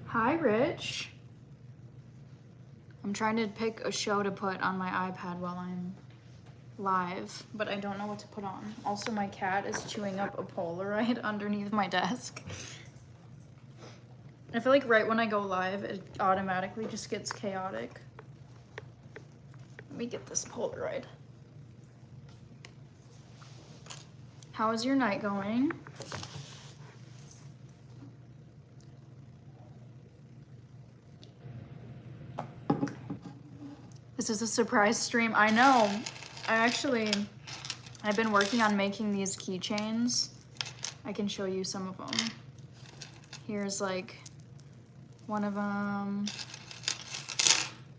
Hi, Rich. I'm trying to pick a show to put on my iPad while I'm live, but I don't know what to put on. Also, my cat is chewing up a Polaroid underneath my desk. I feel like right when I go live, it automatically just gets chaotic. Let me get this Polaroid. How is your night going? This is a surprise stream. I know. I've been working on making these keychains. I can show you some of them. Here's like one of them.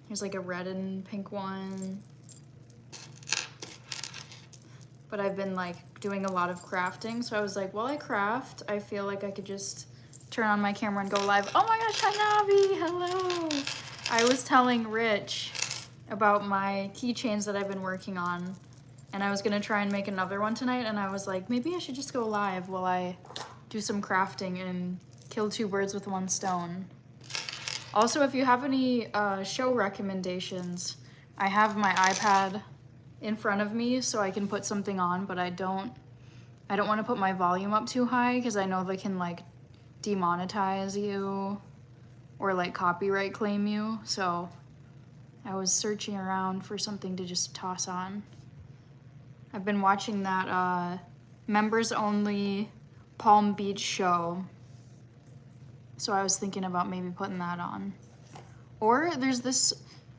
Here's like a red and pink one. But I've been like doing a lot of crafting. So I was like, while I craft, I feel like I could just turn on my camera and go live. Oh my gosh, Hanabi, hello. I was telling Rich about my keychains that I've been working on. And I was gonna try and make another one tonight. And I was like, maybe I should just go live while I do some crafting and kill two birds with one stone. Also, if you have any show recommendations, I have my iPad in front of me so I can put something on, but I don't want to put my volume up too high because I know they can like demonetize you or like copyright claim you. So I was searching around for something to just toss on. I've been watching that members only Palm Beach show. So I was thinking about maybe putting that on. Or there's this,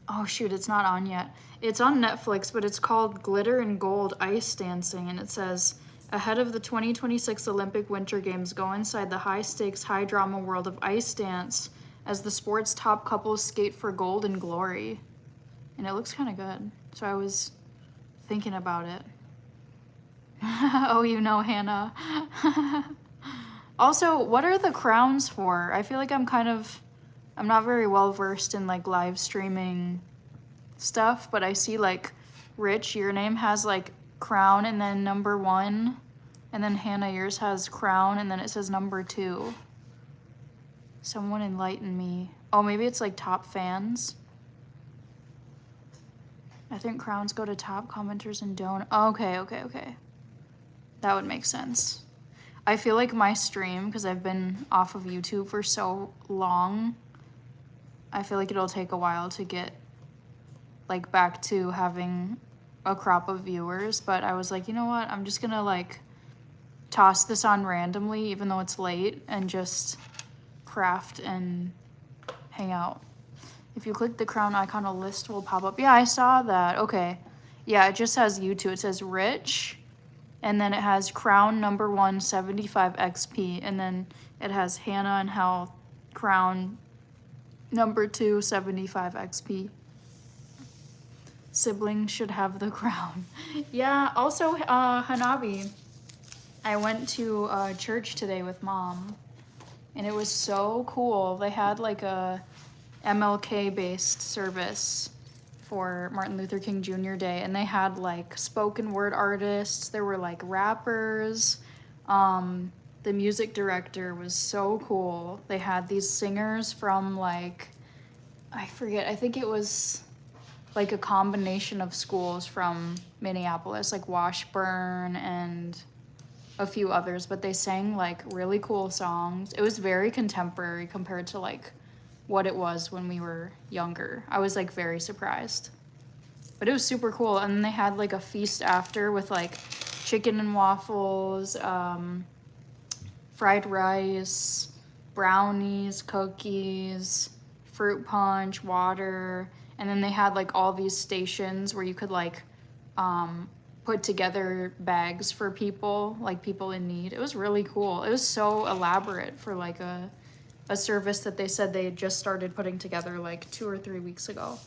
oh shoot, it's not on yet. It's on Netflix, but it's called Glitter and Gold Ice Dancing. And it says, ahead of the 2026 Olympic Winter Games, go inside the high stakes, high drama world of ice dance as the sport's top couples skate for gold and glory. And it looks kind of good. So I was thinking about it. Oh, you know, Hannah. Also, what are the crowns for? I feel like I'm not very well versed in like live streaming stuff, but I see like Rich, your name has like crown and then number 1, and then Hannah, yours has crown and then it says number 2. Someone enlighten me. Oh, maybe it's like top fans. I think crowns go to top commenters and don't. Okay. That would make sense. I feel like my stream, because I've been off of YouTube for so long, I feel like it'll take a while to get like back to having a crop of viewers, but I was like, you know what? I'm just gonna like toss this on randomly, even though it's late, and just craft and hang out. If you click the crown icon, a list will pop up. Yeah, I saw that. Okay. Yeah, it just has YouTube. It says Rich, and then it has crown number 1, 75 XP, and then it has Hannah and Health, crown number 2, 75 XP. Siblings should have the crown. Yeah, also, Hanabi, I went to church today with Mom, and it was so cool. They had like a MLK-based service for Martin Luther King Jr. Day, and they had like spoken word artists, there were like rappers, the music director was so cool. They had these singers from like, I forget, I think it was like a combination of schools from Minneapolis, like Washburn and a few others, but they sang like really cool songs. It was very contemporary compared to like what it was when we were younger. I was like very surprised. But it was super cool. And then they had like a feast after with like chicken and waffles, fried rice, brownies, cookies, fruit punch, water. And then they had like all these stations where you could like put together bags for people, like people in need. It was really cool. It was so elaborate for like a service that they said they had just started putting together like 2 or 3 weeks ago.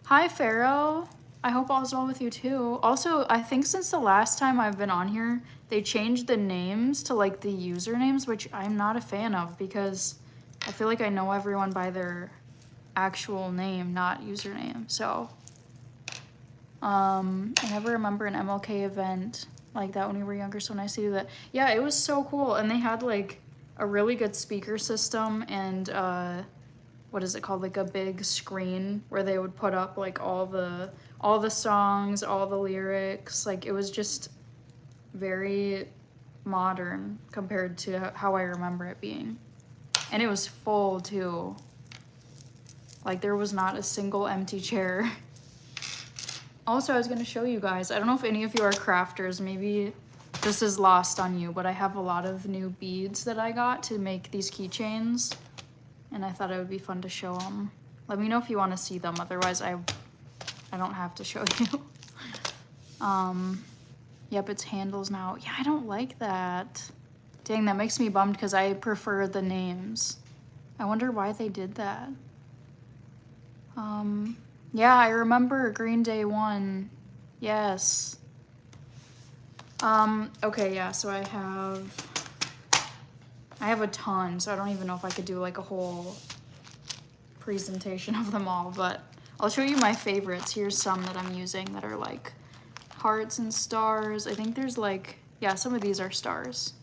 Hi, Pharaoh. I hope all's well with you too. Also, I think since the last time I've been on here, they changed the names to like the usernames, which I'm not a fan of because I feel like I know everyone by their actual name, not username. So, I never remember an MLK event like that when we were younger, so nice to do that. Yeah, it was so cool. And they had like a really good speaker system and what is it called, like a big screen where they would put up like all the songs, all the lyrics. Like it was just very modern compared to how I remember it being. And it was full too. Like there was not a single empty chair. Also, I was gonna show you guys, I don't know if any of you are crafters, maybe this is lost on you, but I have a lot of new beads that I got to make these keychains, and I thought it would be fun to show them. Let me know if you want to see them, otherwise I don't have to show you. Yep, it's handles now. Yeah, I don't like that. Dang, that makes me bummed because I prefer the names. I wonder why they did that. Yeah, I remember Green Day 1. Yes. Okay, yeah, so I have a ton, so I don't even know if I could do like a whole presentation of them all, but I'll show you my favorites. Here's some that I'm using that are like hearts and stars. I think there's like, yeah, some of these are stars.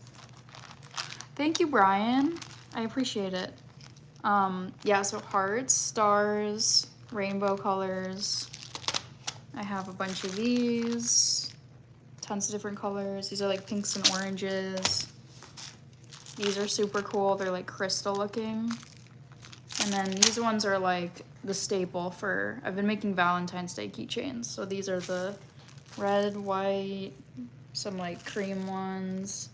Thank you, Brian. I appreciate it. Yeah, so hearts, stars, rainbow colors. I have a bunch of these, tons of different colors. These are like pinks and oranges. These are super cool. They're like crystal looking. And then these ones are like the staple for, I've been making Valentine's Day keychains. So these are the red, white, some like cream ones.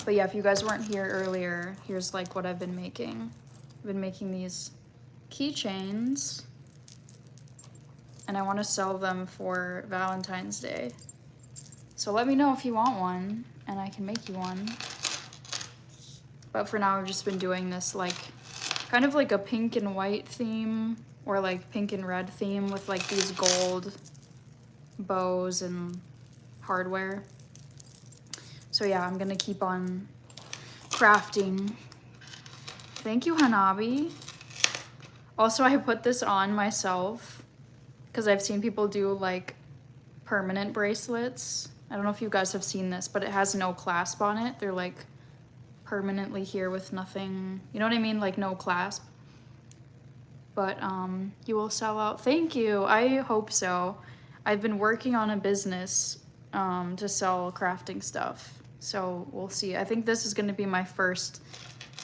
But yeah, if you guys weren't here earlier, here's like what I've been making. I've been making these keychains and I want to sell them for Valentine's Day. So let me know if you want one and I can make you one. But for now, I've just been doing this like kind of like a pink and white theme or like pink and red theme with like these gold bows and hardware. So yeah, I'm gonna keep on crafting. Thank you, Hanabi. Also, I put this on myself because I've seen people do like permanent bracelets. I don't know if you guys have seen this, but it has no clasp on it. They're like permanently here with nothing, you know what I mean? Like no clasp. But you will sell out. Thank you. I hope so. I've been working on a business to sell crafting stuff. So we'll see. I think this is going to be my first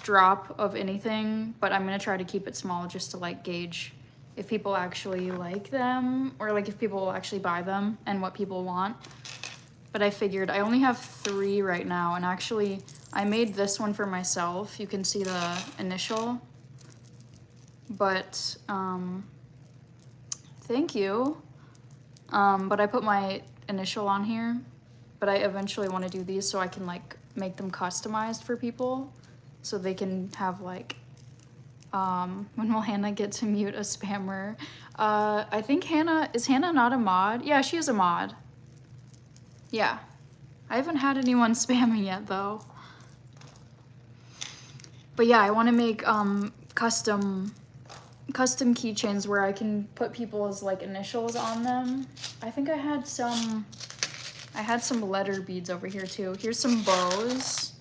drop of anything, but I'm going to try to keep it small just to like gauge if people actually like them or like if people will actually buy them and what people want. But I figured I only have 3 right now, and actually I made this one for myself. You can see the initial, but thank you. But I put my initial on here, but I eventually want to do these so I can like make them customized for people so they can have like, when will Hannah get to mute a spammer? I think is Hannah not a mod? Yeah, she is a mod. Yeah, I haven't had anyone spamming yet though. But yeah, I want to make custom keychains where I can put people's like initials on them. I think I had some letter beads over here too. Here's some bows.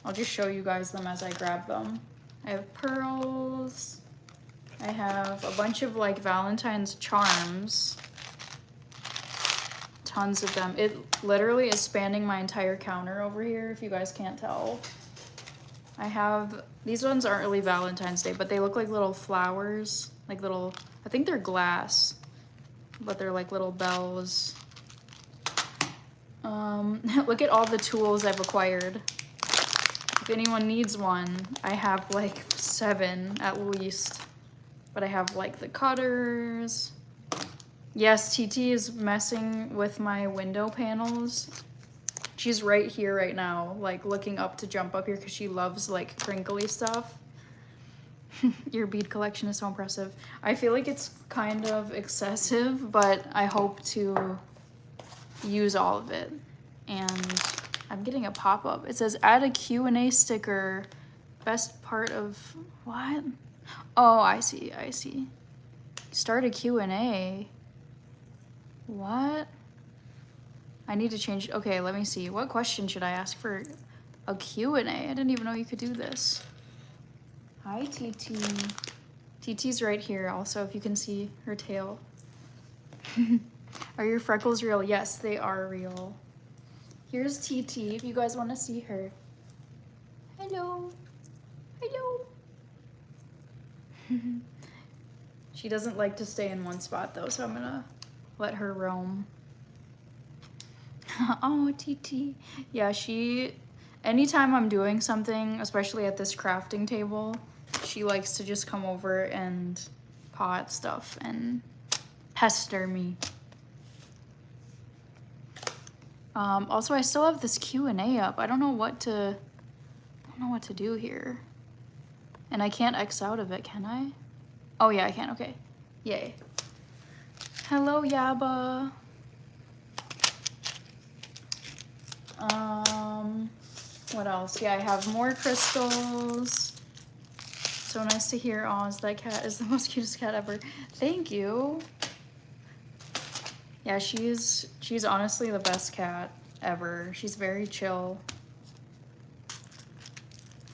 I'll just show you guys them as I grab them. I have pearls. I have a bunch of like Valentine's charms. Tons of them. It literally is spanning my entire counter over here, if you guys can't tell. I have, these ones aren't really Valentine's Day, but they look like little flowers, like little, I think they're glass, but they're like little bells. Look at all the tools I've acquired. If anyone needs one, I have like 7 at least, but I have like the cutters. Yes, TT is messing with my window panels. She's right here right now, like looking up to jump up here because she loves like crinkly stuff. Your bead collection is so impressive. I feel like it's kind of excessive, but I hope to use all of it. And I'm getting a pop-up. It says add a Q&A sticker. Best part of what? Oh, I see. Start a Q&A. What? I need to change. Okay, let me see. What question should I ask for a Q&A. I didn't even know you could do this. Hi, TT. TT's right here also, if you can see her tail. Are your freckles real? Yes, they are real. Here's TT, if you guys want to see her. Hello. Hello. She doesn't like to stay in one spot though, so I'm gonna let her roam. Oh, TT. Yeah, anytime I'm doing something, especially at this crafting table, she likes to just come over and paw at stuff and pester me. Also, I still have this Q&A up. I don't know what to do here. And I can't X out of it, can I? Oh yeah, I can, okay. Yay. Hello, Yaba. What else? Yeah, I have more crystals. So nice to hear. Oz, that cat is the most cutest cat ever. Thank you. Yeah, she's honestly the best cat ever. She's very chill.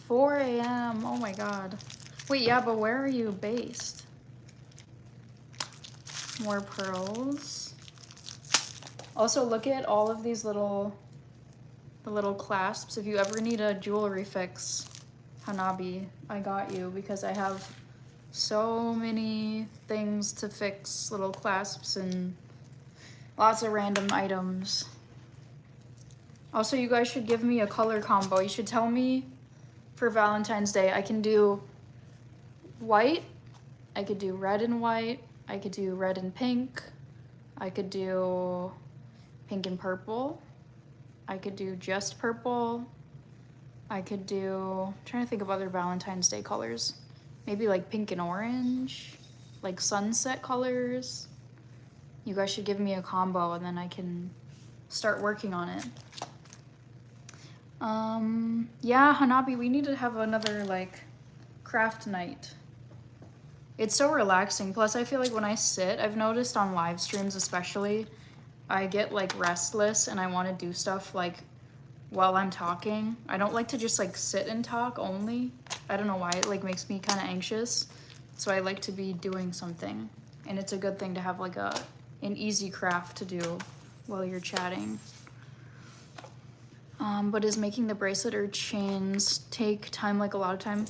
4 a.m. Oh my god. Wait, yeah, but where are you based? More pearls. Also, look at all of these little clasps. If you ever need a jewelry fix, Hanabi, I got you, because I have so many things to fix, little clasps and lots of random items. Also, you guys should give me a color combo. You should tell me for Valentine's Day. I can do white, I could do red and white, I could do red and pink, I could do pink and purple, I could do just purple, I could do, I'm trying to think of other Valentine's Day colors. Maybe like pink and orange, like sunset colors. You guys should give me a combo and then I can start working on it. Yeah, Hanabi, we need to have another like craft night. It's so relaxing. Plus I feel like when I sit, I've noticed on live streams especially, I get like restless and I want to do stuff like while I'm talking. I don't like to just like sit and talk only. I don't know why, it like makes me kind of anxious. So I like to be doing something. And it's a good thing to have like an easy craft to do while you're chatting. But is making the bracelet or chains take time, like a lot of time?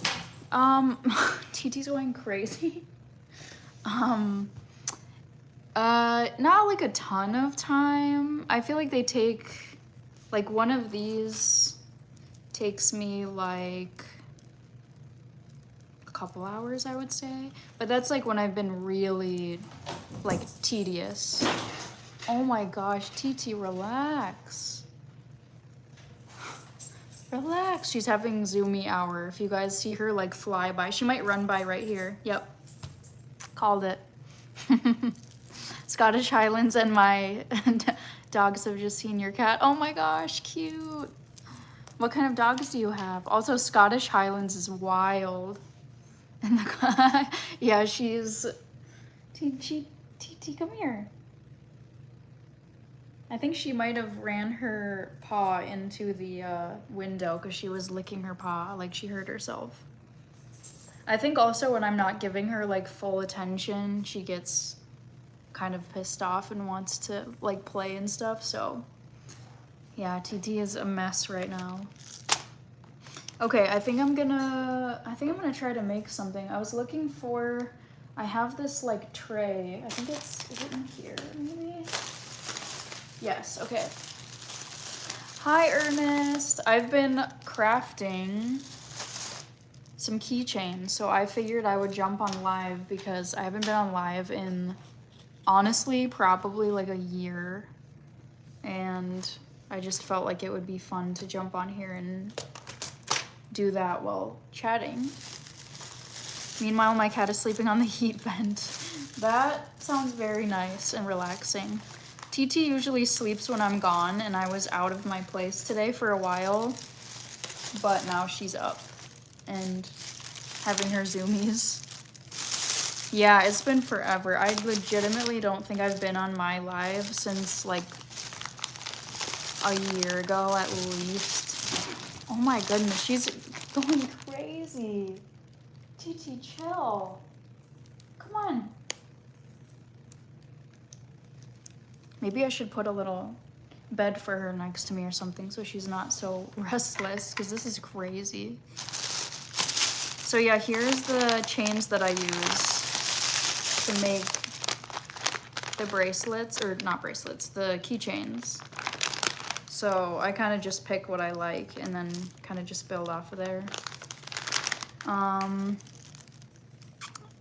TT's going crazy. Not like a ton of time. I feel like they take, like one of these takes me like a couple hours, I would say. But that's like when I've been really like tedious. Oh my gosh, TT, relax. Relax. She's having zoomy hour. If you guys see her like fly by, she might run by right here. Yep. Called it. Scottish Highlands and my dogs have just seen your cat. Oh my gosh, cute. What kind of dogs do you have? Also, Scottish Highlands is wild. And yeah, she's... TT, come here. I think she might have ran her paw into the window because she was licking her paw, like she hurt herself. I think also when I'm not giving her like full attention, she gets kind of pissed off and wants to like play and stuff. So yeah, TT is a mess right now. Okay, I think I'm gonna try to make something. I was looking for, I have this like tray. I think is it in here maybe? Yes, okay. Hi, Ernest. I've been crafting some keychains, so I figured I would jump on live because I haven't been on live in, honestly, probably like a year. And I just felt like it would be fun to jump on here and do that while chatting. Meanwhile, my cat is sleeping on the heat vent. That sounds very nice and relaxing. TT usually sleeps when I'm gone, and I was out of my place today for a while, but now she's up and having her zoomies. Yeah, it's been forever. I legitimately don't think I've been on my live since like a year ago at least. Oh my goodness, she's going crazy. TT, chill. Come on. Maybe I should put a little bed for her next to me or something so she's not so restless, because this is crazy. So yeah, here's the chains that I use to make the bracelets, or not bracelets, the keychains. So I kind of just pick what I like and then kind of just build off of there.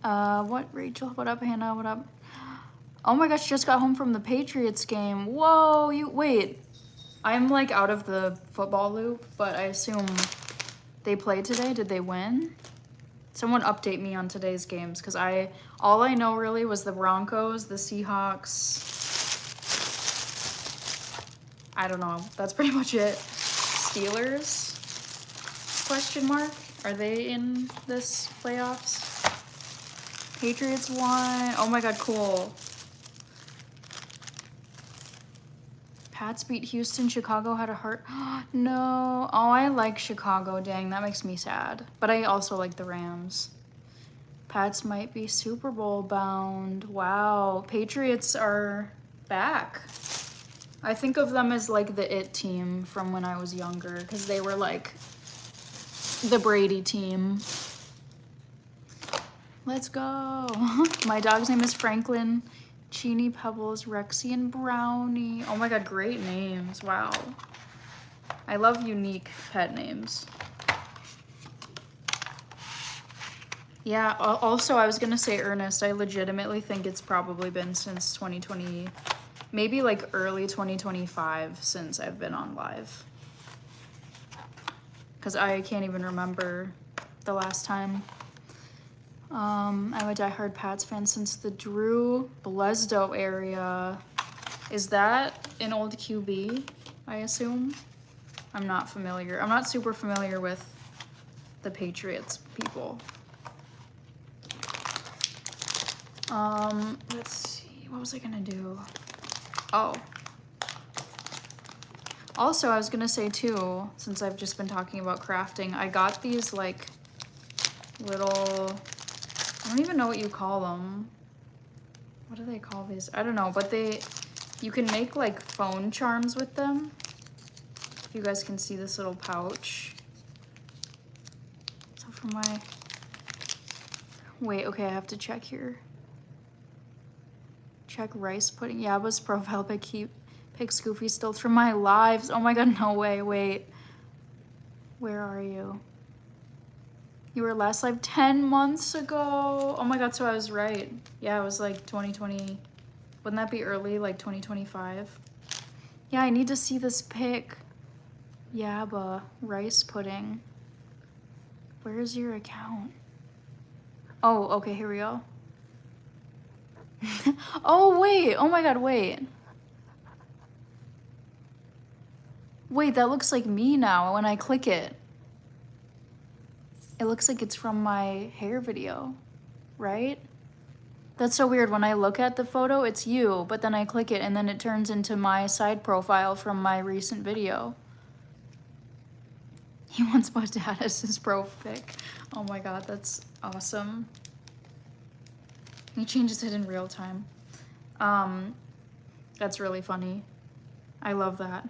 What, Rachel? What up, Hannah? What up? Oh my gosh, just got home from the Patriots game. Whoa, wait. I'm like out of the football loop, but I assume they played today. Did they win? Someone update me on today's games, because all I know really was the Broncos, the Seahawks. I don't know. That's pretty much it. Steelers? Question mark? Are they in this playoffs? Patriots won. Oh my god, cool. Pats beat Houston. Chicago had a heart. No. Oh, I like Chicago. Dang, that makes me sad. But I also like the Rams. Pats might be Super Bowl bound. Wow. Patriots are back. I think of them as like the it team from when I was younger, because they were like the Brady team. Let's go. My dog's name is Franklin, Cheeny, Pebbles, Rexy, and Brownie. Oh my god, great names. Wow. I love unique pet names. Yeah, also I was gonna say Ernest. I legitimately think it's probably been since 2020, maybe like early 2025 since I've been on live. Because I can't even remember the last time. I'm a diehard Pats fan since the Drew Bledsoe area. Is that an old QB, I assume? I'm not familiar. I'm not super familiar with the Patriots people. Let's see. What was I gonna do? Oh. Also, I was gonna say too, since I've just been talking about crafting, I got these like little, I don't even know what you call them. What do they call these? I don't know, but you can make like phone charms with them. If you guys can see this little pouch. So for my, wait, okay, I have to check here. Check rice pudding. Yaba's profile pic, pick Scoofy stills from my lives. Oh my god, no way, wait. Where are you? You were last live 10 months ago. Oh my god, so I was right. Yeah, it was like 2020. Wouldn't that be early, like 2025? Yeah, I need to see this pic. Yaba, rice pudding. Where's your account? Oh, okay, here we go. Oh, wait. Oh my god, wait. Wait, that looks like me now when I click it. It looks like it's from my hair video, right? That's so weird. When I look at the photo, it's you, but then I click it and then it turns into my side profile from my recent video. He wants my dad as his pro pic. Oh my god, that's awesome. He changes it in real time. That's really funny. I love that.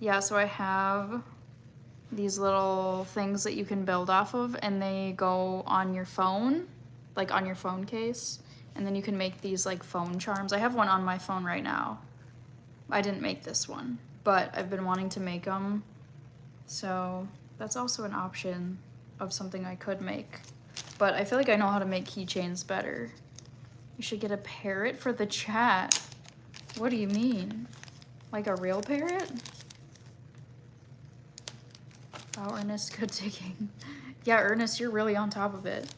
Yeah, so I have these little things that you can build off of, and they go on your phone, like on your phone case, and then you can make these like phone charms. I have one on my phone right now. I didn't make this one, but I've been wanting to make them, so that's also an option of something I could make. But I feel like I know how to make keychains better. You should get a parrot for the chat. What do you mean? Like a real parrot? Wow, Ernest, good digging. Yeah, Ernest, you're really on top of it.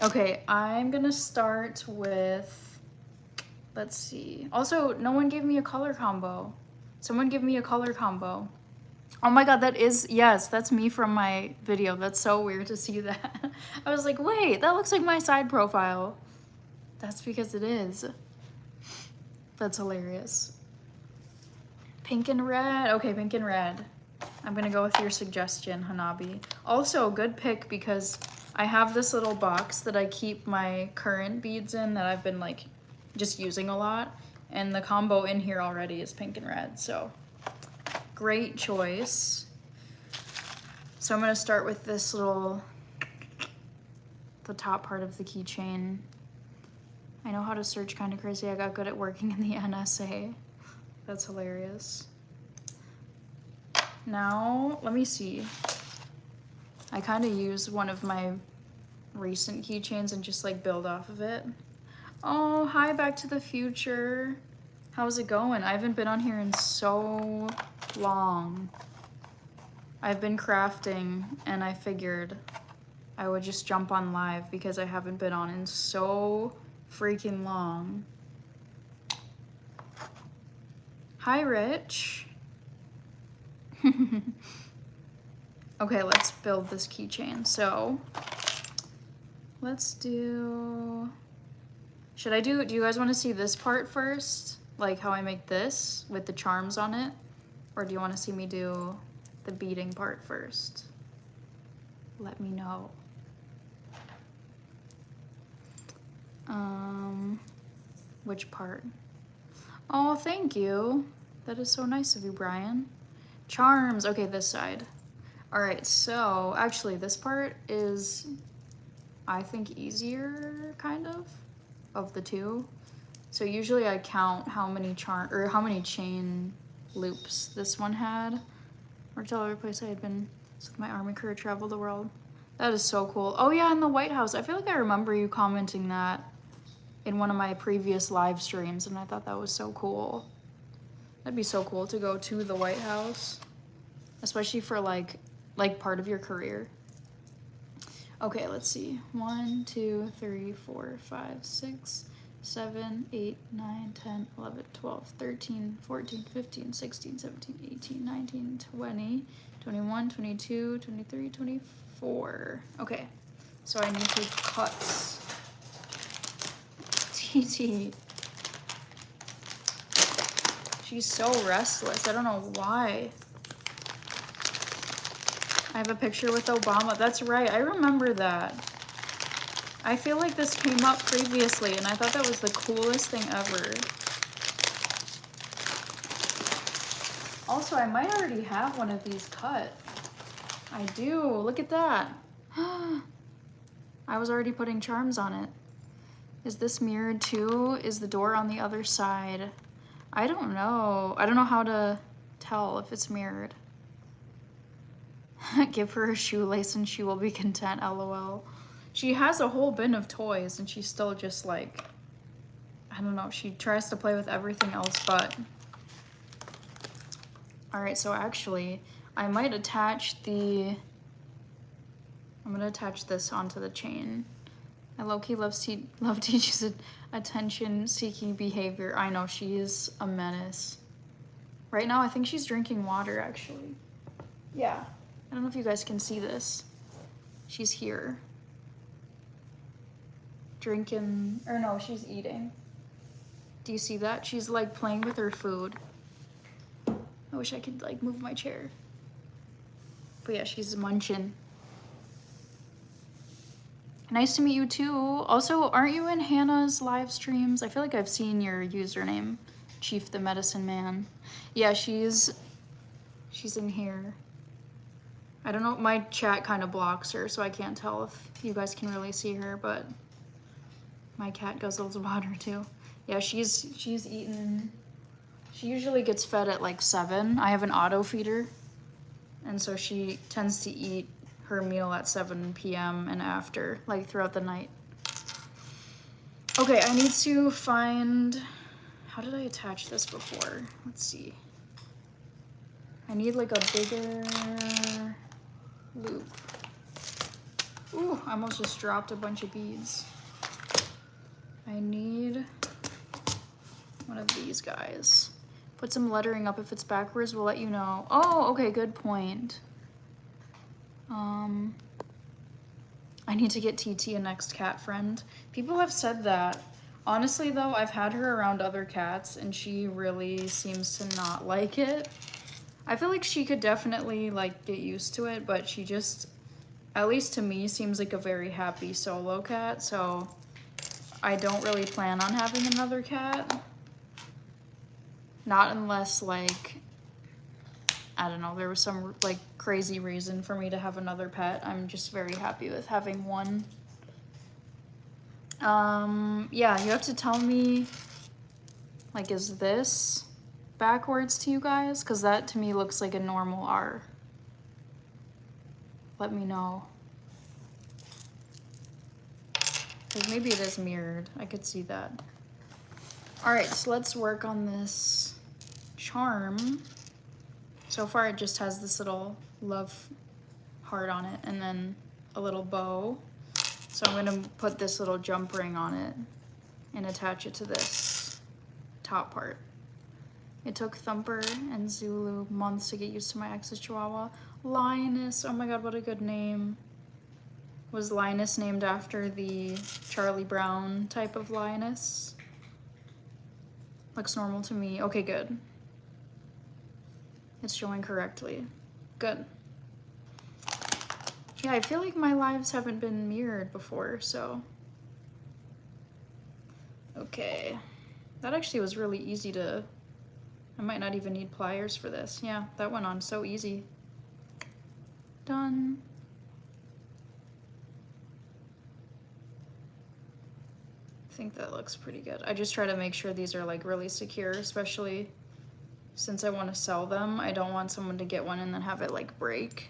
Okay, I'm gonna start with, let's see. Also, no one gave me a color combo. Someone give me a color combo. Oh my god, that is, yes, that's me from my video. That's so weird to see that. I was like, wait, that looks like my side profile. That's because it is. That's hilarious. Pink and red. Okay, pink and red. I'm gonna go with your suggestion, Hanabi. Also, good pick because I have this little box that I keep my current beads in that I've been like just using a lot. And the combo in here already is pink and red, so great choice. So I'm gonna start with this little, the top part of the keychain. I know how to search kind of crazy. I got good at working in the NSA. That's hilarious. Now, let me see. I kind of use one of my recent keychains and just like build off of it. Oh, hi, Back to the Future. How's it going? I haven't been on here in so long. I've been crafting and I figured I would just jump on live because I haven't been on in so freaking long. Hi, Rich. Okay, let's build this keychain. So let's do, do you guys want to see this part first? Like how I make this with the charms on it? Or do you want to see me do the beading part first? Let me know. Which part? Oh, thank you. That is so nice of you, Brian. Charms, okay, this side. All right, so actually this part is, I think, easier kind of the two. So usually I count how many how many chain loops this one had. Worked all over the place I had been with my army crew, traveled the world. That is so cool. Oh yeah, in the White House. I feel like I remember you commenting that in one of my previous live streams, and I thought that was so cool. That'd be so cool to go to the White House, especially for like part of your career. Okay, let's see. 1, 2, 3, 4, 5, 6, 7, 8, 9, 10, 11, 12, 13, 14, 15, 16, 17, 18, 19, 20, 21, 22, 23, 24. Okay, so I need to cut. TT. She's so restless. I don't know why. I have a picture with Obama. That's right. I remember that. I feel like this came up previously, and I thought that was the coolest thing ever. Also, I might already have one of these cut. I do. Look at that. I was already putting charms on it. Is this mirrored too? Is the door on the other side? I don't know. I don't know how to tell if it's mirrored. Give her a shoelace and she will be content, LOL. She has a whole bin of toys and she's still just like, I don't know, she tries to play with everything else but. All right, so actually, I might attach I'm gonna attach this onto the chain. I low-key love teaches attention-seeking behavior. I know, she is a menace. Right now, I think she's drinking water, actually. Yeah. I don't know if you guys can see this. She's here. Drinking, or no, she's eating. Do you see that? She's like playing with her food. I wish I could like move my chair. But yeah, she's munching. Nice to meet you too. Also, aren't you in Hannah's live streams? I feel like I've seen your username, Chief the Medicine Man. Yeah, she's in here. I don't know, my chat kind of blocks her, so I can't tell if you guys can really see her, but my cat guzzles water too. Yeah, she's eating. She usually gets fed at like 7. I have an auto feeder, and so she tends to eat her meal at 7 p.m. and after, like throughout the night. Okay, I need to find, how did I attach this before? Let's see. I need like a bigger loop. Ooh, I almost just dropped a bunch of beads. I need one of these guys. Put some lettering up. If it's backwards, we'll let you know. Oh, okay, good point. I need to get TT a next cat friend. People have said that Honestly though, I've had her around other cats and she really seems to not like it. I feel like she could definitely like get used to it, but she just, at least to me, seems like a very happy solo cat, so I don't really plan on having another cat. Not unless like, I don't know, there was some like crazy reason for me to have another pet. I'm just very happy with having one. Yeah, you have to tell me, like, is this backwards to you guys? Because that to me looks like a normal R. Let me know. Because maybe it is mirrored. I could see that. All right, so let's work on this charm. So far it just has this little love heart on it and then a little bow. So I'm gonna put this little jump ring on it and attach it to this top part. It took Thumper and Zulu months to get used to my ex's Chihuahua. Linus, oh my god, what a good name. Was Linus named after the Charlie Brown type of lioness? Looks normal to me. Okay, good. It's showing correctly. Good. Yeah, I feel like my lives haven't been mirrored before, so. Okay. That actually was really easy to, I might not even need pliers for this. Yeah, that went on so easy. Done. I think that looks pretty good. I just try to make sure these are like really secure, especially since I want to sell them. I don't want someone to get one and then have it like break.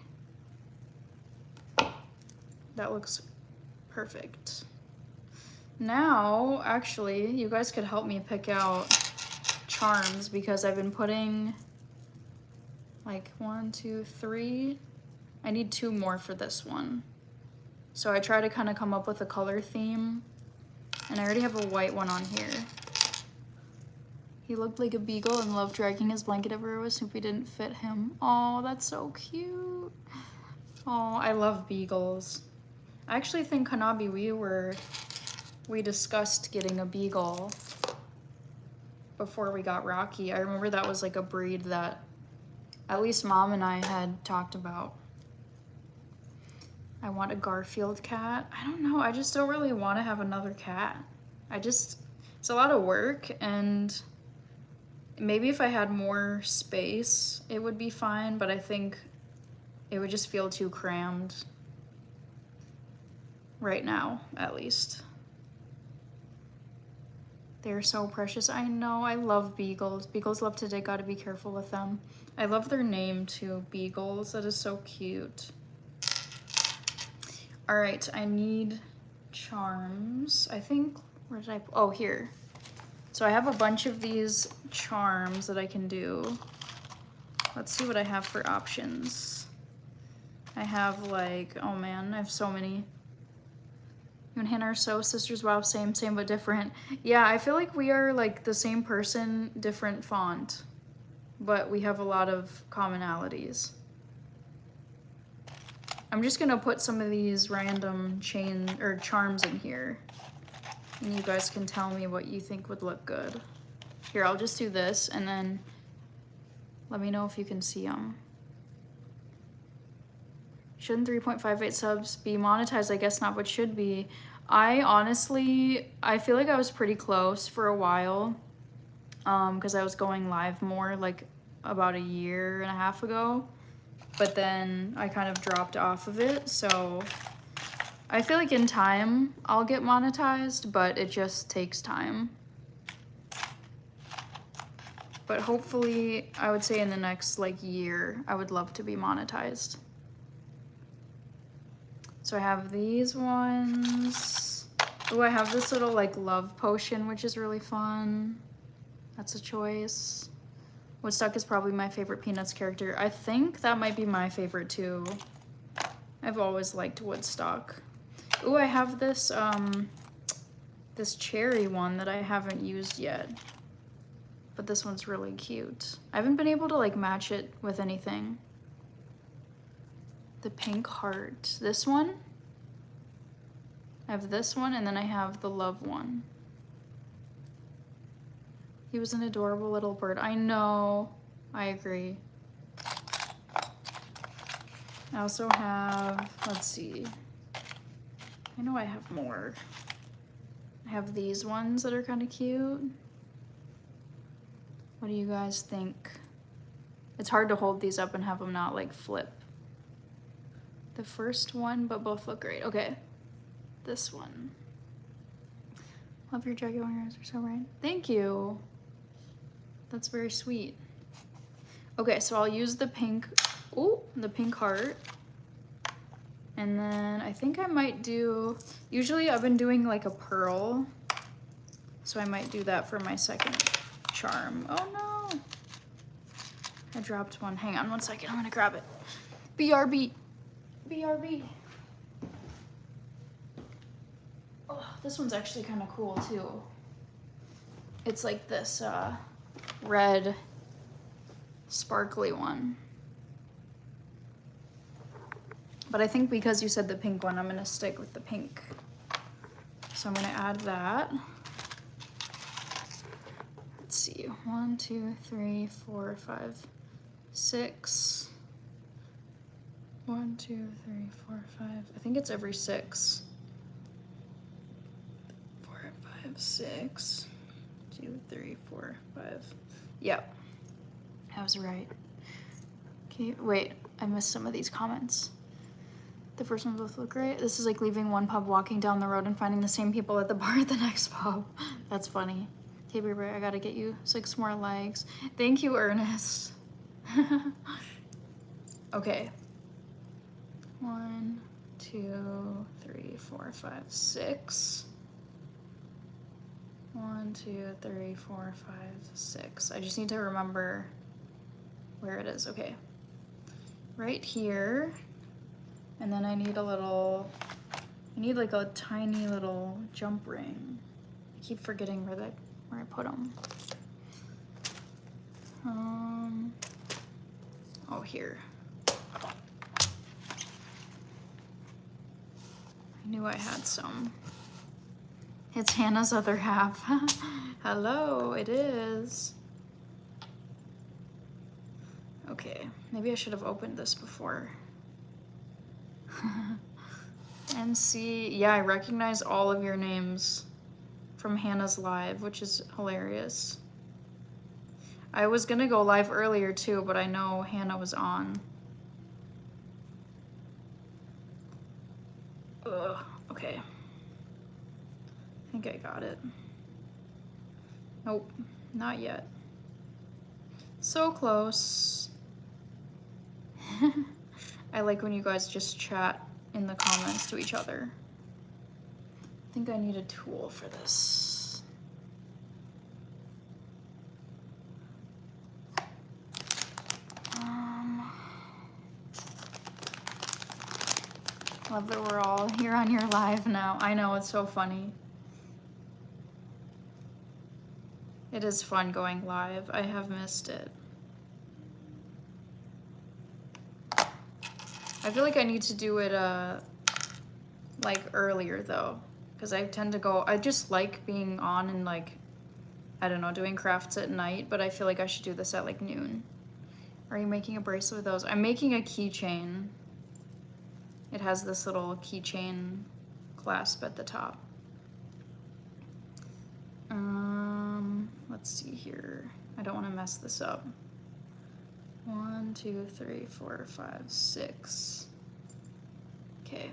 That looks perfect. Now, actually, you guys could help me pick out charms because I've been putting like 1, 2, 3. I need 2 more for this one. So I try to kind of come up with a color theme. And I already have a white one on here. He looked like a beagle and loved dragging his blanket everywhere with Snoopy didn't fit him. Oh, that's so cute. Oh, I love beagles. I actually think Hanabi, we discussed getting a beagle before we got Rocky. I remember that was like a breed that at least Mom and I had talked about. I want a Garfield cat. I don't know, I just don't really want to have another cat. It's a lot of work, and maybe if I had more space, it would be fine, but I think it would just feel too crammed. Right now, at least. They're so precious. I know, I love beagles. Beagles love to dig, gotta be careful with them. I love their name too, Beagles. That is so cute. All right, I need charms. I think, where did oh, here. So I have a bunch of these charms that I can do. Let's see what I have for options. I have like, oh man, I have so many. You and Hannah are so sisters. Wow, same but different. Yeah, I feel like we are like the same person, different font, but we have a lot of commonalities. I'm just gonna put some of these random charms in here, and you guys can tell me what you think would look good. Here, I'll just do this, and then let me know if you can see them. Shouldn't 3.58 subs be monetized? I guess not, but should be. I feel like I was pretty close for a while, because I was going live more like about a year and a half ago, but then I kind of dropped off of it. So I feel like in time I'll get monetized, but it just takes time. But hopefully, I would say in the next like year, I would love to be monetized. So I have these ones. Oh, I have this little like love potion, which is really fun. That's a choice. Woodstock is probably my favorite Peanuts character. I think that might be my favorite too. I've always liked Woodstock. Oh, I have this this cherry one that I haven't used yet. But this one's really cute. I haven't been able to like match it with anything. The pink heart. This one. I have this one, and then I have the love one. He was an adorable little bird. I know. I agree. I also have, let's see. I know I have more. I have these ones that are kind of cute. What do you guys think? It's hard to hold these up and have them not like flip. The first one, but both look great. Okay, this one. Love your jaguar ears, are so bright. Thank you. That's very sweet. Okay, so I'll use the pink, oh, the pink heart. And then I think I might do, usually I've been doing like a pearl. So I might do that for my second charm. Oh no. I dropped one. Hang on one second, I'm gonna grab it. BRB. BRB. Oh, this one's actually kind of cool too. It's like this red sparkly one. But I think because you said the pink one, I'm gonna stick with the pink. So I'm gonna add that. Let's see, 1, 2, 3, 4, 5, 6. 1, 2, 3, 4, 5. I think it's every 6. 4, 5, 6. 2, 3, 4, 5. Yep, I was right. Okay, wait, I missed some of these comments. The first ones both look great. This is like leaving one pub, walking down the road, and finding the same people at the bar at the next pub. That's funny. Okay, baby, I gotta get you 6 more likes. Thank you, Ernest. Okay. 1, 2, 3, 4, 5, 6. 1, 2, 3, 4, 5, 6. I just need to remember where it is. Okay. Right here. And then I need a little, I need like a tiny little jump ring. I keep forgetting where I put them. Oh, here. I knew I had some. It's Hannah's other half. Hello, it is. Okay, maybe I should have opened this before. MC, yeah, I recognize all of your names from Hannah's live, which is hilarious. I was gonna go live earlier too, but I know Hannah was on. Ugh, okay. I think I got it. Nope, not yet. So close. I like when you guys just chat in the comments to each other. I think I need a tool for this. Love that we're all here on your live now. I know, it's so funny. It is fun going live. I have missed it. I feel like I need to do it like earlier though, because I tend to go, I just like being on and like, I don't know, doing crafts at night, but I feel like I should do this at like noon. Are you making a bracelet with those? I'm making a keychain. It has this little keychain clasp at the top. Let's see here. I don't want to mess this up. 1, 2, 3, 4, 5, 6. Okay.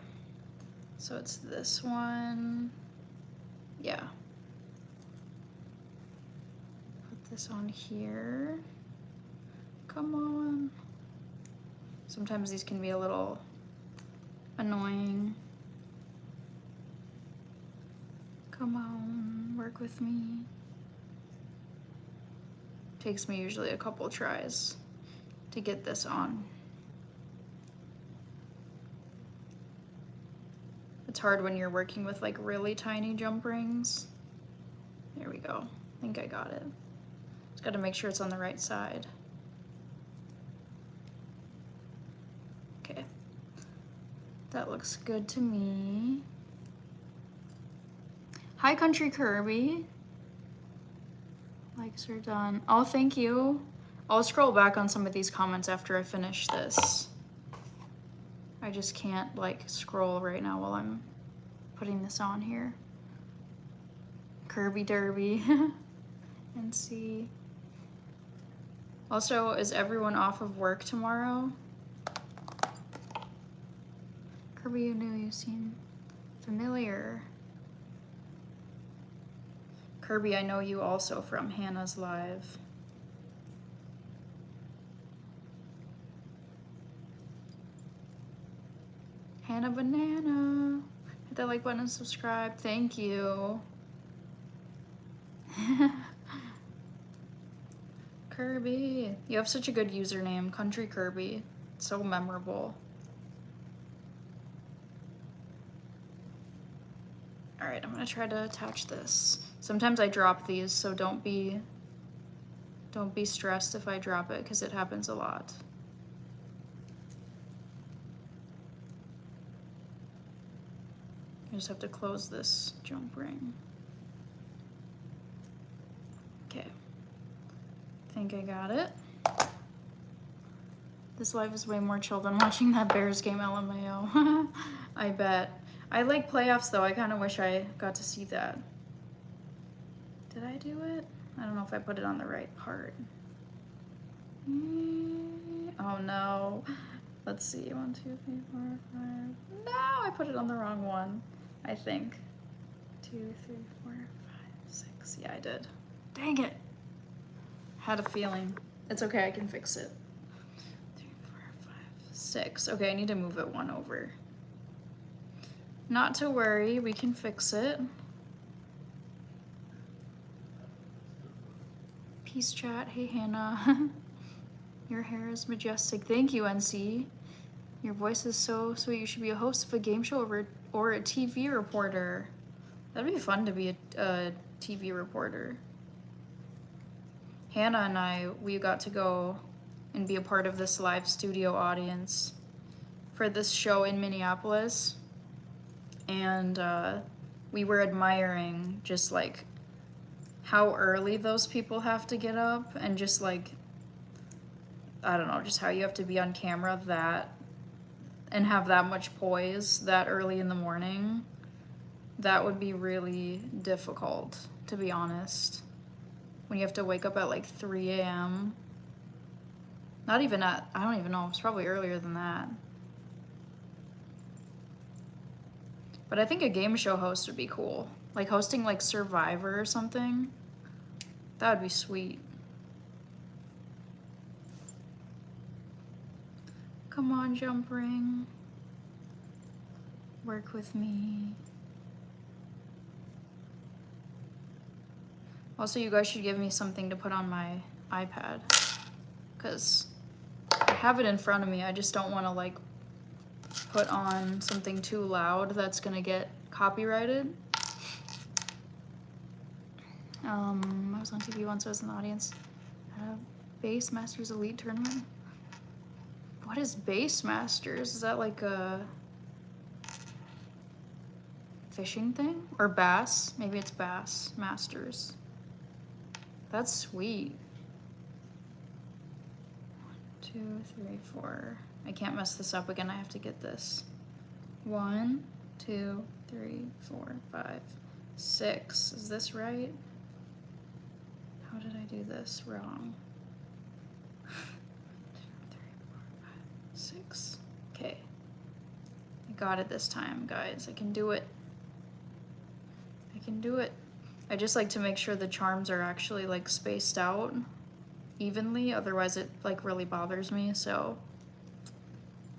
So it's this one. Yeah. Put this on here. Come on. Sometimes these can be a little annoying. Come on, work with me. Takes me usually a couple tries to get this on. It's hard when you're working with like really tiny jump rings. There we go. I think I got it. Just gotta make sure it's on the right side. Okay. That looks good to me. Hi, Country Kirby. Likes are done. Oh, thank you. I'll scroll back on some of these comments after I finish this. I just can't like scroll right now while I'm putting this on here. Kirby Derby and see. Also, is everyone off of work tomorrow? Kirby, you knew you seem familiar. Kirby, I know you also from Hannah's Live. Hannah Banana. Hit that like button and subscribe. Thank you. Kirby. You have such a good username. Country Kirby. So memorable. Alright, I'm gonna try to attach this. Sometimes I drop these, so don't be stressed if I drop it, because it happens a lot. I just have to close this jump ring. Okay. I think I got it. This live is way more chill than watching that Bears game, LMAO. I bet. I like playoffs though. I kind of wish I got to see that. Did I do it? I don't know if I put it on the right part. Oh no. Let's see. 1, 2, 3, 4, 5. No, I put it on the wrong one. I think. 2, 3, 4, 5, 6. Yeah, I did. Dang it. Had a feeling. It's okay, I can fix it. 3, 4, 5, 6. Okay, I need to move it 1 over. Not to worry, we can fix it. Peace chat. Hey Hannah. Your hair is majestic. Thank you, NC. Your voice is so sweet. You should be a host of a game show or a TV reporter. That'd be fun to be a TV reporter. Hannah and I, we got to go and be a part of this live studio audience for this show in Minneapolis. And we were admiring just like how early those people have to get up, and just like, I don't know, just how you have to be on camera that and have that much poise that early in the morning. That would be really difficult, to be honest. When you have to wake up at like 3 a.m. Not even at, I don't even know, it's probably earlier than that. But I think a game show host would be cool. Like hosting like Survivor or something. That would be sweet. Come on, jump ring. Work with me. Also, you guys should give me something to put on my iPad, because I have it in front of me. I just don't want to like put on something too loud that's gonna get copyrighted. I was on TV once. I was in the audience at a Base Masters Elite tournament. What is Base Masters? Is that like a fishing thing? Or bass? Maybe it's Bass Masters. That's sweet. 1, 2, 3, 4. I can't mess this up again. I have to get this. 1, 2, 3, 4, 5, 6. Is this right? How did I do this wrong? 2, 3, 4, 5, 6. Okay. I got it this time, guys. I can do it. I can do it. I just like to make sure the charms are actually like spaced out evenly, otherwise it like really bothers me, so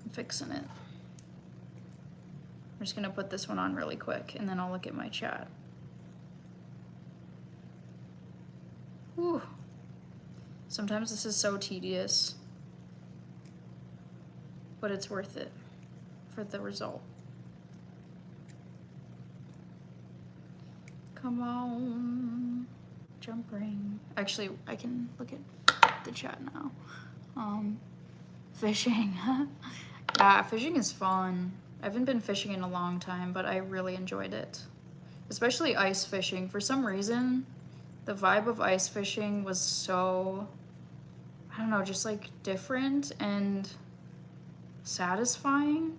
I'm fixing it. I'm just gonna put this one on really quick and then I'll look at my chat. Whew. Sometimes this is so tedious, but it's worth it for the result. Come on, jump ring. Actually, I can look at the chat now. Fishing. Yeah, fishing is fun. I haven't been fishing in a long time, but I really enjoyed it. Especially ice fishing. For some reason, The vibe of ice fishing was so, I don't know, just like different and satisfying.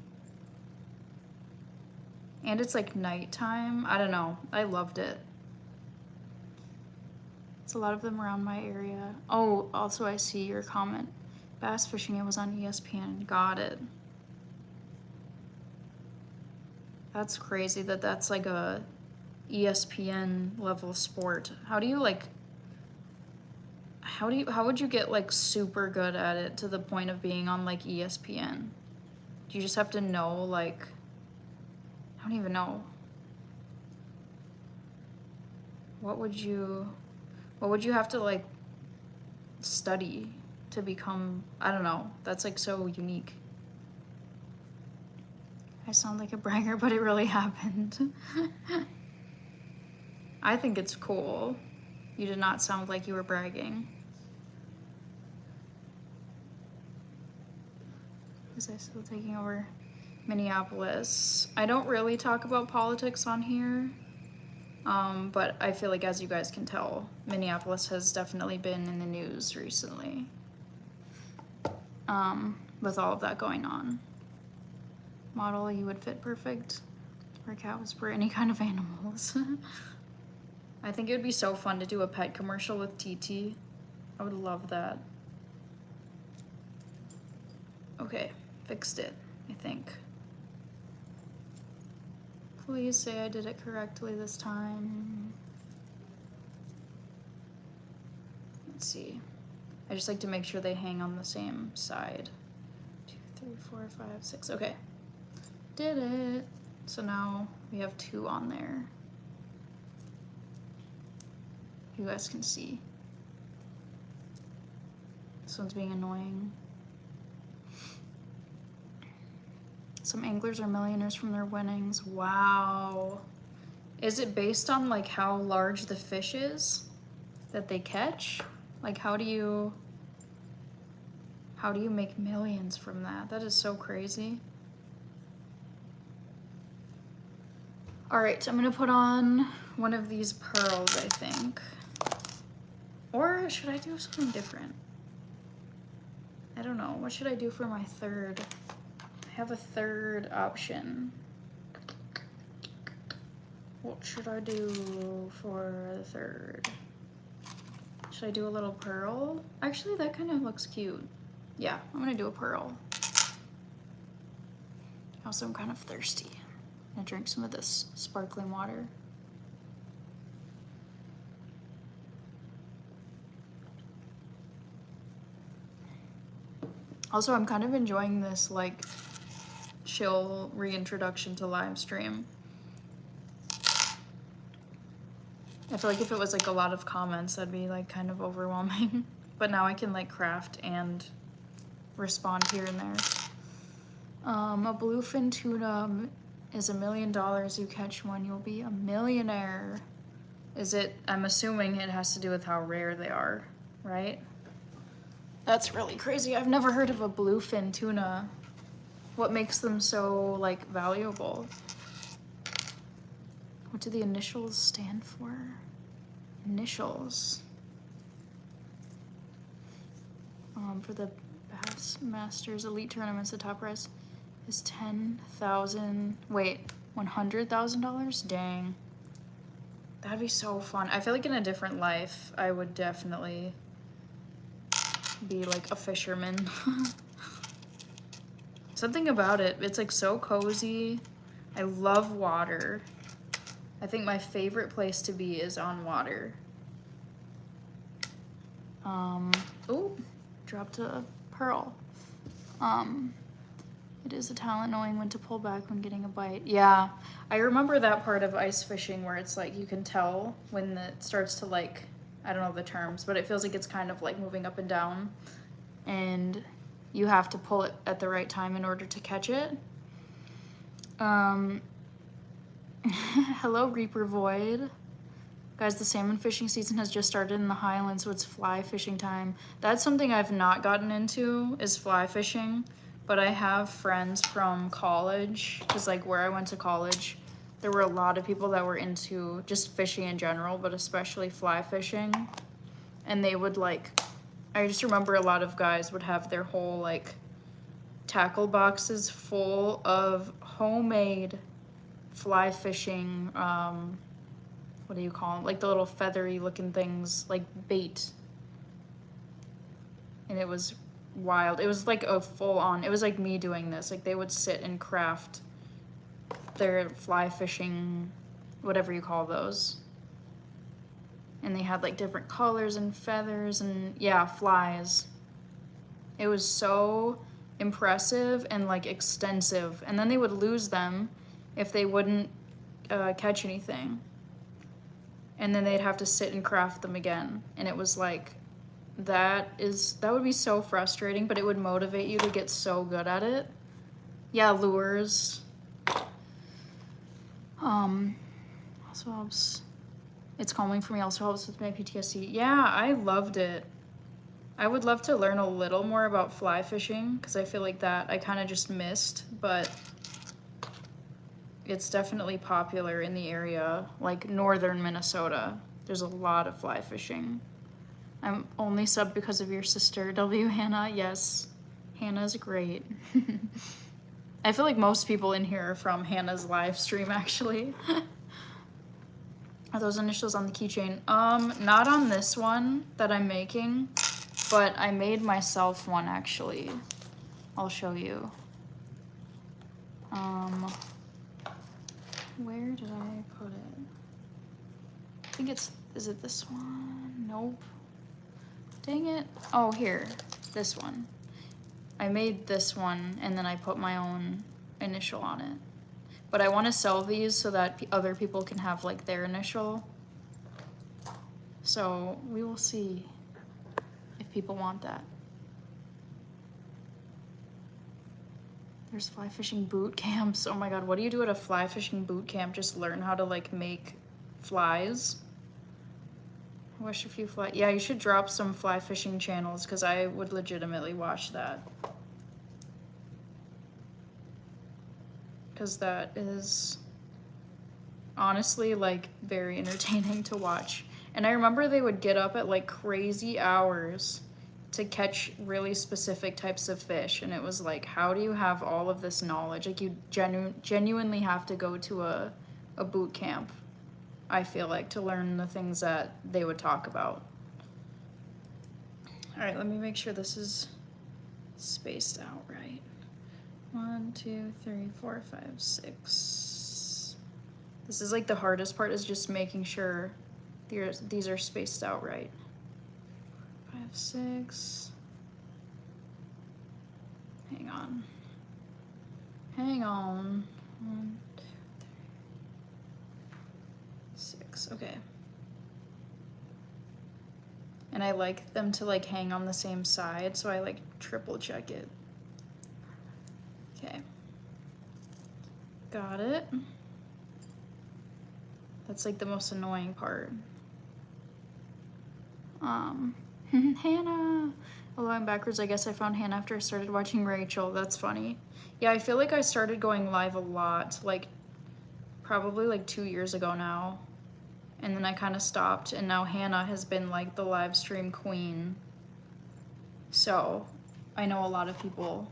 And it's like nighttime. I don't know. I loved it. It's a lot of them around my area. Oh, also I see your comment. Bass fishing, it was on ESPN. Got it. That's crazy that that's like a ESPN level sport. How do you like, how would you get like super good at it to the point of being on like ESPN? Do you just have to know like, I don't even know. What would you have to like study to become, I don't know. That's like so unique. I sound like a bragger, but it really happened. I think it's cool. You did not sound like you were bragging. Is I still taking over Minneapolis? I don't really talk about politics on here, but I feel like, as you guys can tell, Minneapolis has definitely been in the news recently, with all of that going on. Model, you would fit perfect. Or cat whisperer, any kind of animals. I think it would be so fun to do a pet commercial with TT. I would love that. Okay, fixed it, I think. Please say I did it correctly this time. Let's see. I just like to make sure they hang on the same side. 2, 3, 4, 5, 6. Okay. Did it. So now we have 2 on there. You guys can see. This one's being annoying. Some anglers are millionaires from their winnings. Wow. Is it based on like how large the fish is that they catch? Like how do you make millions from that? That is so crazy. All right, I'm gonna put on one of these pearls, I think. Or should I do something different? I don't know. What should I do for my third? I have a third option. What should I do for the third? Should I do a little pearl? Actually, that kind of looks cute. Yeah, I'm gonna do a pearl. Also, I'm kind of thirsty. I'm gonna drink some of this sparkling water. Also, I'm kind of enjoying this like chill reintroduction to live stream. I feel like if it was like a lot of comments, that'd be like kind of overwhelming. But now I can like craft and respond here and there. A bluefin tuna is $1 million. You catch one, you'll be a millionaire. Is it? I'm assuming it has to do with how rare they are, right? That's really crazy. I've never heard of a bluefin tuna. What makes them so like valuable? What do the initials stand for? Initials. For the Bass Masters Elite Tournaments, the top prize is $100,000? Dang. That'd be so fun. I feel like in a different life, I would definitely be like a fisherman. Something about it, it's like so cozy. I love water. I think my favorite place to be is on water. Oh, dropped a pearl. It is a talent knowing when to pull back when getting a bite. Yeah, I remember that part of ice fishing where it's like you can tell when it starts to like, I don't know the terms, but it feels like it's kind of like moving up and down, and you have to pull it at the right time in order to catch it. Hello, Reaper Void. Guys, the salmon fishing season has just started in the Highlands, so it's fly fishing time. That's something I've not gotten into, is fly fishing, but I have friends from college, because like where I went to college, there were a lot of people that were into just fishing in general, but especially fly fishing. And they would like, I just remember a lot of guys would have their whole like tackle boxes full of homemade fly fishing, what do you call them? Like the little feathery looking things, like bait. And it was wild. It was like a full on, it was like me doing this. Like they would sit and craft their fly fishing, whatever you call those. And they had like different colors and feathers and yeah, flies. It was so impressive and like extensive. And then they would lose them if they wouldn't catch anything. And then they'd have to sit and craft them again. And it was like, that would be so frustrating, but it would motivate you to get so good at it. Yeah, lures. Also helps. It's calming for me, also helps with my PTSD. Yeah, I loved it. I would love to learn a little more about fly fishing, because I feel like that I kind of just missed, but it's definitely popular in the area, like northern Minnesota. There's a lot of fly fishing. I'm only subbed because of your sister, W. Hannah. Yes, Hannah's great. I feel like most people in here are from Hannah's live stream, actually. Are those initials on the keychain? Not on this one that I'm making, but I made myself one, actually. I'll show you. Where did I put it? I think is it this one? Nope. Dang it. Oh, here, this one. I made this one and then I put my own initial on it. But I want to sell these so that other people can have like their initial. So we will see if people want that. There's fly fishing boot camps. Oh my god, what do you do at a fly fishing boot camp? Just learn how to like make flies? I wish a few fly. Yeah, you should drop some fly fishing channels because I would legitimately watch that. Because that is honestly like very entertaining to watch. And I remember they would get up at like crazy hours to catch really specific types of fish, and it was like, how do you have all of this knowledge? Like you genuinely have to go to a boot camp, I feel like, to learn the things that they would talk about. All right, let me make sure this is spaced out right. 1, 2, 3, 4, 5, 6. This is like the hardest part, is just making sure these are spaced out right. 5, 6. Hang on. Hang on. 1, 2, 3, 6. Okay. And I like them to like hang on the same side, so I like triple check it. Okay. Got it. That's like the most annoying part. Hannah. Although I'm backwards, I guess I found Hannah after I started watching Rachel. That's funny. Yeah, I feel like I started going live a lot, like probably like 2 years ago now. And then I kind of stopped, and now Hannah has been like the live stream queen. So I know a lot of people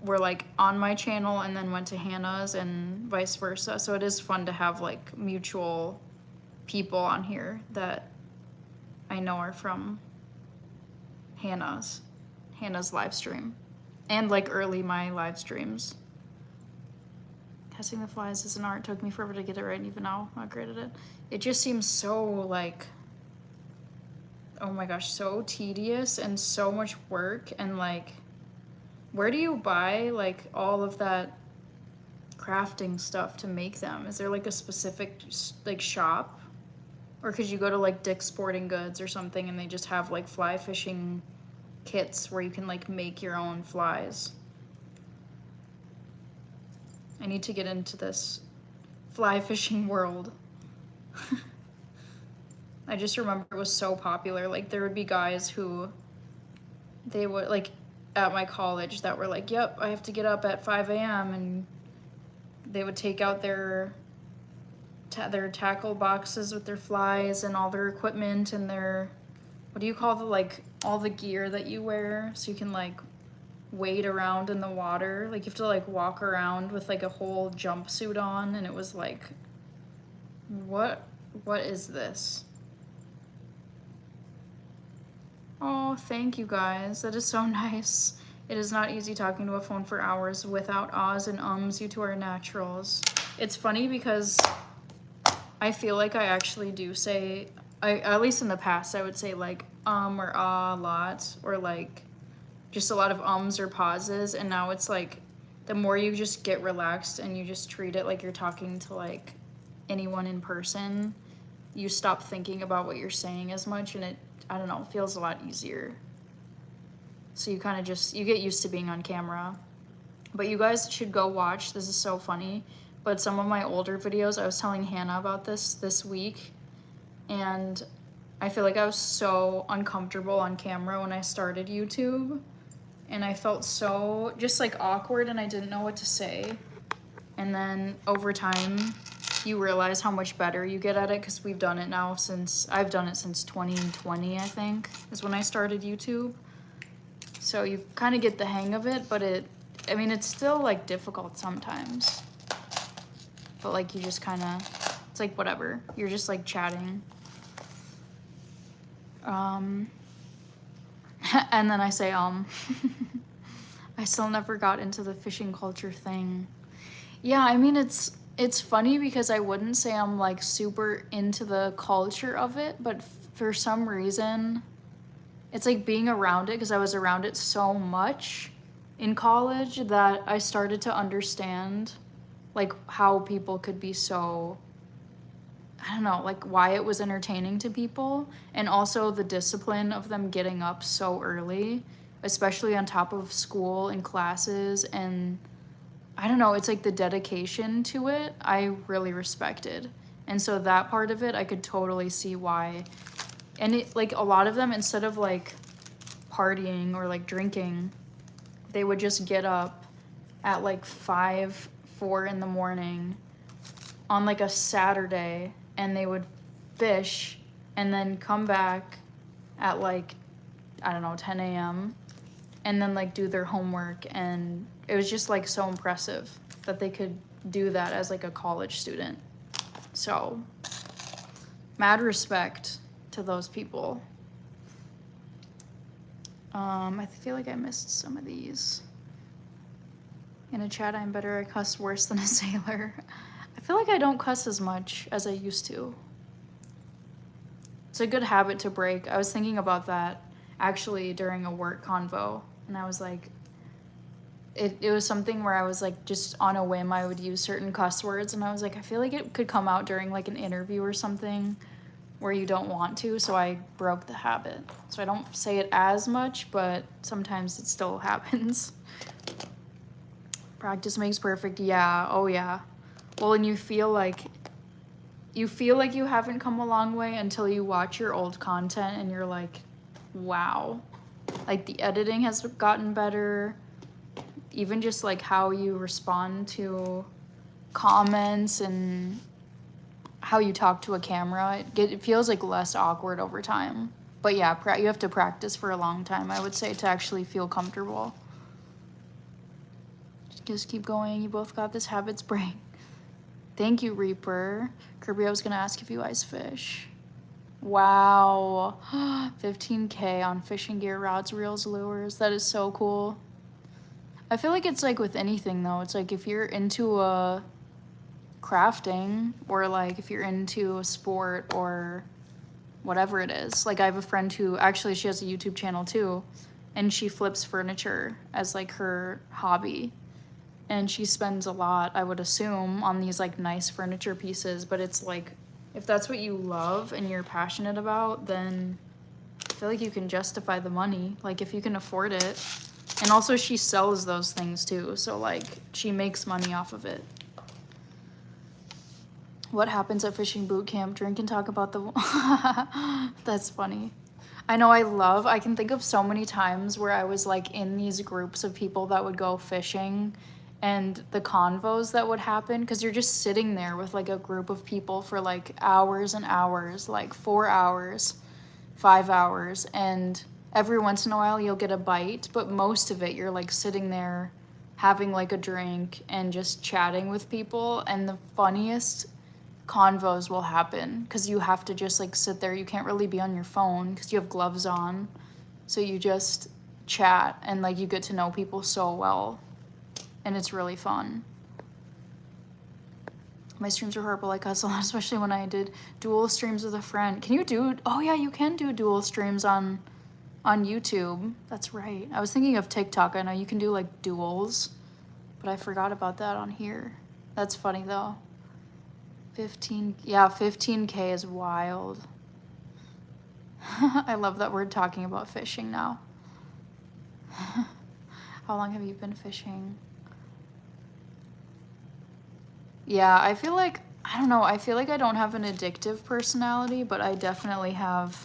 were like on my channel and then went to Hannah's and vice versa. So it is fun to have like mutual people on here that I know are from Hannah's live stream, and like early my live streams. Casting the flies is an art. Took me forever to get it right, and even now I'm not great at it. It just seems so like, oh my gosh, so tedious and so much work. And like, where do you buy like all of that crafting stuff to make them? Is there like a specific like shop? Or could you go to like Dick's Sporting Goods or something and they just have like fly fishing kits where you can like make your own flies? I need to get into this fly fishing world. I just remember it was so popular. Like there would be guys who, they would like at my college that were like, yep, I have to get up at 5 a.m. and they would take out their tackle boxes with their flies and all their equipment and their, what do you call the, like, all the gear that you wear so you can, like, wade around in the water. Like, you have to, like, walk around with, like, a whole jumpsuit on, and it was like, what is this? Oh, thank you guys. That is so nice. It is not easy talking to a phone for hours without ahs and ums. You two are naturals. It's funny because I feel like I actually do say, at least in the past, I would say like or ah a lot, or like just a lot of ums or pauses. And now it's like the more you just get relaxed and you just treat it like you're talking to like anyone in person, you stop thinking about what you're saying as much, and it, I don't know, feels a lot easier. So you kind of just, you get used to being on camera. But you guys should go watch, this is so funny, but some of my older videos, I was telling Hannah about this week, and I feel like I was so uncomfortable on camera when I started YouTube, and I felt so just like awkward, and I didn't know what to say. And then over time, you realize how much better you get at it, because we've done it now since, I've done it since 2020, I think, is when I started YouTube. So you kind of get the hang of it, but I mean, it's still like difficult sometimes. But like you just kind of, it's like whatever. You're just like chatting. And then I say, I still never got into the fishing culture thing. Yeah, I mean, it's funny because I wouldn't say I'm like super into the culture of it, but for some reason, it's like being around it, because I was around it so much in college that I started to understand like how people could be so, I don't know, like why it was entertaining to people, and also the discipline of them getting up so early, especially on top of school and classes, and I don't know, it's like the dedication to it I really respected. And so that part of it, I could totally see why. And it, like a lot of them, instead of like partying or like drinking, they would just get up at like 4 in the morning on like a Saturday, and they would fish and then come back at like, I don't know, 10 a.m. and then like do their homework. And it was just like so impressive that they could do that as like a college student. So mad respect to those people. I feel like I missed some of these. In a chat, I'm better. I cuss worse than a sailor. I feel like I don't cuss as much as I used to. It's a good habit to break. I was thinking about that actually during a work convo, and I was like, it was something where I was like, just on a whim, I would use certain cuss words, and I was like, I feel like it could come out during like an interview or something where you don't want to, so I broke the habit. So I don't say it as much, but sometimes it still happens. Practice makes perfect. Yeah, oh yeah. Well, and you feel like you haven't come a long way until you watch your old content and you're like, wow. Like the editing has gotten better. Even just like how you respond to comments and how you talk to a camera, it feels like less awkward over time. But yeah, you have to practice for a long time, I would say, to actually feel comfortable. Just keep going. You both got this. Habits break. Thank you, Reaper. Kirby, I was gonna ask if you ice fish. Wow. 15K on fishing gear, rods, reels, lures. That is so cool. I feel like it's like with anything though. It's like if you're into a crafting, or like if you're into a sport or whatever it is. Like I have a friend who actually, she has a YouTube channel too, and she flips furniture as like her hobby. And she spends a lot, I would assume, on these like nice furniture pieces. But it's like, if that's what you love and you're passionate about, then I feel like you can justify the money, like if you can afford it. And also she sells those things too, so like she makes money off of it. What happens at fishing boot camp? Drink and talk about the... That's funny. I know, I can think of so many times where I was like in these groups of people that would go fishing, and the convos that would happen, because you're just sitting there with like a group of people for like hours and hours, like 4 hours, 5 hours, and every once in a while you'll get a bite, but most of it you're like sitting there having like a drink and just chatting with people, and the funniest convos will happen because you have to just like sit there. You can't really be on your phone because you have gloves on, so you just chat and like you get to know people so well, and it's really fun. My streams are horrible. I cuss a lot, especially when I did dual streams with a friend. Can you do, oh yeah, you can do dual streams on YouTube. That's right. I was thinking of TikTok. I know you can do like duels, but I forgot about that on here. That's funny though. 15K is wild. I love that we're talking about fishing now. How long have you been fishing? Yeah, I feel like, I don't know, I feel like I don't have an addictive personality, but I definitely have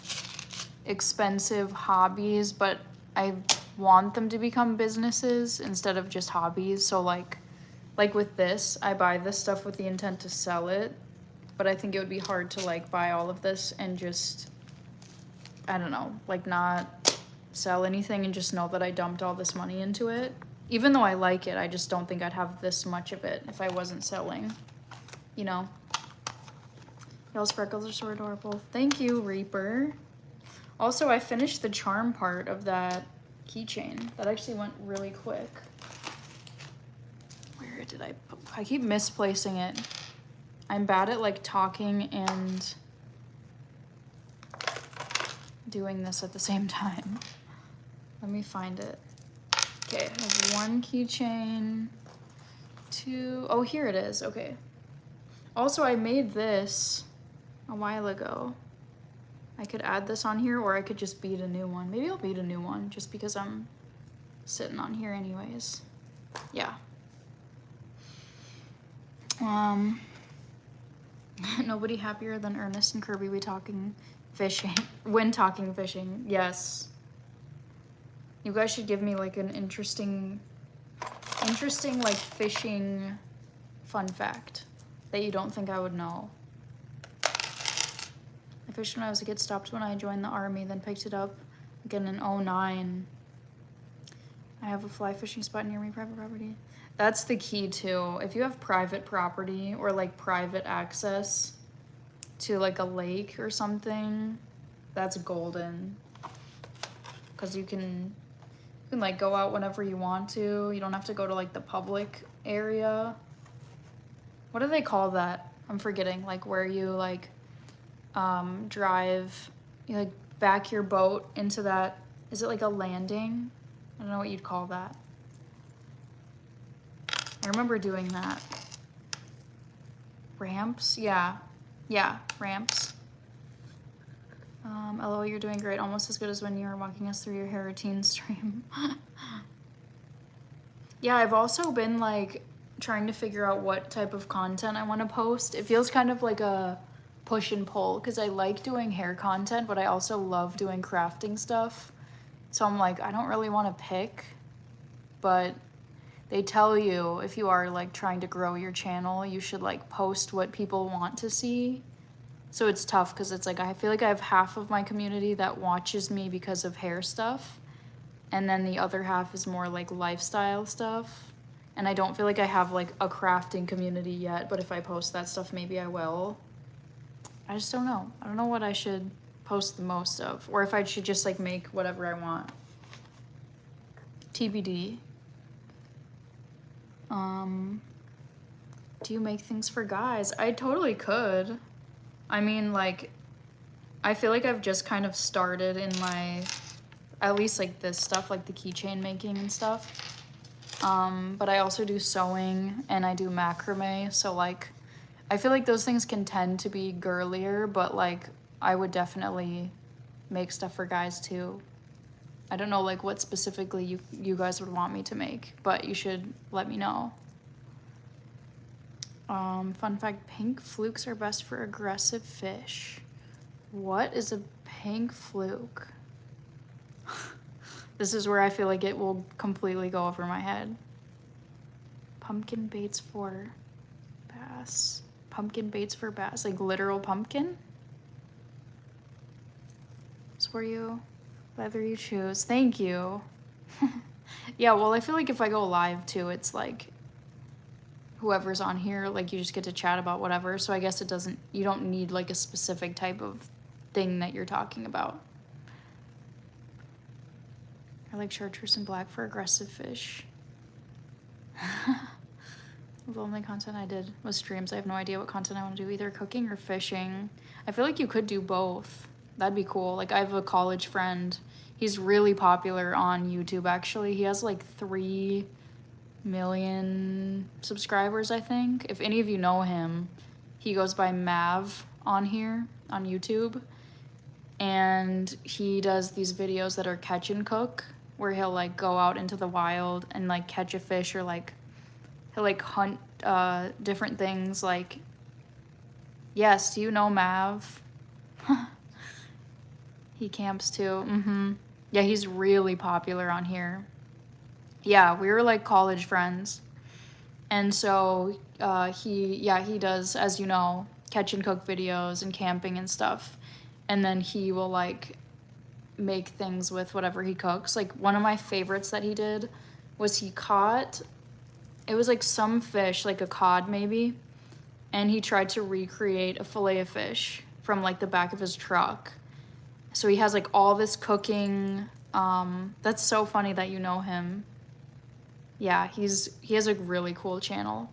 expensive hobbies, but I want them to become businesses instead of just hobbies. So like with this, I buy this stuff with the intent to sell it, but I think it would be hard to like buy all of this and just, I don't know, like not sell anything and just know that I dumped all this money into it. Even though I like it, I just don't think I'd have this much of it if I wasn't selling, you know? Y'all's freckles are so adorable. Thank you, Reaper. Also, I finished the charm part of that keychain. That actually went really quick. Where did I keep misplacing it. I'm bad at like talking and doing this at the same time. Let me find it. Okay, I have 1 keychain, 2, oh, here it is, okay. Also, I made this a while ago. I could add this on here, or I could just beat a new one. Maybe I'll beat a new one, just because I'm sitting on here anyways. Yeah. Nobody happier than Ernest and Kirby when talking fishing. Yes. You guys should give me like an interesting like fishing fun fact that you don't think I would know. I fished when I was a kid, stopped when I joined the army, then picked it up again in 2009. I have a fly fishing spot near me, private property. That's the key too. If you have private property or like private access to like a lake or something, that's golden. Because you can like go out whenever you want to. You don't have to go to like the public area. What do they call that? I'm forgetting. Like where you like drive, you like back your boat into that. Is it like a landing? I don't know what you'd call that. I remember doing that. Ramps? Yeah. Yeah, ramps. LOL, you're doing great. Almost as good as when you were walking us through your hair routine stream. Yeah, I've also been like trying to figure out what type of content I want to post. It feels kind of like a push and pull because I like doing hair content, but I also love doing crafting stuff. So I'm like, I don't really want to pick, but they tell you if you are like trying to grow your channel, you should like post what people want to see. So it's tough because it's like I feel like I have half of my community that watches me because of hair stuff, and then the other half is more like lifestyle stuff. And I don't feel like I have like a crafting community yet, but if I post that stuff, maybe I will. I just don't know. I don't know what I should post the most of, or if I should just like make whatever I want. TBD. Do you make things for guys? I totally could. I mean, like, I feel like I've just kind of started in my, at least like this stuff, like the keychain making and stuff. But I also do sewing and I do macrame. So like, I feel like those things can tend to be girlier, but like, I would definitely make stuff for guys too. I don't know like what specifically you guys would want me to make, but you should let me know. Fun fact, pink flukes are best for aggressive fish. What is a pink fluke? This is where I feel like it will completely go over my head. Pumpkin baits for bass. Pumpkin baits for bass. Like literal pumpkin? That's where you, whether you choose. Thank you. Yeah, well, I feel like if I go live too, it's like whoever's on here, like you just get to chat about whatever. So I guess it doesn't, you don't need like a specific type of thing that you're talking about. I like chartreuse and black for aggressive fish. The only content I did was streams. I have no idea what content I want to do, either cooking or fishing. I feel like you could do both. That'd be cool. Like I have a college friend. He's really popular on YouTube actually. He has like 3 million subscribers, I think. If any of you know him, he goes by Mav on here on YouTube. And he does these videos that are catch and cook, where he'll like go out into the wild and like catch a fish, or like he'll like hunt different things. Like, yes, do you know Mav? He camps too. Yeah, he's really popular on here. Yeah, we were like college friends. And so he does, as you know, catch and cook videos and camping and stuff. And then he will like make things with whatever he cooks. Like one of my favorites that he did was he caught, it was like some fish, like a cod maybe, and he tried to recreate a fillet of fish from like the back of his truck. So he has like all this cooking. That's so funny that you know him. Yeah, he has a really cool channel.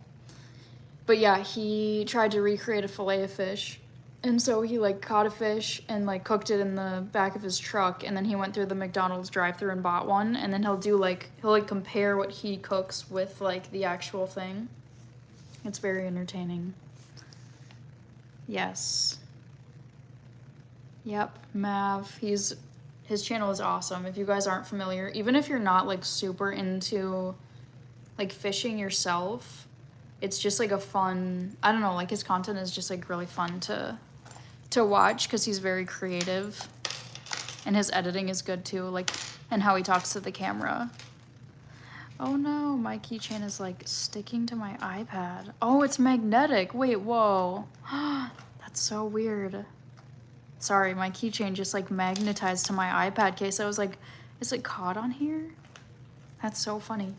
But yeah, he tried to recreate a fillet of fish. And so he like caught a fish and like cooked it in the back of his truck, and then he went through the McDonald's drive-thru and bought one, and then he'll compare what he cooks with like the actual thing. It's very entertaining. Yes. Yep, Mav. His channel is awesome. If you guys aren't familiar, even if you're not like super into like fishing yourself, it's just like a fun, I don't know, like his content is just like really fun to watch, because he's very creative and his editing is good too, like, and how he talks to the camera. Oh no, my keychain is like sticking to my iPad. Oh, it's magnetic. Wait, whoa. That's so weird. Sorry, my keychain just like magnetized to my iPad case. I was like, is it caught on here? That's so funny.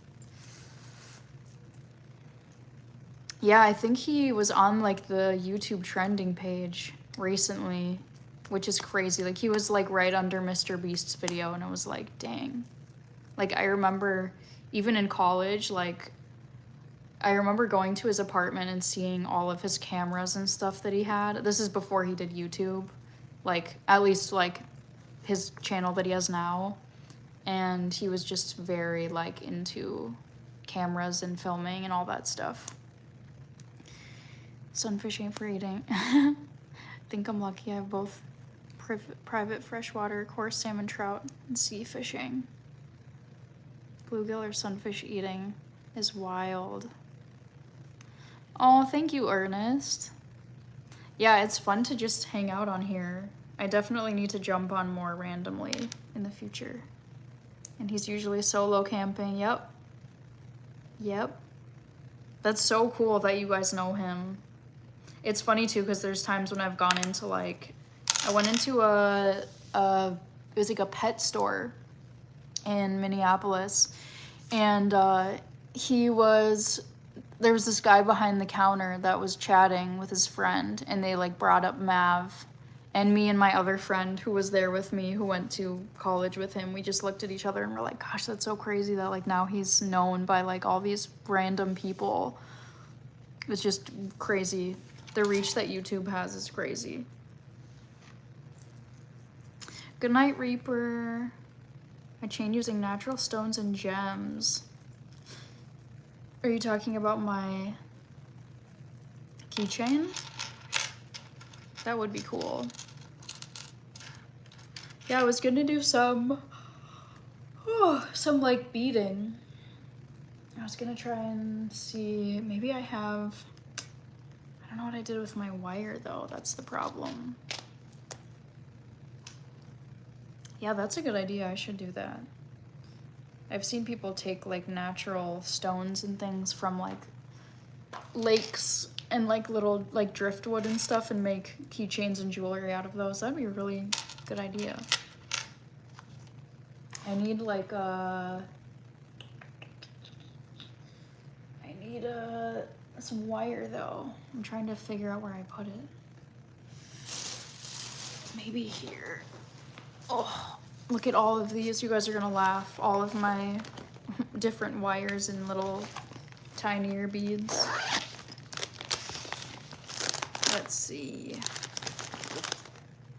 Yeah, I think he was on like the YouTube trending page recently, which is crazy. Like he was like right under Mr. Beast's video, and it was like, dang. Like I remember even in college, like I remember going to his apartment and seeing all of his cameras and stuff that he had. This is before he did YouTube, like at least like his channel that he has now. And he was just very like into cameras and filming and all that stuff. Sunfish ain't for eating. I think I'm lucky I have both private freshwater, coarse salmon, trout, and sea fishing. Bluegill or sunfish eating is wild. Oh, thank you, Ernest. Yeah, it's fun to just hang out on here. I definitely need to jump on more randomly in the future. And he's usually solo camping. Yep. That's so cool that you guys know him. It's funny too, because there's times when I've gone into like, I went into it was like a pet store in Minneapolis, and there was this guy behind the counter that was chatting with his friend, and they like brought up Mav, and me and my other friend who was there with me, who went to college with him, we just looked at each other and we're like, gosh, that's so crazy that like now he's known by like all these random people. It's just crazy. The reach that YouTube has is crazy. Good night, Reaper. I chain using natural stones and gems. Are you talking about my keychain? That would be cool. Yeah, I was gonna do some like beading. I was gonna try and see, maybe I have, I don't know what I did with my wire though, that's the problem. Yeah, that's a good idea, I should do that. I've seen people take like natural stones and things from like lakes and like little like driftwood and stuff and make keychains and jewelry out of those. That'd be a really good idea. I need like some wire though. I'm trying to figure out where I put it. Maybe here. Oh, look at all of these. You guys are gonna laugh. All of my different wires and little tinier beads. Let's see.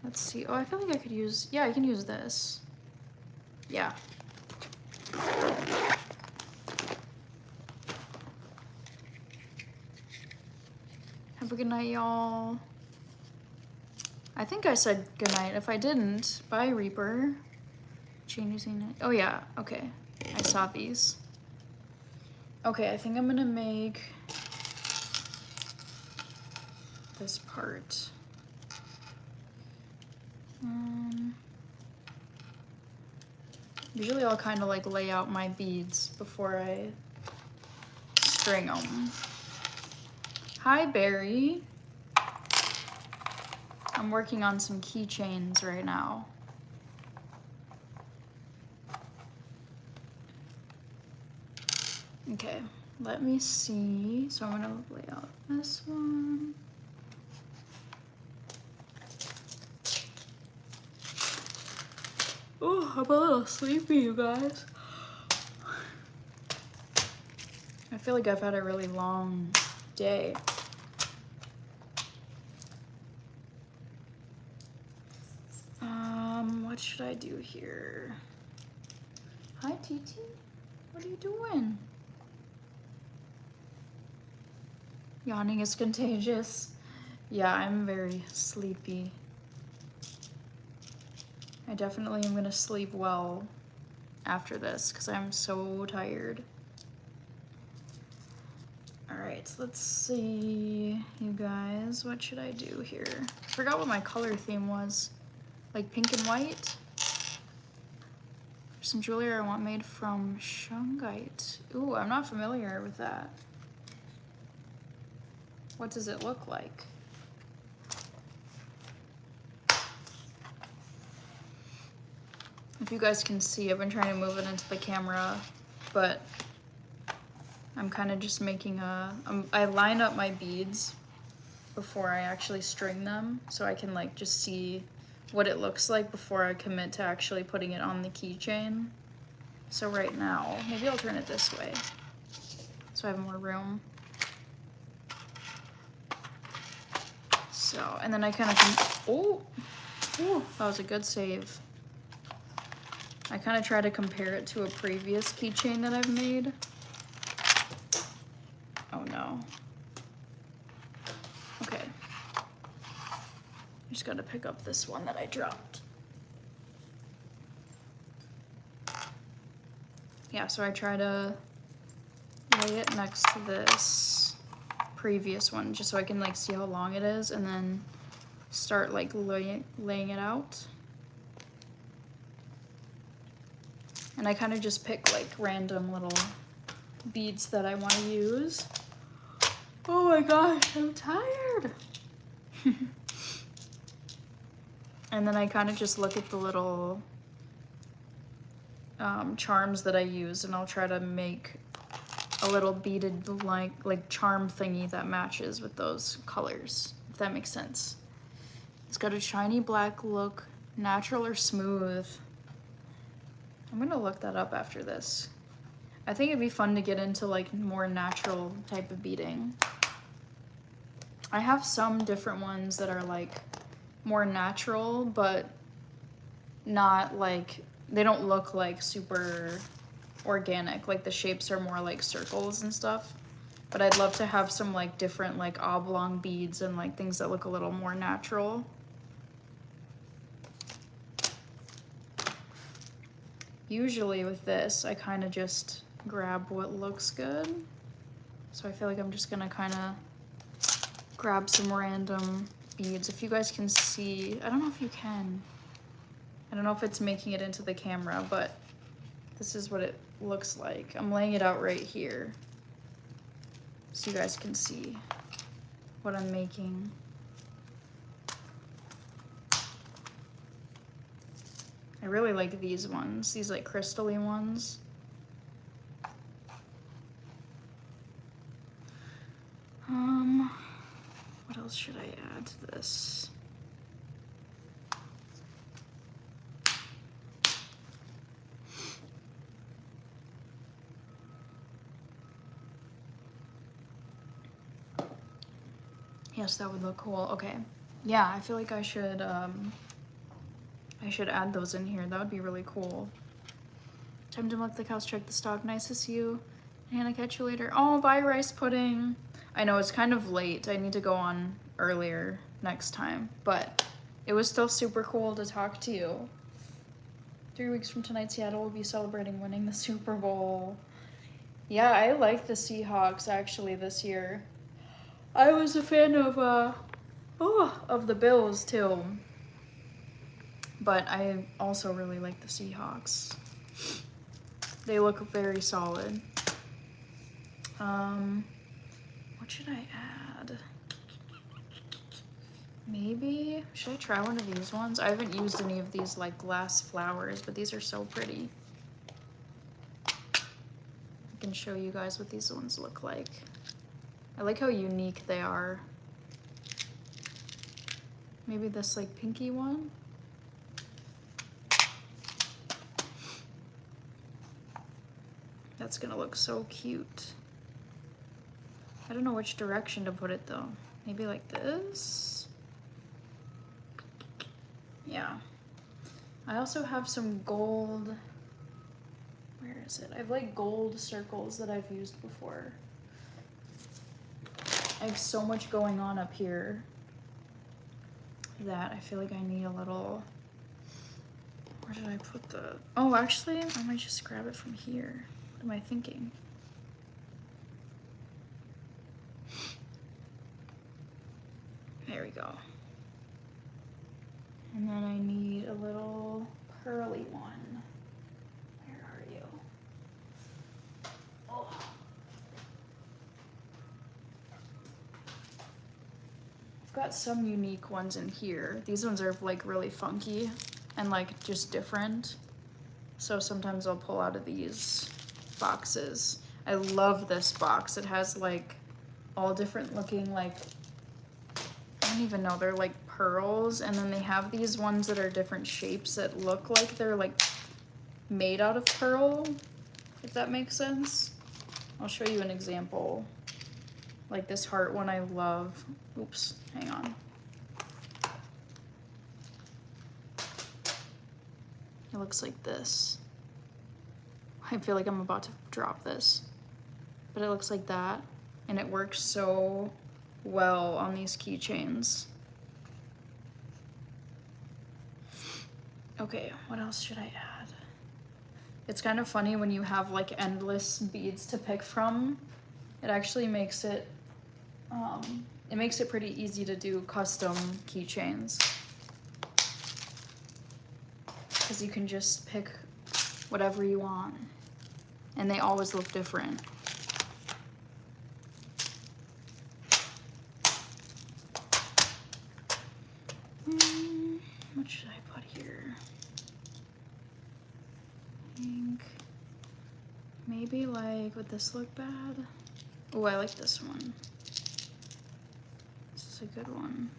Let's see. Oh, I feel like I could use, yeah, I can use this. Yeah. Have a good night, y'all. I think I said good night. If I didn't, bye, Reaper. Changing it. Oh, yeah. Okay. I saw these. Okay, I think I'm gonna make this part. Usually I'll kind of like lay out my beads before I string them. Hi, Barry. I'm working on some keychains right now. Okay, let me see. So I'm gonna lay out this one. Oh, I'm a little sleepy, you guys. I feel like I've had a really long day. What should I do here? Hi, TT. What are you doing? Yawning is contagious. Yeah, I'm very sleepy. I definitely am gonna sleep well after this because I'm so tired. All right, so let's see, you guys, what should I do here? I forgot what my color theme was. Like pink and white. There's some jewelry I want made from shungite. Ooh, I'm not familiar with that. What does it look like? If you guys can see, I've been trying to move it into the camera, but I'm kind of just making I line up my beads before I actually string them, so I can like just see what it looks like before I commit to actually putting it on the keychain. So right now, maybe I'll turn it this way so I have more room. So, and then I kind of oh, that was a good save. I kind of try to compare it to a previous keychain that I've made. Oh no. Okay. I just gotta pick up this one that I dropped. Yeah, so I try to lay it next to this previous one just so I can like see how long it is and then start like laying it out. And I kind of just pick like random little beads that I want to use. Oh my gosh, I'm tired. And then I kind of just look at the little charms that I use, and I'll try to make a little beaded like charm thingy that matches with those colors, if that makes sense. It's got a shiny black look, natural or smooth. I'm gonna look that up after this. I think it'd be fun to get into like more natural type of beading. I have some different ones that are like more natural, but not like, they don't look like super organic. Like the shapes are more like circles and stuff. But I'd love to have some like different like oblong beads and like things that look a little more natural. Usually with this, I kind of just grab what looks good. So I feel like I'm just gonna kind of grab some random beads. If you guys can see, I don't know if you can. I don't know if it's making it into the camera, but this is what it looks like. I'm laying it out right here so you guys can see what I'm making. I really like these ones, these like crystal-y ones. What else should I add to this? Yes, that would look cool. Okay. Yeah, I feel like I should add those in here. That would be really cool. Time to milk the cows, check the stock. Nice to see you. Hannah, catch you later. Oh, bye, rice pudding. I know it's kind of late. I need to go on earlier next time, but it was still super cool to talk to you. 3 weeks from tonight, Seattle will be celebrating winning the Super Bowl. Yeah, I like the Seahawks actually this year. I was a fan of the Bills too. But I also really like the Seahawks. They look very solid. What should I add? Maybe, should I try one of these ones? I haven't used any of these like glass flowers, but these are so pretty. I can show you guys what these ones look like. I like how unique they are. Maybe this like pinky one? That's gonna look so cute. I don't know which direction to put it though. Maybe like this? Yeah. I also have some gold, where is it? I have like gold circles that I've used before. I have so much going on up here that I feel like I need a little, where did I put the, oh actually I might just grab it from here. What am I thinking? There we go. And then I need a little pearly one. Where are you? Oh. I've got some unique ones in here. These ones are like really funky and like just different. So sometimes I'll pull out of these boxes. I love this box. It has like all different looking like, I don't even know, they're like pearls, and then they have these ones that are different shapes that look like they're like made out of pearl, if that makes sense. I'll show you an example. Like this heart one I love. Oops, hang on. It looks like this. I feel like I'm about to drop this, but it looks like that, and it works so well on these keychains. Okay, what else should I add? It's kind of funny when you have like endless beads to pick from. It actually makes it, pretty easy to do custom keychains, because you can just pick whatever you want, and they always look different. What should I put here? I think maybe like, would this look bad? Oh, I like this one. This is a good one.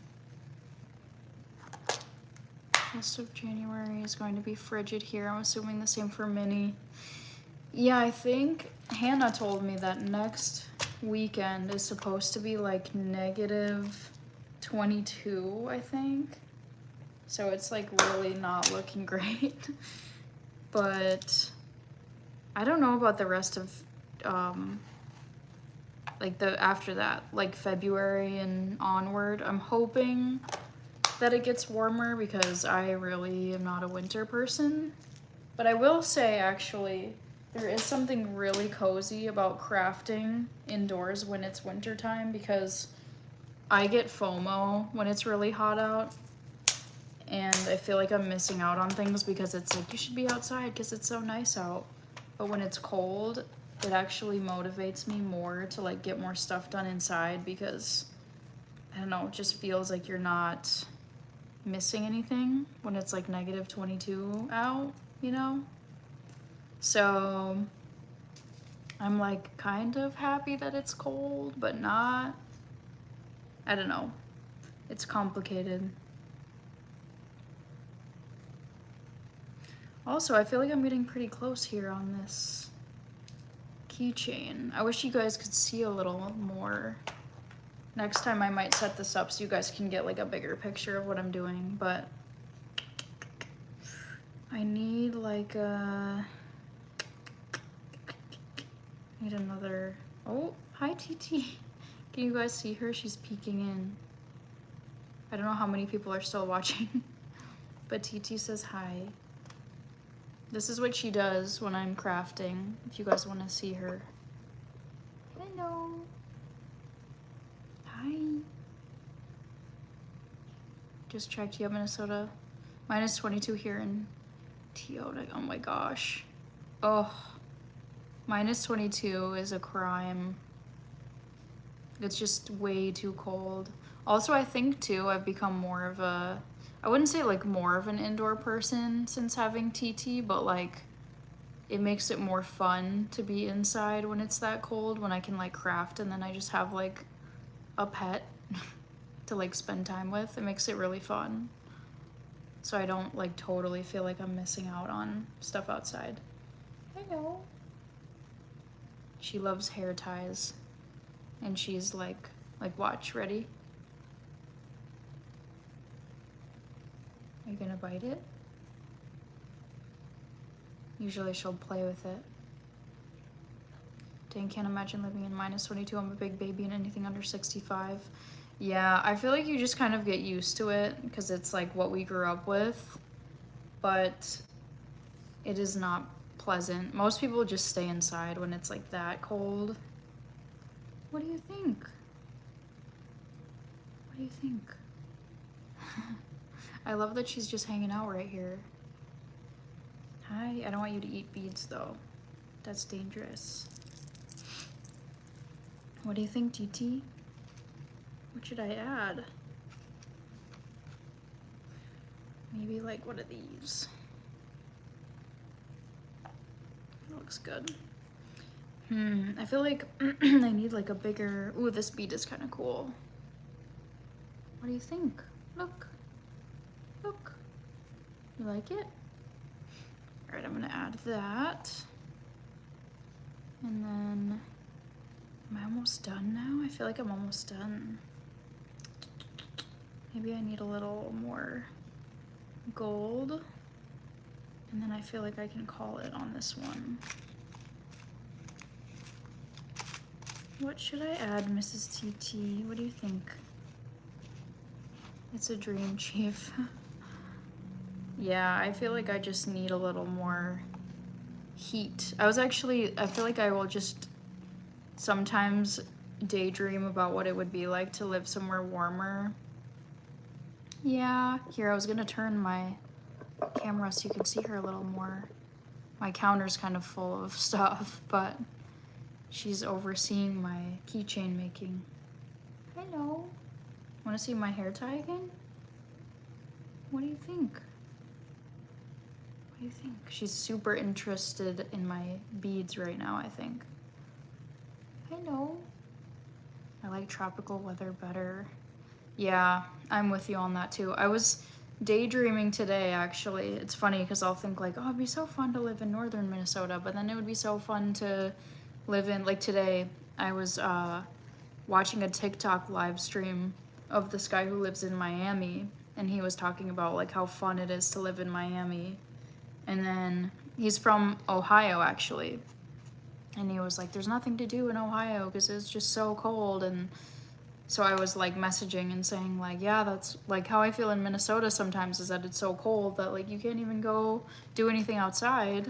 Rest of January is going to be frigid here. I'm assuming the same for Minnie. Yeah, I think Hannah told me that next weekend is supposed to be like -22, I think. So it's like really not looking great. But I don't know about the rest of like after that, like February and onward. I'm hoping that it gets warmer because I really am not a winter person. But I will say actually, there is something really cozy about crafting indoors when it's winter time, because I get FOMO when it's really hot out. And I feel like I'm missing out on things because it's like, you should be outside because it's so nice out. but when it's cold, it actually motivates me more to like get more stuff done inside because I don't know, it just feels like you're not missing anything when it's like negative 22 out, you know? So I'm like kind of happy that it's cold, but not. I don't know. It's complicated. Also, I feel like I'm getting pretty close here on this keychain. I wish you guys could see a little more. Next time I might set this up so you guys can get like a bigger picture of what I'm doing, but I need like a, need another, oh, hi TT. Can you guys see her? She's peeking in. I don't know how many people are still watching, but TT says hi. This is what she does when I'm crafting, if you guys want to see her. Hello. Hi. Just checked, yeah, Minnesota. Minus 22 here in TO. Oh my gosh. Oh, minus 22 is a crime. It's just way too cold. Also, I think too, I've become more of a, I wouldn't say like more of an indoor person since having TT, but like it makes it more fun to be inside when it's that cold, when I can like craft and then I just have like a pet to like spend time with. It makes it really fun. So I don't like totally feel like I'm missing out on stuff outside. I know. She loves hair ties. And she's like watch, ready? Are you gonna bite it? Usually she'll play with it. Dang, can't imagine living in minus 22. I'm a big baby and anything under 65. Yeah, I feel like you just kind of get used to it because it's like what we grew up with, but it is not pleasant. Most people just stay inside when it's like that cold. What do you think? What do you think? I love that she's just hanging out right here. Hi, I don't want you to eat beads though. That's dangerous. What do you think, TT? What should I add? Maybe like one of these. That looks good. I feel like I need like a bigger, ooh, this bead is kind of cool. What do you think? Look, look, you like it? All right, I'm gonna add that. And then, am I almost done now? I feel like I'm almost done. Maybe I need a little more gold. And then I feel like I can call it on this one. What should I add, Mrs. TT? What do you think? It's a dream, Chief. Yeah, I feel like I just need a little more heat. I feel like I will just sometimes daydream about what it would be like to live somewhere warmer. Yeah, here, I was gonna turn my camera so you can see her a little more. My counter's kind of full of stuff, but she's overseeing my keychain making. Hello. Want to see my hair tie again? What do you think? What do you think? She's super interested in my beads right now, I think. Hello. I like tropical weather better. Yeah, I'm with you on that too. I was daydreaming today, actually. It's funny because I'll think like, oh, it'd be so fun to live in northern Minnesota, but then it would be so fun to live in, like today, I was watching a TikTok live stream of this guy who lives in Miami, and he was talking about like how fun it is to live in Miami. And then he's from Ohio, actually. And he was like, there's nothing to do in Ohio because it's just so cold. And so I was like messaging and saying like, yeah, that's like how I feel in Minnesota sometimes, is that it's so cold that like you can't even go do anything outside,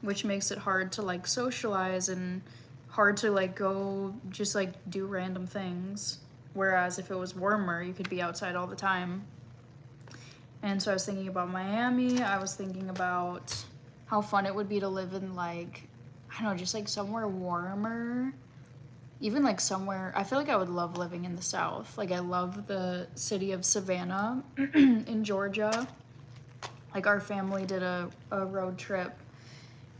which makes it hard to like socialize and hard to like go just like do random things. Whereas if it was warmer, you could be outside all the time. And so I was thinking about Miami. I was thinking about how fun it would be to live in, like, I don't know, just like somewhere warmer. Even like somewhere, I feel like I would love living in the South. Like I love the city of Savannah in Georgia. Like our family did a road trip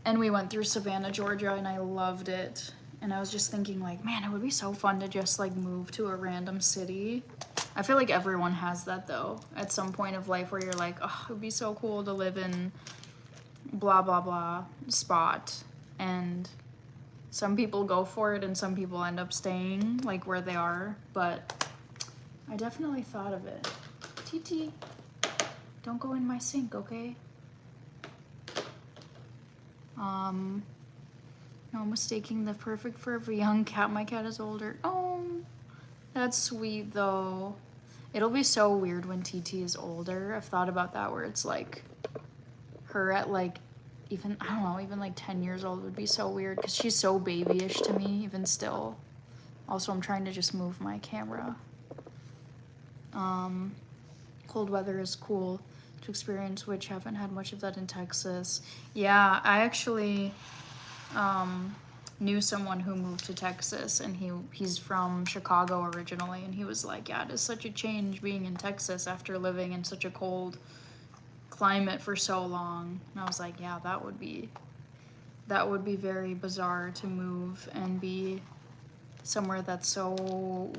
and we went through Savannah, Georgia, and I loved it. And I was just thinking like, man, it would be so fun to just like move to a random city. I feel like everyone has that though, at some point of life where you're like, oh, it would be so cool to live in blah, blah, blah spot. And some people go for it and some people end up staying like where they are, but I definitely thought of it. TT, don't go in my sink, okay? No mistaking the perfect fur of a young cat. My cat is older. Oh, that's sweet though. It'll be so weird when TT is older. I've thought about that where it's like her at like even, I don't know, even like 10 years old would be so weird because she's so babyish to me even still. Also, I'm trying to just move my camera. Cold weather is cool to experience, which haven't had much of that in Texas. Yeah, I actually knew someone who moved to Texas, and he's from Chicago originally, and he was like, yeah, it is such a change being in Texas after living in such a cold climate for so long. And I was like, yeah, that would be very bizarre to move and be somewhere that's so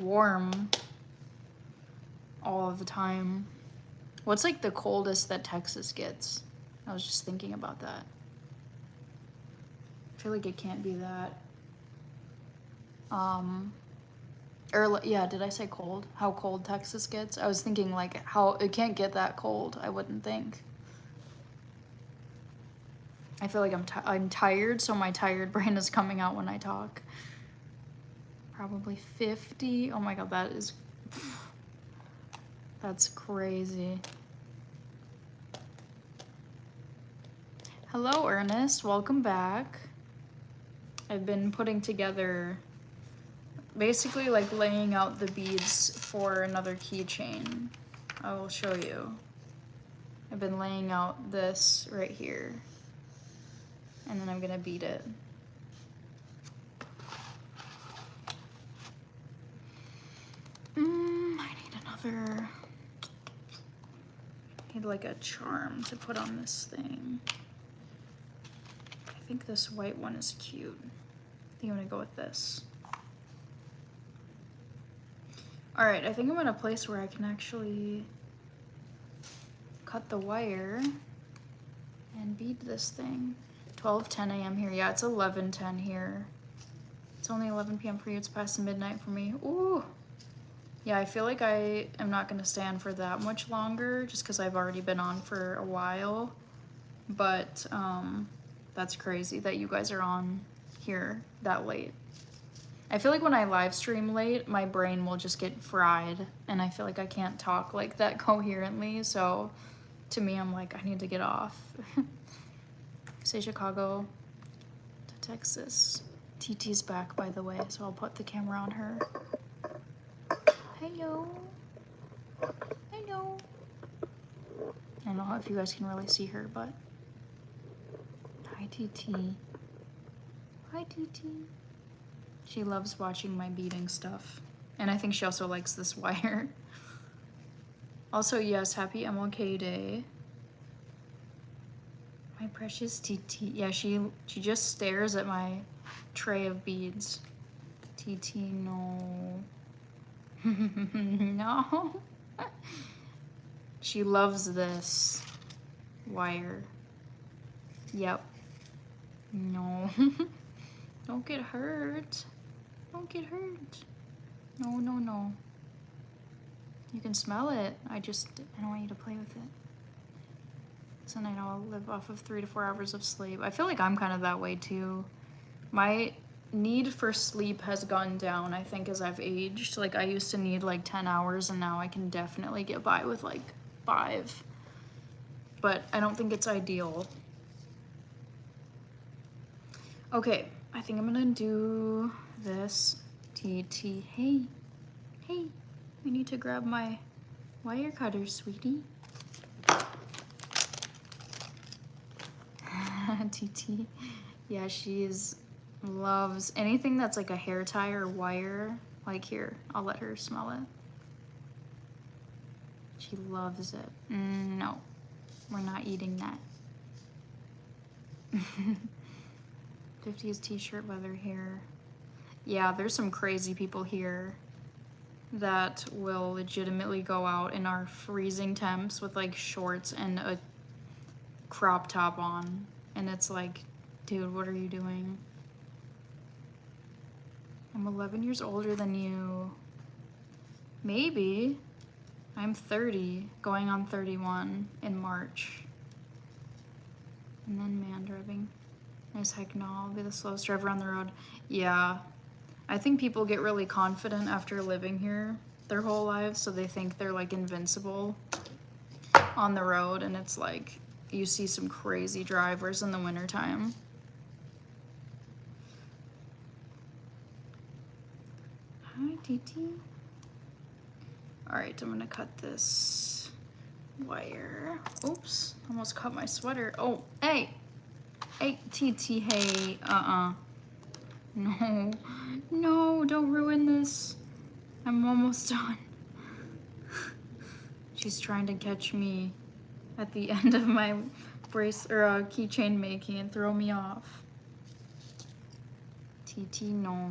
warm all of the time. What's like the coldest that Texas gets? I was just thinking about that. I feel like it can't be that. Or yeah, did I say cold? How cold Texas gets? I was thinking like how it can't get that cold, I wouldn't think. I feel like I'm tired, so my tired brain is coming out when I talk. Probably 50. Oh my god, that's crazy. Hello, Ernest. Welcome back. I've been putting together, basically like laying out the beads for another keychain. I will show you. I've been laying out this right here. And then I'm gonna bead it. I need another, I need like a charm to put on this thing. I think this white one is cute. I think I'm gonna go with this. All right, I think I'm in a place where I can actually cut the wire and bead this thing. 12:10 a.m. here. Yeah, it's 11:10 here. It's only 11 p.m. for you. It's past midnight for me. Ooh. Yeah, I feel like I am not gonna stay on for that much longer just because I've already been on for a while. But that's crazy that you guys are on here that late. I feel like when I live stream late, my brain will just get fried and I feel like I can't talk like that coherently. So to me, I'm like, I need to get off. Say Chicago to Texas. TT's back, by the way, so I'll put the camera on her. Hello. Hello. I don't know if you guys can really see her, but hi, TT. Hi, TT. She loves watching my beading stuff. And I think she also likes this wire. Also, yes, happy MLK Day. My precious TT. Yeah, she just stares at my tray of beads. TT, no. No. She loves this wire. Yep. No. Don't get hurt. Don't get hurt. No, no, no. You can smell it. I don't want you to play with it. Tonight I'll live off of 3 to 4 hours of sleep. I feel like I'm kind of that way too. My need for sleep has gone down, I think, as I've aged. Like I used to need like 10 hours and now I can definitely get by with like 5. But I don't think it's ideal. Okay, I think I'm gonna do this. TT, hey, we need to grab my wire cutter, sweetie. TT. Yeah, loves anything that's like a hair tie or wire. Like here, I'll let her smell it. She loves it. No, we're not eating that. 50s t-shirt, leather hair. Yeah, there's some crazy people here that will legitimately go out in our freezing temps with like shorts and a crop top on. And it's like, dude, what are you doing? I'm 11 years older than you. Maybe. I'm 30, going on 31 in March. And then man driving. Nice heck no, I'll be the slowest driver on the road. Yeah. I think people get really confident after living here their whole lives, so they think they're like invincible on the road, and it's like you see some crazy drivers in the wintertime. Hi, TT. All right, I'm gonna cut this wire. Oops, almost cut my sweater. Oh, hey, TT, hey, No, no, don't ruin this. I'm almost done. She's trying to catch me at the end of my brace or keychain making and throw me off. TT, no.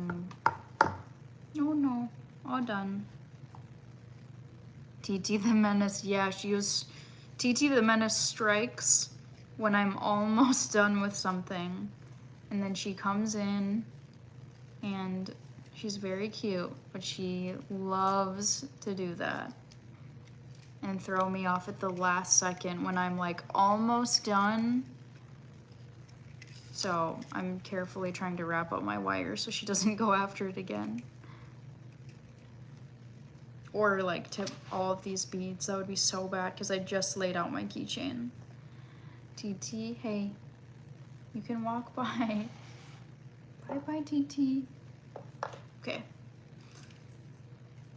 No, all done. TT the Menace, yeah, TT the Menace strikes when I'm almost done with something. And then she comes in and she's very cute, but she loves to do that and throw me off at the last second when I'm like almost done. So I'm carefully trying to wrap up my wire so she doesn't go after it again. Or like tip all of these beads. That would be so bad because I just laid out my keychain. TT, hey, you can walk by. Bye-bye, TT. Okay.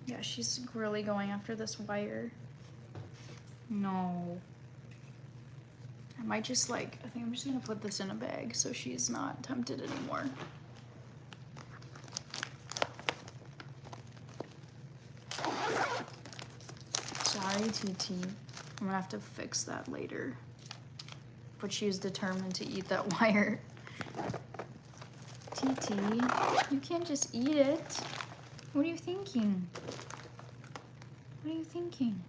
Yeah, she's really going after this wire. No. I might just like, I think I'm just gonna put this in a bag so she's not tempted anymore. Sorry, TT. I'm gonna have to fix that later. But she's determined to eat that wire. TT, you can't just eat it. What are you thinking? What are you thinking?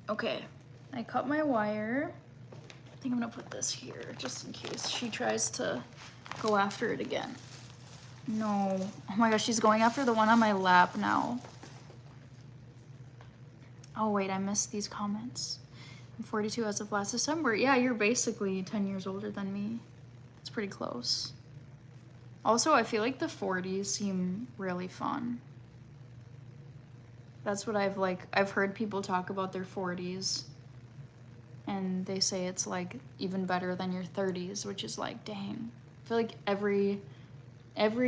Okay, I cut my wire. I think I'm gonna put this here just in case she tries to go after it again. No, oh my gosh, she's going after the one on my lap now. Oh wait, I missed these comments. I'm 42 as of last December. Yeah, you're basically 10 years older than me. It's pretty close. Also, I feel like the 40s seem really fun. That's what I've heard people talk about their 40s. And they say it's like even better than your 30s, which is like, dang. I feel like every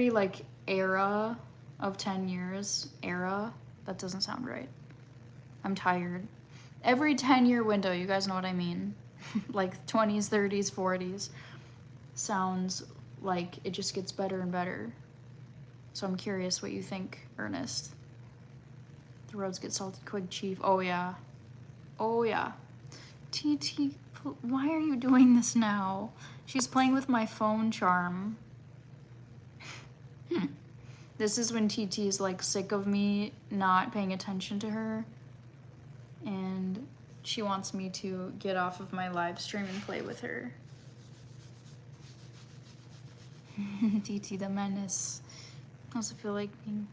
like era of 10 years, that doesn't sound right. I'm tired. Every 10-year window, you guys know what I mean? Like 20s, 30s, 40s, sounds like it just gets better and better. So I'm curious what you think, Ernest. The roads get salty quick, Chief. Oh yeah. Oh yeah. TT, why are you doing this now? She's playing with my phone charm. This is when TT is like sick of me not paying attention to her. And she wants me to get off of my live stream and play with her. TT the Menace. I also feel like being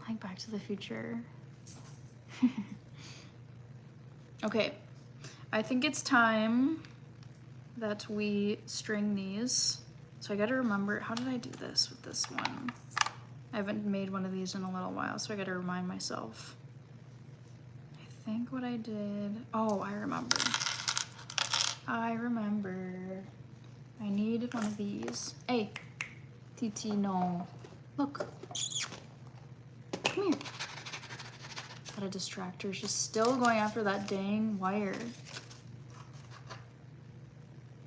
like Back to the Future. Okay, I think it's time that we string these. So I gotta remember, how did I do this with this one? I haven't made one of these in a little while, so I gotta remind myself. I think what I did, oh, I remember. I need one of these. Hey, TT, no. Look. Come here. Gotta distract her. She's still going after that dang wire.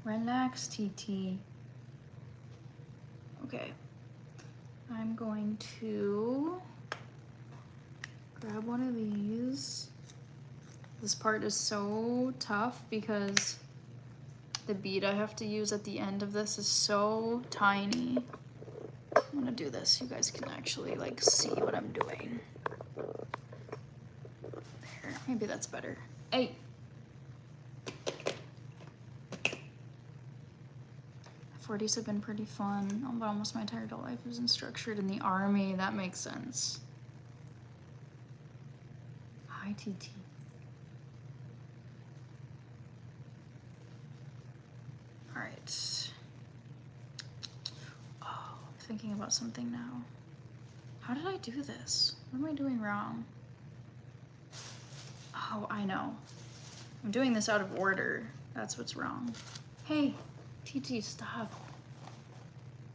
Relax, TT. Okay. I'm going to grab one of these. This part is so tough because the bead I have to use at the end of this is so tiny. I'm gonna do this. You guys can actually like see what I'm doing. There, maybe that's better. Hey. 40s have been pretty fun, but almost my entire adult life was structured in the army. That makes sense. Hi, TT. All right. Oh, I'm thinking about something now. How did I do this? What am I doing wrong? Oh, I know. I'm doing this out of order. That's what's wrong. Hey, TT, stop.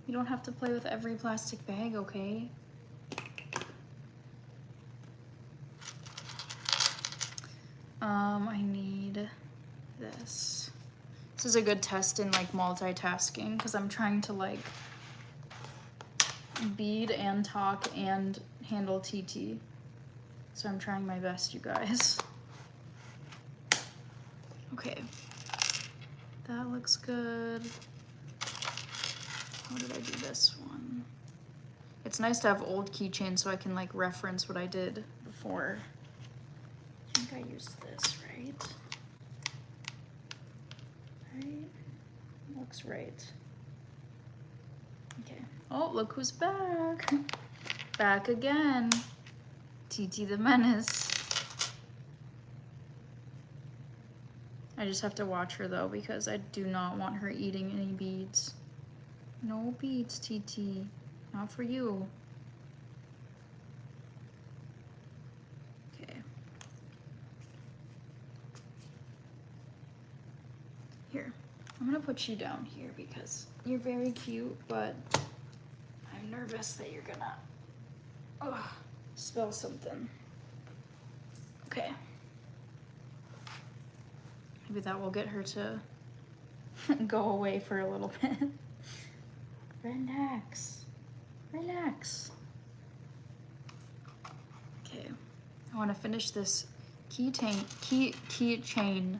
You don't have to play with every plastic bag, okay? I need this. This is a good test in like multitasking because I'm trying to like bead and talk and handle TT. So I'm trying my best, you guys. Okay. That looks good. How did I do this one? It's nice to have old keychains so I can like reference what I did before. I think I used this, right? Right? Looks right. Okay. Oh, look who's back. Back again. TT the Menace. I just have to watch her though because I do not want her eating any beads. No beads, TT. Not for you. Okay. Here. I'm gonna put you down here because you're very cute, but I'm nervous that you're gonna spill something. Okay. Maybe that will get her to go away for a little bit. Relax. Relax. Okay. I want to finish this keychain.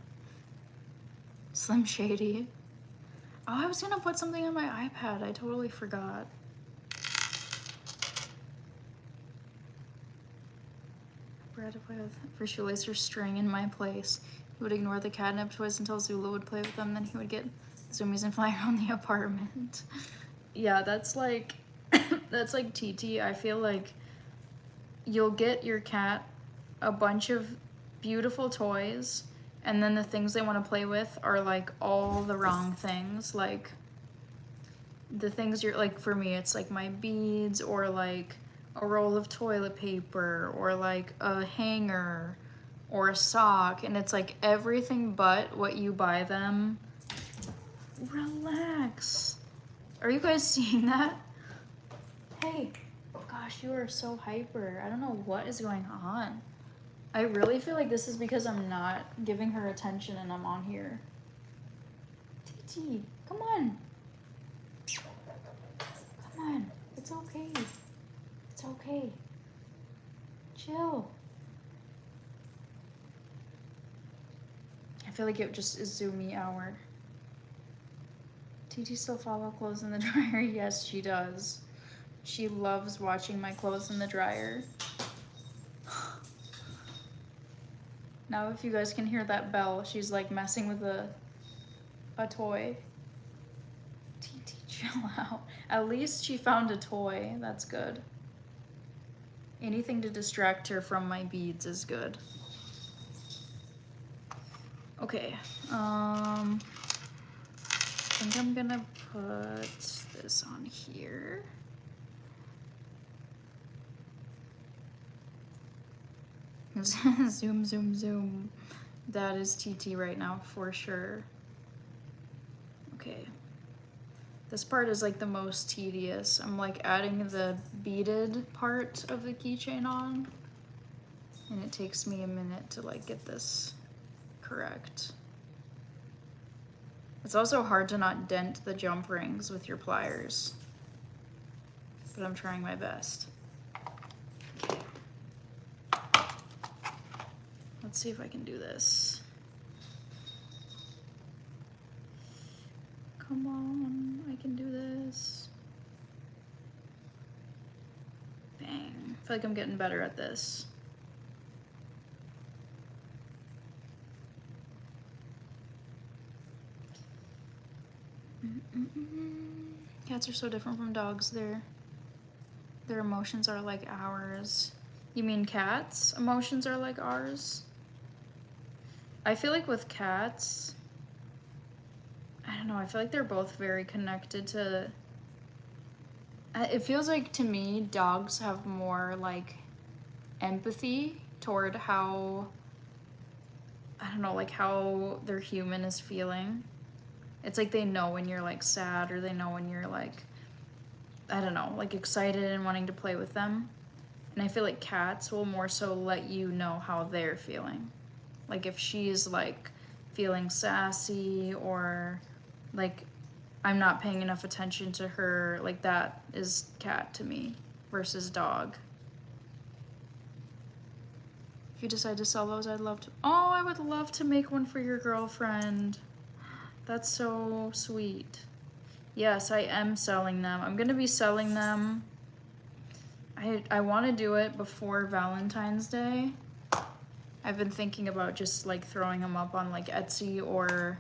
Slim Shady. Oh, I was gonna put something on my iPad. I totally forgot. Brad to play with for shoelace or string in my place. He would ignore the catnip toys until Zula would play with them. Then he would get zoomies and fly around the apartment. Yeah, that's like that's like TT. I feel like you'll get your cat a bunch of beautiful toys, and then the things they want to play with are like all the wrong things. Like the things you're like, for me, it's like my beads or like a roll of toilet paper or like a hanger or a sock, and it's like everything but what you buy them. Relax. Are you guys seeing that? Hey, gosh, you are so hyper. I don't know what is going on. I really feel like this is because I'm not giving her attention and I'm on here. TT, come on. Come on, it's okay. It's okay. Chill. I feel like it just is zoomy hour. TT still follow clothes in the dryer? Yes, she does. She loves watching my clothes in the dryer. Now if you guys can hear that bell, she's like messing with a toy. TT, chill out. At least she found a toy. That's good. Anything to distract her from my beads is good. Okay, I think I'm gonna put this on here. Zoom, zoom, zoom. That is TT right now for sure. Okay. This part is like the most tedious. I'm like adding the beaded part of the keychain on, and it takes me a minute to like get this correct. It's also hard to not dent the jump rings with your pliers, but I'm trying my best. Let's see if I can do this. Come on, I can do this. Bang. I feel like I'm getting better at this. Cats are so different from dogs. Their emotions are like ours. You mean cats' emotions are like ours? I feel like with cats, I don't know, I feel like they're both very connected to, it feels like to me, dogs have more like empathy toward how, I don't know, like how their human is feeling. It's like they know when you're like sad, or they know when you're like, I don't know, like excited and wanting to play with them. And I feel like cats will more so let you know how they're feeling. Like if she's like feeling sassy, or like I'm not paying enough attention to her, like that is cat to me versus dog. If you decide to sell those, I'd love to. Oh, I would love to make one for your girlfriend. That's so sweet. Yes, I am selling them. I'm gonna be selling them. I want to do it before Valentine's Day. I've been thinking about just like throwing them up on like Etsy, or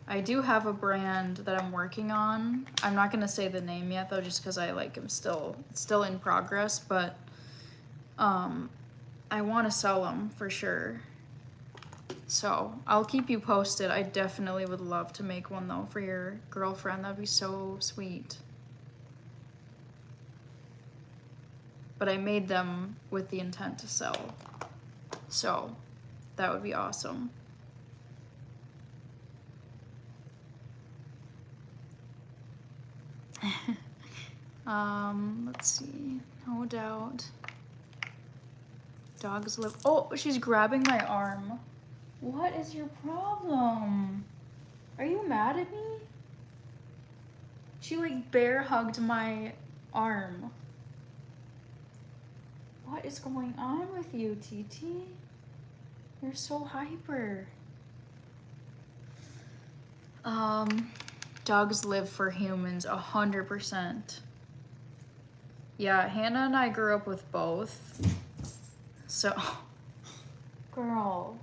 I do have a brand that I'm working on. I'm not gonna say the name yet though, just because I like am still in progress, but I want to sell them for sure. So I'll keep you posted. I definitely would love to make one though for your girlfriend. That'd be so sweet. But I made them with the intent to sell. So that would be awesome. Let's see. No doubt. Dogs live. Oh, she's grabbing my arm. What is your problem? Are you mad at me? She like bear hugged my arm. What is going on with you, TT? You're so hyper. Dogs live for humans 100%. Yeah, Hannah and I grew up with both. So, girl,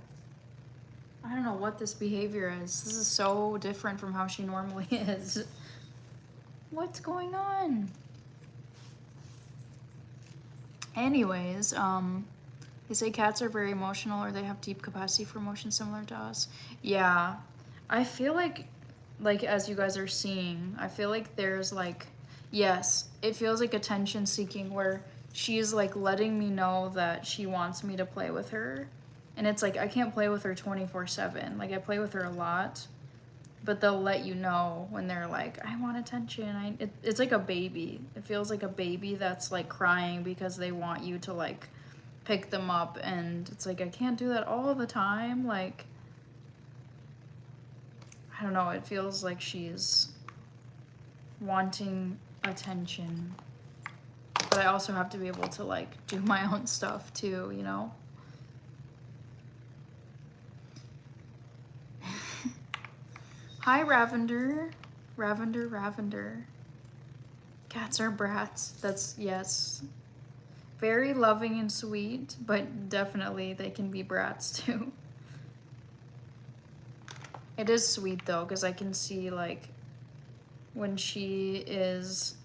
I don't know what this behavior is. This is so different from how she normally is. What's going on? Anyways, they say cats are very emotional, or they have deep capacity for emotion similar to us. Yeah, I feel like as you guys are seeing, I feel like there's like, yes, it feels like attention seeking, where she's like letting me know that she wants me to play with her. And it's like, I can't play with her 24/7. Like I play with her a lot, but they'll let you know when they're like, I want attention. It's like a baby. It feels like a baby that's like crying because they want you to like pick them up, and it's like, I can't do that all the time. Like, I don't know, it feels like she's wanting attention, but I also have to be able to like do my own stuff too, you know? Hi, Ravender. Ravender. Cats are brats. That's, yes. Very loving and sweet, but definitely they can be brats too. It is sweet though, because I can see like when she is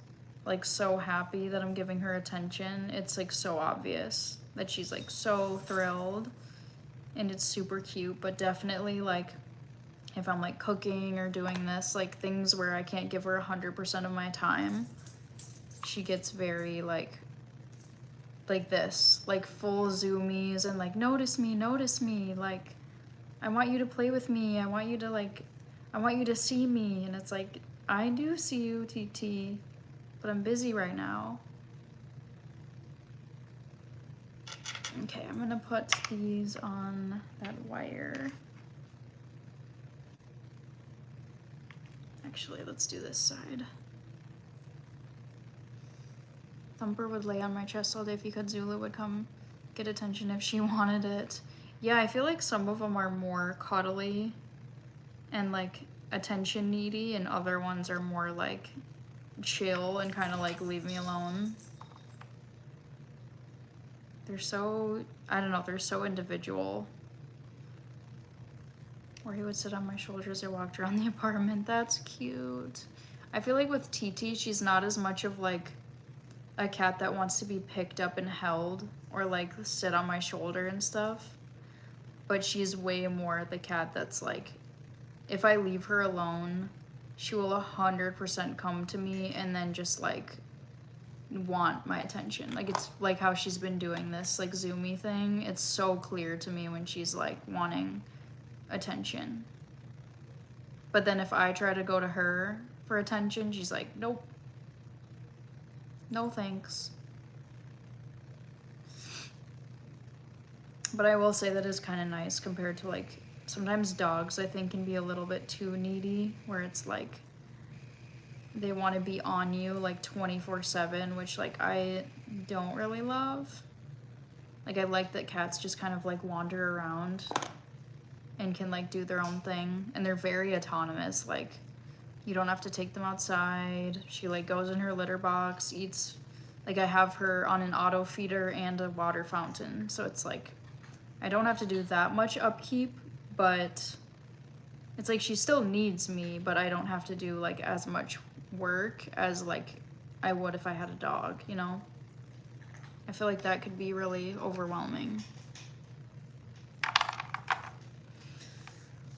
like so happy that I'm giving her attention, it's like so obvious that she's like so thrilled, and it's super cute. But definitely like if I'm like cooking or doing this, like things where I can't give her 100% of my time, she gets very like this, like full zoomies and like, notice me, like I want you to play with me, I want you to see me. And it's like, I do see you, TT, but I'm busy right now. Okay, I'm gonna put these on that wire. Actually, let's do this side. Thumper would lay on my chest all day if he could. Zulu would come get attention if she wanted it. Yeah, I feel like some of them are more cuddly and like attention needy, and other ones are more like chill and kind of like leave me alone. They're so, I don't know, they're so individual. Or he would sit on my shoulder as I walked around the apartment. That's cute. I feel like with TT, she's not as much of like a cat that wants to be picked up and held or like sit on my shoulder and stuff. But she's way more the cat that's like, if I leave her alone, she will 100% come to me and then just like want my attention. Like it's like how she's been doing this like zoomy thing. It's so clear to me when she's like wanting attention. But then if I try to go to her for attention, she's like, nope. No thanks. But I will say that is kind of nice compared to like, sometimes dogs I think can be a little bit too needy, where it's like they want to be on you like 24/7, which like I don't really love. Like I like that cats just kind of like wander around and can like do their own thing, and they're very autonomous. Like you don't have to take them outside. She like goes in her litter box, eats, like I have her on an auto feeder and a water fountain, so it's like I don't have to do that much upkeep, but it's like she still needs me, but I don't have to do like as much work as like I would if I had a dog, you know? I feel like that could be really overwhelming.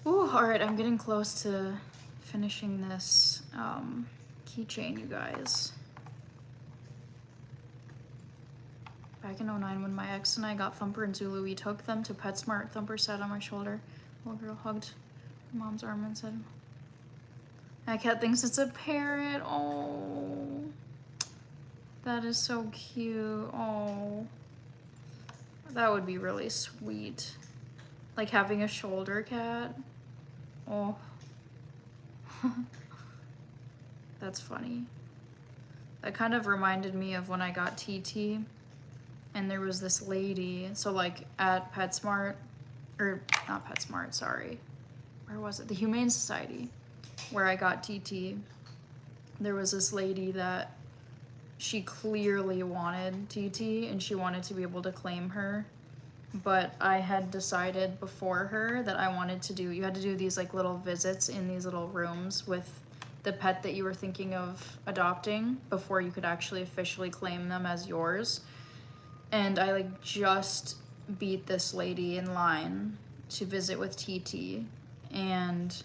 Ooh, all right, I'm getting close to finishing this keychain, you guys. Back in 09, when my ex and I got Thumper and Zulu, we took them to PetSmart. Thumper sat on my shoulder. Little girl hugged her mom's arm and said, "My cat thinks it's a parrot." Oh, that is so cute. Oh, that would be really sweet. Like having a shoulder cat. Oh, that's funny. That kind of reminded me of when I got TT. And there was this lady, so like at PetSmart, or not PetSmart, sorry. Where was it? The Humane Society, where I got TT. There was this lady that she clearly wanted TT and she wanted to be able to claim her. But I had decided before her that I wanted to do, you had to do these like little visits in these little rooms with the pet that you were thinking of adopting before you could actually officially claim them as yours. And I like just beat this lady in line to visit with TT, and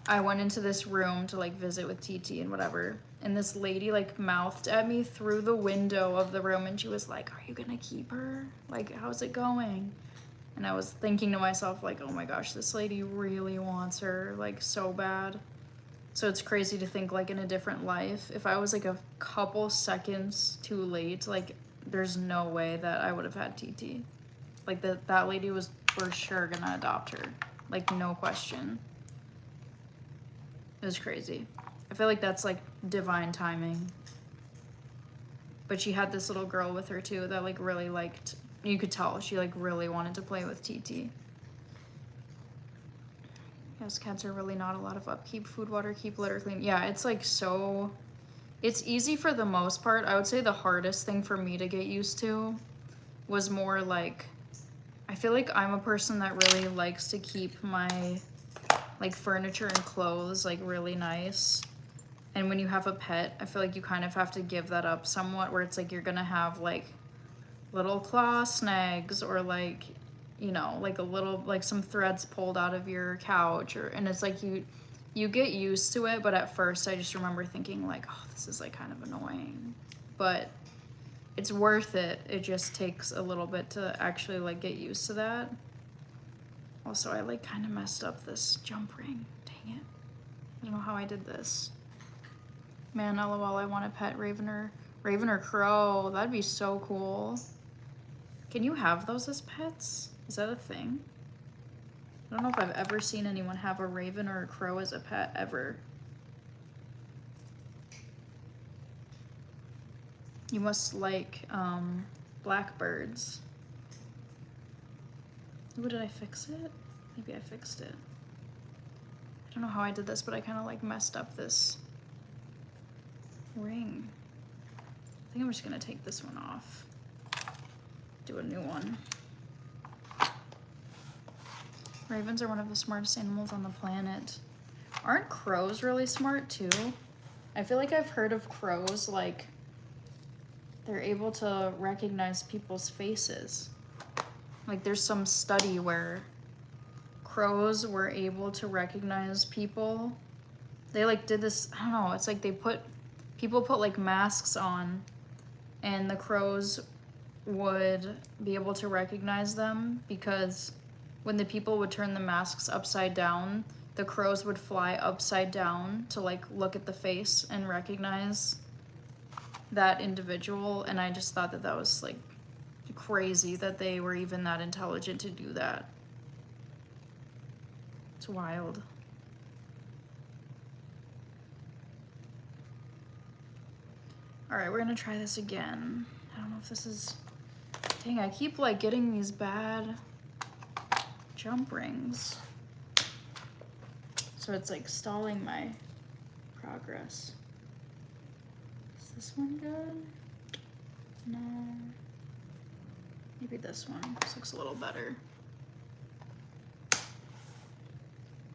I went into this room to like visit with TT and whatever, and this lady like mouthed at me through the window of the room, and she was like, "Are you gonna keep her? Like, how's it going?" And I was thinking to myself like, oh my gosh, this lady really wants her like so bad. So it's crazy to think like in a different life, if I was like a couple seconds too late, like there's no way that I would have had TT. Like that lady was for sure gonna adopt her. Like no question. It was crazy. I feel like that's like divine timing. But she had this little girl with her too that like really liked, you could tell she like really wanted to play with TT. Yes, cats are really not a lot of upkeep. Food, water, keep, litter, clean. Yeah, it's like so, it's easy for the most part. I would say the hardest thing for me to get used to was more like, I feel like I'm a person that really likes to keep my like furniture and clothes like really nice. And when you have a pet, I feel like you kind of have to give that up somewhat, where it's like you're gonna have like little claw snags or like, you know, like a little, like some threads pulled out of your couch, or, and it's like you get used to it. But at first I just remember thinking like, oh, this is like kind of annoying, but it's worth it. It just takes a little bit to actually like get used to that. Also, I like kind of messed up this jump ring. Dang it. I don't know how I did this. Man, LOL, I want a pet raven or crow. That'd be so cool. Can you have those as pets? Is that a thing? I don't know if I've ever seen anyone have a raven or a crow as a pet, ever. You must like blackbirds. Ooh, did I fix it? Maybe I fixed it. I don't know how I did this, but I kind of like messed up this ring. I think I'm just gonna take this one off. Do a new one. Ravens are one of the smartest animals on the planet. Aren't crows really smart too? I feel like I've heard of crows, like, they're able to recognize people's faces. Like, there's some study where crows were able to recognize people. They, like, did this, I don't know, it's like people put, like, masks on, and the crows would be able to recognize them because when the people would turn the masks upside down, the crows would fly upside down to, like, look at the face and recognize that individual. And I just thought that that was, like, crazy that they were even that intelligent to do that. It's wild. All right, we're gonna try this again. I don't know if this is, dang, I keep like getting these bad jump rings. So it's like stalling my progress. Is this one good? No. Maybe this one. This looks a little better.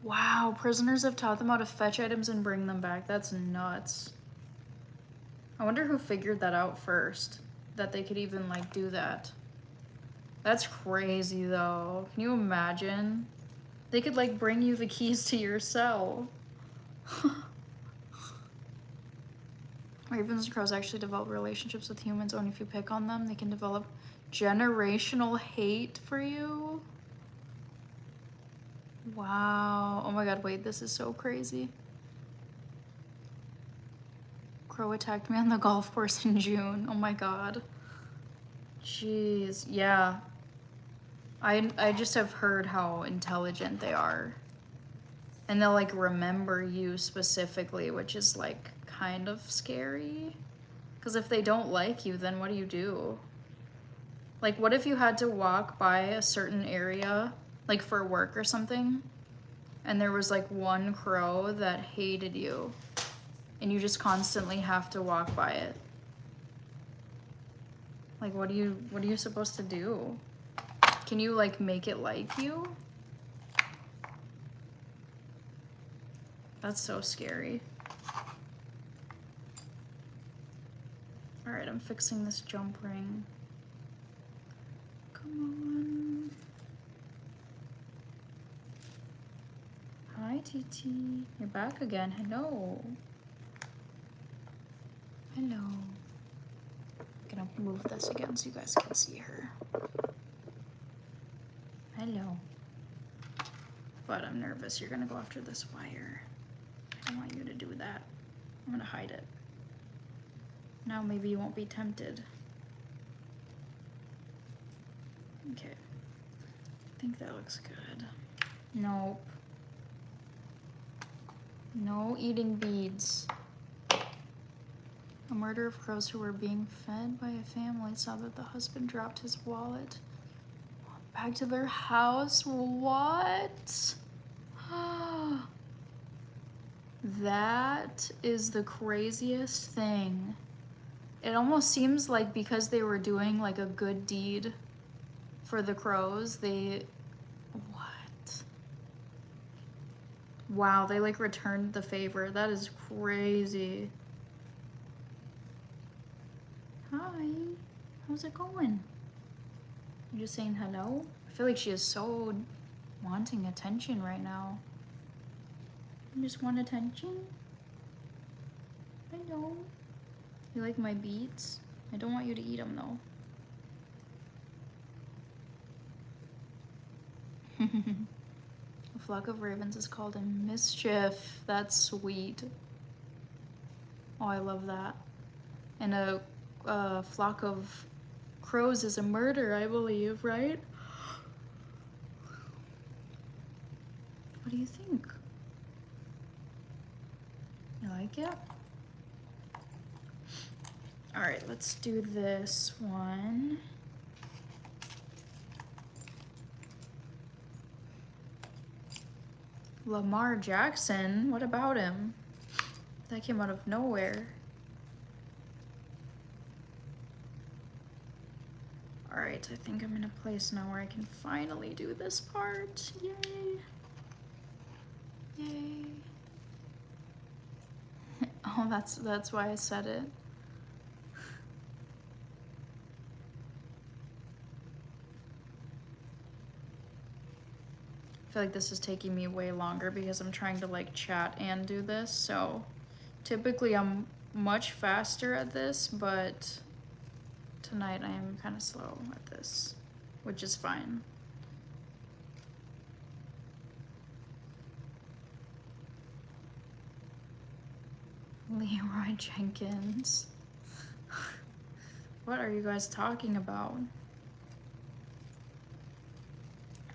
Wow, prisoners have taught them how to fetch items and bring them back. That's nuts. I wonder who figured that out first, that they could even like do that. That's crazy though. Can you imagine? They could like bring you the keys to your cell. Ravens and crows actually develop relationships with humans only if you pick on them. They can develop generational hate for you. Wow. Oh my god, wait, this is so crazy. Crow attacked me on the golf course in June. Oh my god. Jeez. Yeah. I just have heard how intelligent they are. And they'll like remember you specifically, which is like kind of scary. Because if they don't like you, then what do you do? Like, what if you had to walk by a certain area, like for work or something, and there was like one crow that hated you, and you just constantly have to walk by it? Like, what are you supposed to do? Can you like make it like you? That's so scary. All right, I'm fixing this jump ring. Come on. Hi, TT. You're back again. Hello. Hello. I'm gonna move this again so you guys can see her. Hello. But I'm nervous. You're gonna go after this wire. I don't want you to do that. I'm gonna hide it. Now maybe you won't be tempted. Okay. I think that looks good. Nope. No eating beads. A murder of crows who were being fed by a family saw that the husband dropped his wallet. Back to their house? What? That is the craziest thing. It almost seems like because they were doing like a good deed for the crows, what? Wow, they like returned the favor. That is crazy. Hi, how's it going? You just saying hello? I feel like she is so wanting attention right now. You just want attention? Hello. You like my beads? I don't want you to eat them though. A flock of ravens is called a mischief. That's sweet. Oh, I love that. And a flock of crows is a murder, I believe, right? What do you think? You like it? All right, let's do this one. Lamar Jackson, what about him? That came out of nowhere. All right, I think I'm in a place now where I can finally do this part. Yay. Yay. Oh, that's why I said it. I feel like this is taking me way longer because I'm trying to like chat and do this. So typically I'm much faster at this, but tonight I am kind of slow at this, which is fine. Leroy Jenkins. What are you guys talking about?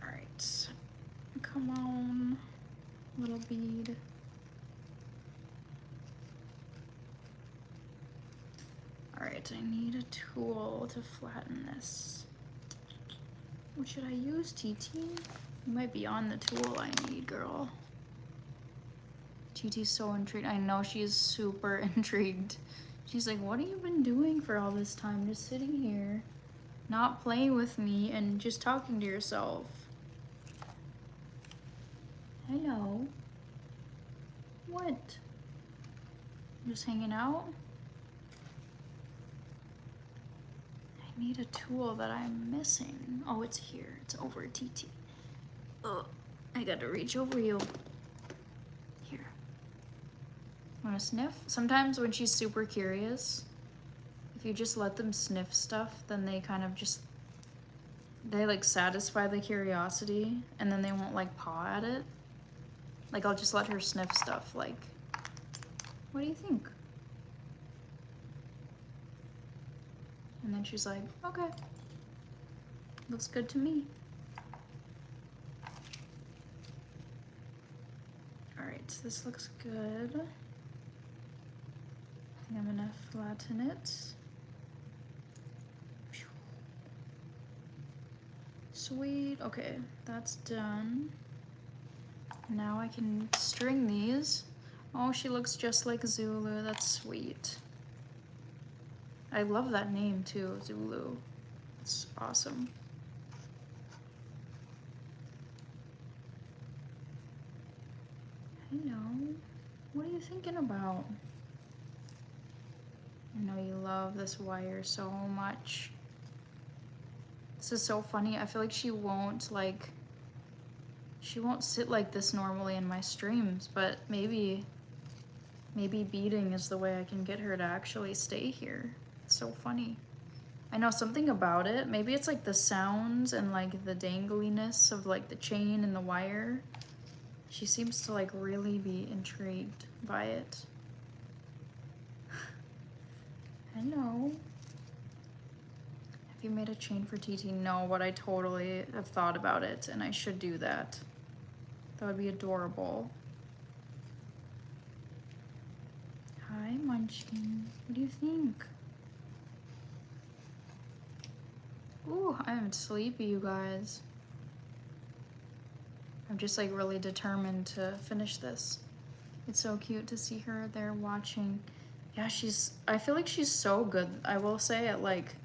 All right, come on, little bead. All right, I need a tool to flatten this. What should I use, TT? You might be on the tool I need, girl. TT's so intrigued. I know she's super intrigued. She's like, what have you been doing for all this time? Just sitting here, not playing with me and just talking to yourself. Hello. What? Just hanging out? I need a tool that I'm missing. Oh, it's here. It's over TT. Oh, I gotta reach over you. Here. Wanna sniff? Sometimes when she's super curious, if you just let them sniff stuff, then they kind of just, they like satisfy the curiosity and then they won't like paw at it. Like I'll just let her sniff stuff like, what do you think? And then she's like, okay, looks good to me. All right, this looks good. I think I'm gonna flatten it. Sweet, okay, that's done. Now I can string these. Oh, she looks just like Zulu, that's sweet. I love that name too, Zulu. It's awesome. Hello, what are you thinking about? I know you love this wire so much. This is so funny. I feel like she won't sit like this normally in my streams, but maybe beading is the way I can get her to actually stay here. It's so funny. I know something about it. Maybe it's like the sounds and like the dangliness of like the chain and the wire. She seems to like really be intrigued by it. Hello. Have you made a chain for TT? No, but I totally have thought about it and I should do that. That would be adorable. Hi, Munchkin. What do you think? Ooh, I'm sleepy, you guys. I'm just like really determined to finish this. It's so cute to see her there watching. Yeah, I feel like she's so good, I will say, at like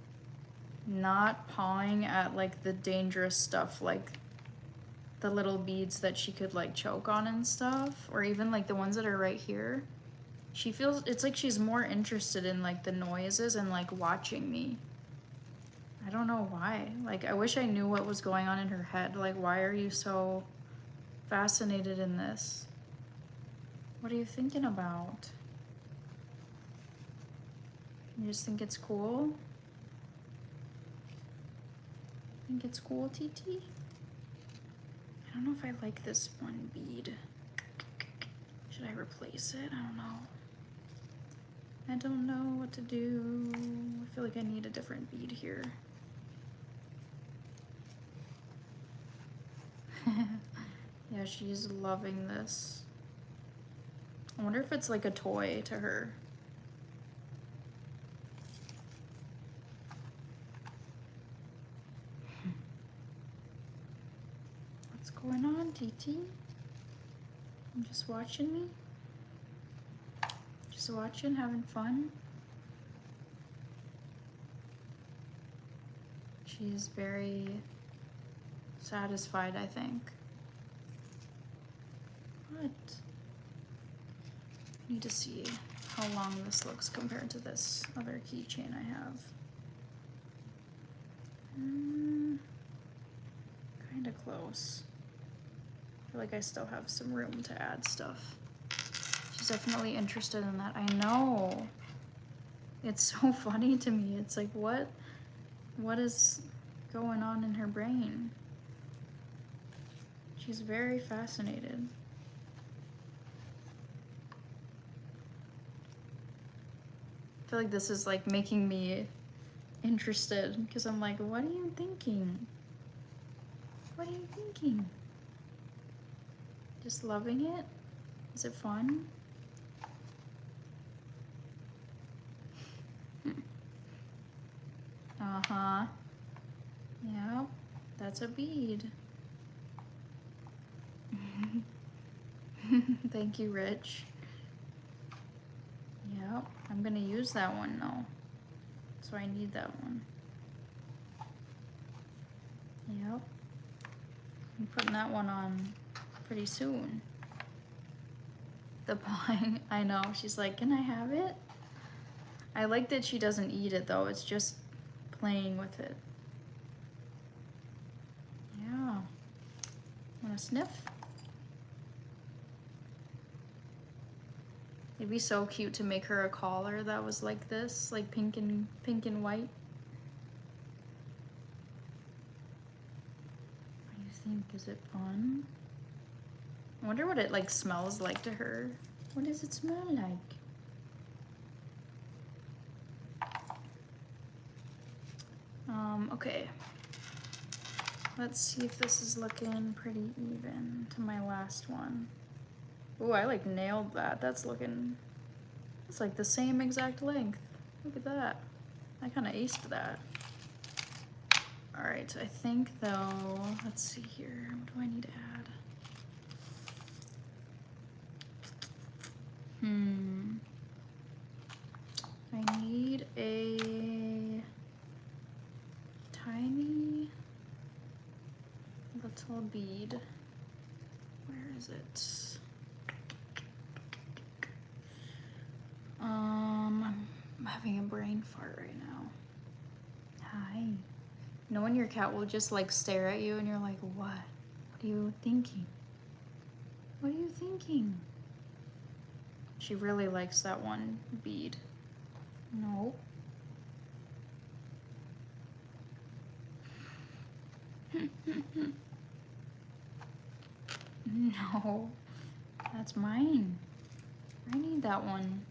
not pawing at like the dangerous stuff, like the little beads that she could like choke on and stuff, or even like the ones that are right here. She feels, it's like she's more interested in like the noises and like watching me. I don't know why. Like, I wish I knew what was going on in her head. Like, why are you so fascinated in this? What are you thinking about? You just think it's cool? Think it's cool, TT? I don't know if I like this one bead. Should I replace it? I don't know. I don't know what to do. I feel like I need a different bead here. Yeah, she's loving this. I wonder if it's like a toy to her. What's going on, TT? You just watching me? Just watching, having fun? She's very satisfied, I think. What? I need to see how long this looks compared to this other keychain I have. Kind of close. I feel like I still have some room to add stuff. She's definitely interested in that. I know. It's so funny to me. It's like, what is going on in her brain? She's very fascinated. I feel like this is like making me interested because I'm like, what are you thinking? What are you thinking? Just loving it? Is it fun? Uh-huh. Yep, that's a bead. Thank you, Rich. Yep, I'm gonna use that one though. So I need that one. Yep. I'm putting that one on pretty soon. The pie, I know. She's like, can I have it? I like that she doesn't eat it though. It's just playing with it. Yeah. Wanna sniff? It'd be so cute to make her a collar that was like this, like pink and white. What do you think? Is it fun? I wonder what it like smells like to her. What does it smell like? Okay. Let's see if this is looking pretty even to my last one. Oh, I like nailed that. That's like the same exact length. Look at that. I kind of aced that. All right, I think though, let's see here. What do I need to add? I need a tiny little bead. Where is it? I'm having a brain fart right now. Hi. You know when your cat will just like stare at you and you're like, what? What are you thinking? What are you thinking? She really likes that one bead. No. No. That's mine. I need that one.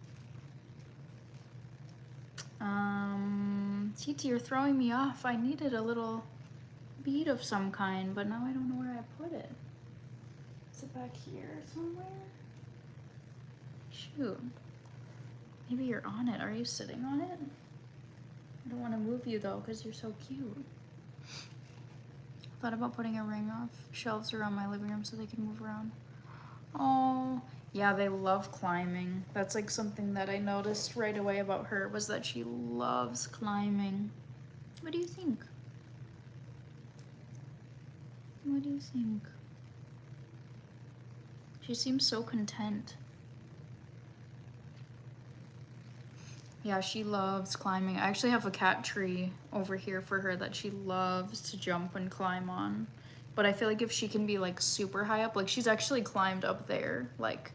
TT, you're throwing me off. I needed a little bead of some kind, but now I don't know where I put it. Is it back here somewhere? Shoot. Maybe you're on it. Are you sitting on it? I don't want to move you though, because you're so cute. Thought about putting a ring off shelves around my living room so they can move around. Oh, yeah, they love climbing. That's like something that I noticed right away about her, was that she loves climbing. What do you think? What do you think? She seems so content. Yeah, she loves climbing. I actually have a cat tree over here for her that she loves to jump and climb on. But I feel like if she can be like super high up, like she's actually climbed up there, like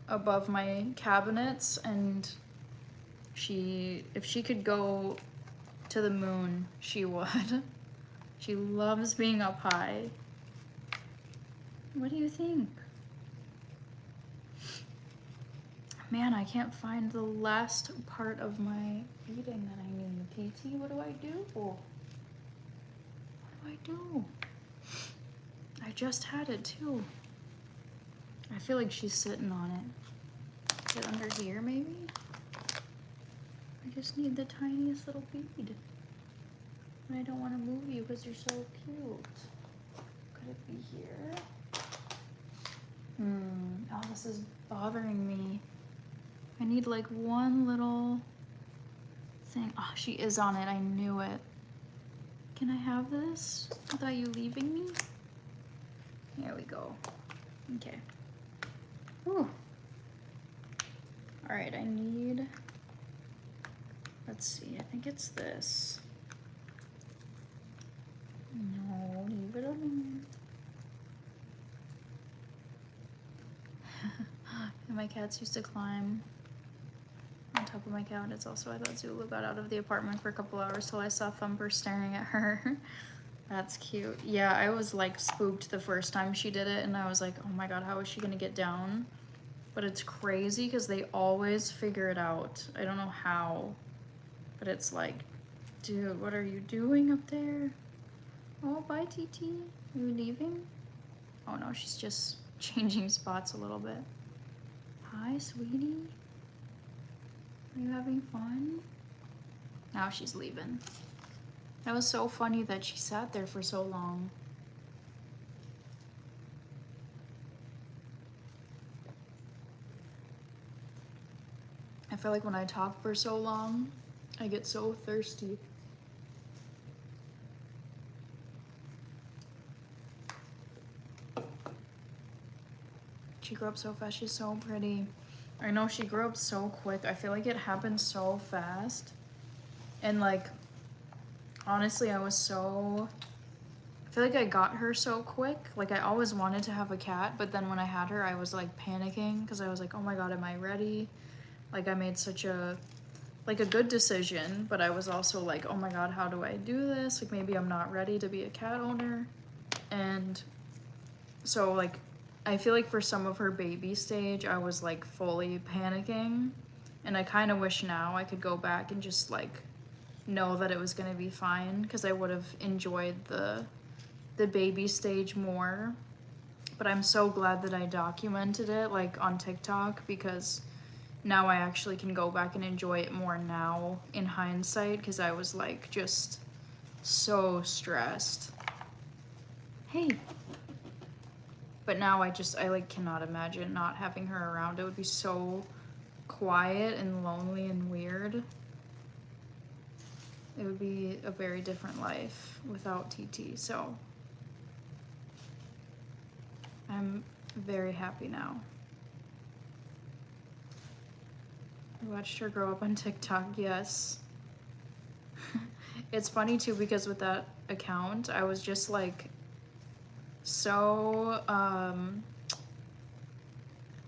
above my cabinets, and if she could go to the moon, she would. She loves being up high. What do you think? Man, I can't find the last part of my beading that I need. TT, what do I do? What do I do? I just had it too. I feel like she's sitting on it. Is it under here, maybe? I just need the tiniest little bead. And I don't want to move you because you're so cute. Could it be here? Oh, this is bothering me. I need like one little thing. Oh, she is on it. I knew it. Can I have this without you leaving me? There we go. Okay. Whew. All right, I need, let's see, I think it's this. No, leave it alone. And my cats used to climb on top of my cabinets also. I thought Zulu got out of the apartment for a couple hours till I saw Thumper staring at her. That's cute. Yeah, I was like spooked the first time she did it and I was like, oh my god, how is she gonna get down? But it's crazy because they always figure it out. I don't know how, but it's like, dude, what are you doing up there? Oh, bye, TT. Are you leaving? Oh no, she's just changing spots a little bit. Hi, sweetie. Are you having fun? Now she's leaving. That was so funny that she sat there for so long. I feel like when I talk for so long, I get so thirsty. She grew up so fast. She's so pretty. I know she grew up so quick. I feel like it happened so fast. And like, honestly, I feel like I got her so quick. Like I always wanted to have a cat, but then when I had her, I was like panicking because I was like, oh my god, am I ready? Like I made such a good decision, but I was also like, oh my god, how do I do this? Like maybe I'm not ready to be a cat owner. And so like, I feel like for some of her baby stage, I was like fully panicking. And I kind of wish now I could go back and just like know that it was gonna be fine because I would have enjoyed the baby stage more. But I'm so glad that I documented it like on TikTok because now I actually can go back and enjoy it more now in hindsight because I was like just so stressed. Hey. But now I like cannot imagine not having her around. It would be so quiet and lonely and weird. It would be a very different life without TT, so I'm very happy now. I watched her grow up on TikTok, yes. It's funny too because with that account, I was just like so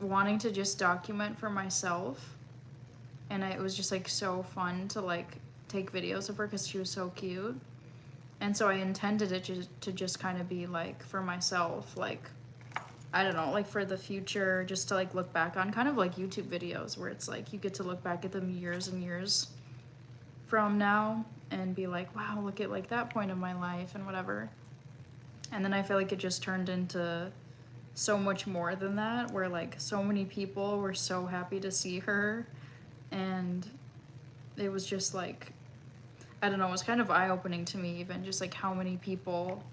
wanting to just document for myself, and it was just like so fun to like take videos of her because she was so cute. And so I intended it to just kind of be like for myself, like I don't know, like for the future, just to like look back on, kind of like YouTube videos where it's like you get to look back at them years and years from now and be like, wow, look at like that point of my life and whatever. And then I feel like it just turned into so much more than that, where like so many people were so happy to see her, and it was just like, I don't know, it was kind of eye-opening to me even just like how many people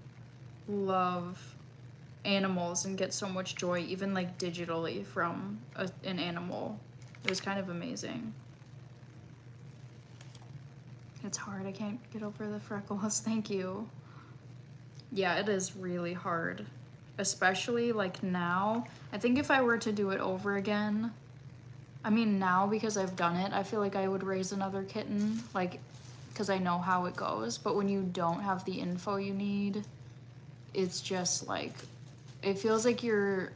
love animals and get so much joy even like digitally from an animal. It was kind of amazing. It's hard. I can't get over the freckles. Thank you. Yeah, it is really hard, especially like now. I think if I were to do it over again, I mean now because I've done it, I feel like I would raise another kitten, like because I know how it goes. But when you don't have the info you need, it's just like, it feels like you're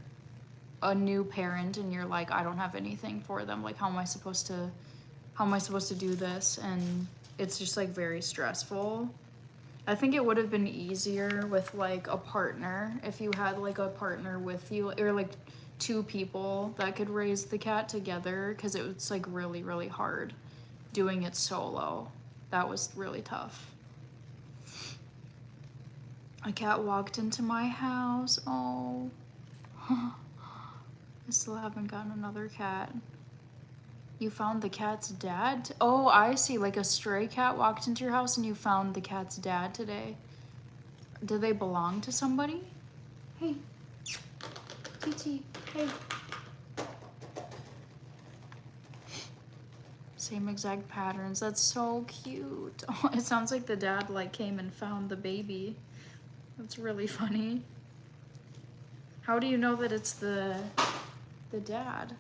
a new parent and you're like, I don't have anything for them. Like, how am I supposed to do this? And it's just like very stressful. I think it would have been easier with like a partner, if you had like a partner with you, or like two people that could raise the cat together, because it was like really, really hard doing it solo. That was really tough. A cat walked into my house. Oh. I still haven't gotten another cat. You found the cat's dad? Oh, I see. Like a stray cat walked into your house and you found the cat's dad today. Do they belong to somebody? Hey, TT, hey. Same exact patterns. That's so cute. Oh, it sounds like the dad like came and found the baby. That's really funny. How do you know that it's the dad?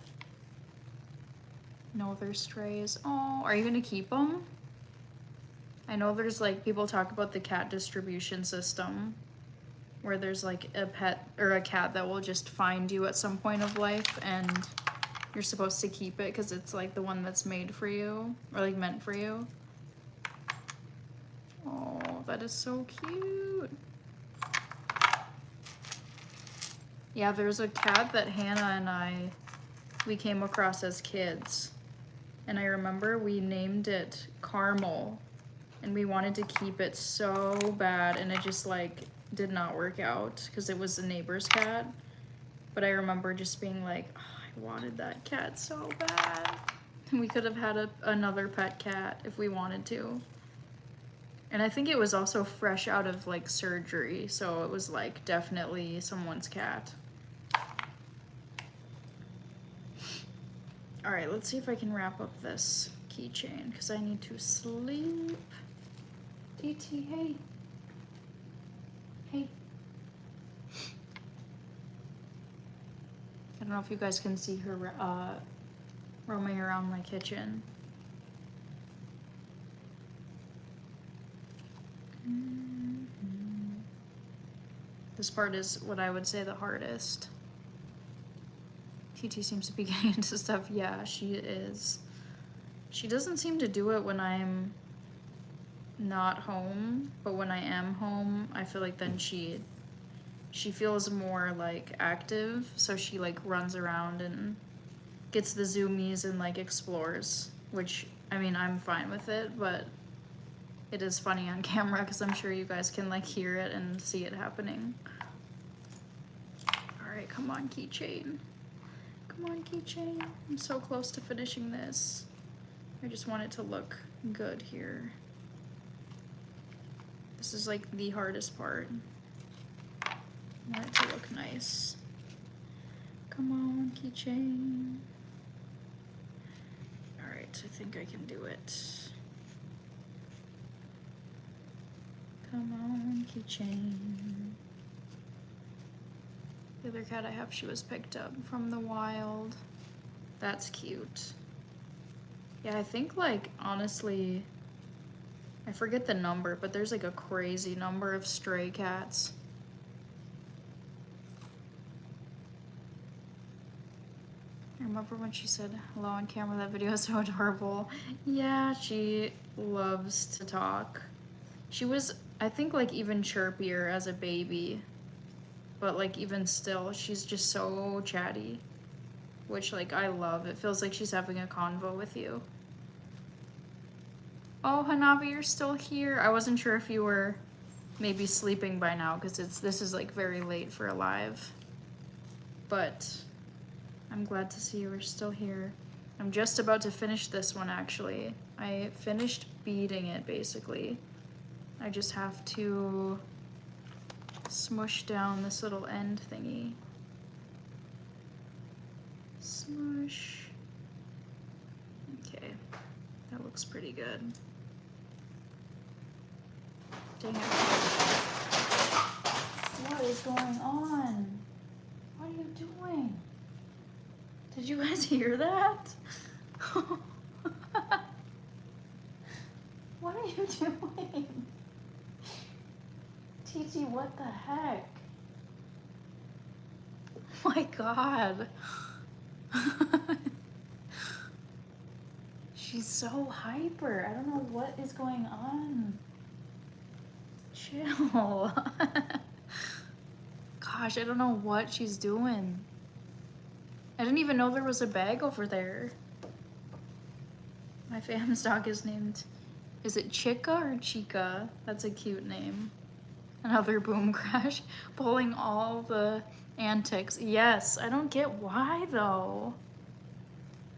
No, they're strays. Oh, are you gonna keep them? I know there's like, people talk about the cat distribution system where there's like a pet or a cat that will just find you at some point of life and you're supposed to keep it because it's like the one that's made for you or like meant for you. Oh, that is so cute. Yeah, there's a cat that Hannah and we came across as kids. And I remember we named it Caramel and we wanted to keep it so bad and it just like did not work out because it was a neighbor's cat. But I remember just being like, oh, I wanted that cat so bad. We could have had another pet cat if we wanted to. And I think it was also fresh out of like surgery, so it was like definitely someone's cat. All right, let's see if I can wrap up this keychain because I need to sleep. TT, hey. Hey. I don't know if you guys can see her roaming around my kitchen. This part is what I would say the hardest. TT seems to be getting into stuff. Yeah, she is. She doesn't seem to do it when I'm not home, but when I am home, I feel like then she feels more like active, so she like runs around and gets the zoomies and like explores, which I mean I'm fine with it, but it is funny on camera because I'm sure you guys can like hear it and see it happening. All right, come on, keychain. Come on, keychain. I'm so close to finishing this. I just want it to look good here. This is like the hardest part. I want it to look nice. Come on, keychain. All right, I think I can do it. Come on, keychain. The other cat I have, she was picked up from the wild. That's cute. Yeah, I think like, honestly, I forget the number, but there's like a crazy number of stray cats. I remember when she said hello on camera, that video is so adorable. Yeah, she loves to talk. She was, I think, like even chirpier as a baby, but like even still, she's just so chatty, which like I love. It feels like she's having a convo with you. Oh, Hanabi, you're still here. I wasn't sure if you were maybe sleeping by now because this is like very late for a live, but I'm glad to see you were still here. I'm just about to finish this one actually. I finished beading it basically. I just have to smush down this little end thingy. Smush. Okay, that looks pretty good. Dang it. What is going on? What are you doing? Did you guys hear that? What are you doing? TT, what the heck? Oh my god. She's so hyper. I don't know what is going on. Chill. Gosh, I don't know what she's doing. I didn't even know there was a bag over there. My fam's dog is named, is it Chica or Chica? That's a cute name. Another boom crash, pulling all the Antics. Yes, I don't get why though.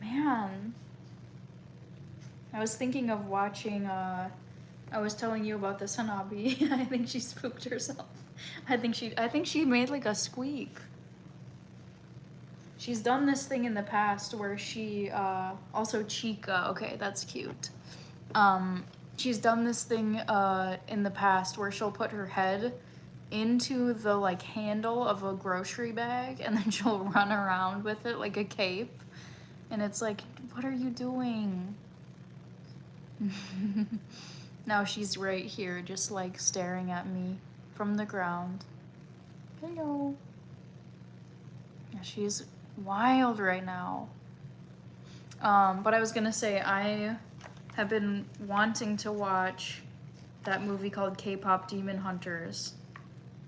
Man. I was thinking of watching, I was telling you about this Hanabi. I think she spooked herself. I think she made like a squeak. She's done this thing in the past where she, also Chica, okay, that's cute. She's done this thing, in the past where she'll put her head into the like handle of a grocery bag and then she'll run around with it like a cape. And it's like, what are you doing? Now she's right here just like staring at me from the ground. Hello. Yeah, she's wild right now. But I was gonna say, I have been wanting to watch that movie called K-Pop Demon Hunters.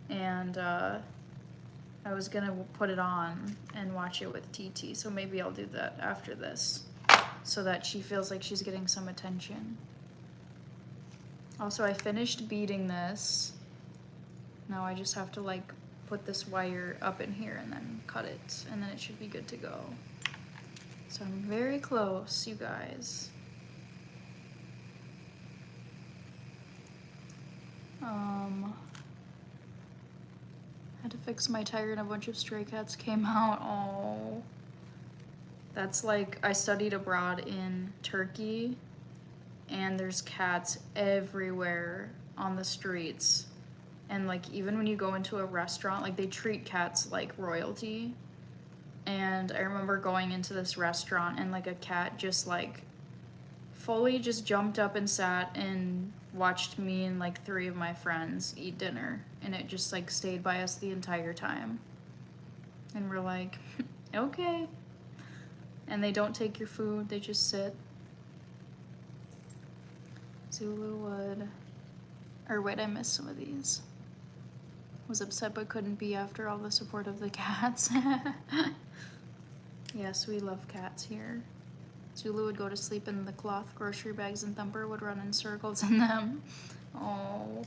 And I was gonna put it on and watch it with TT, so maybe I'll do that after this so that she feels like she's getting some attention. Also, I finished beading this. Now I just have to like put this wire up in here and then cut it, and then it should be good to go. So I'm very close, you guys. Had to fix my tire and a bunch of stray cats came out. Oh. That's like, I studied abroad in Turkey and there's cats everywhere on the streets. And like, even when you go into a restaurant, like they treat cats like royalty. And I remember going into this restaurant and like a cat just like fully just jumped up and sat and watched me and like 3 of my friends eat dinner. And it just like stayed by us the entire time. And we're like, okay. And they don't take your food, they just sit. Zulu would, or wait, I missed some of these. Was upset but couldn't be after all the support of the cats. Yes, we love cats here. Zulu would go to sleep in the cloth grocery bags and Thumper would run in circles in them. Oh,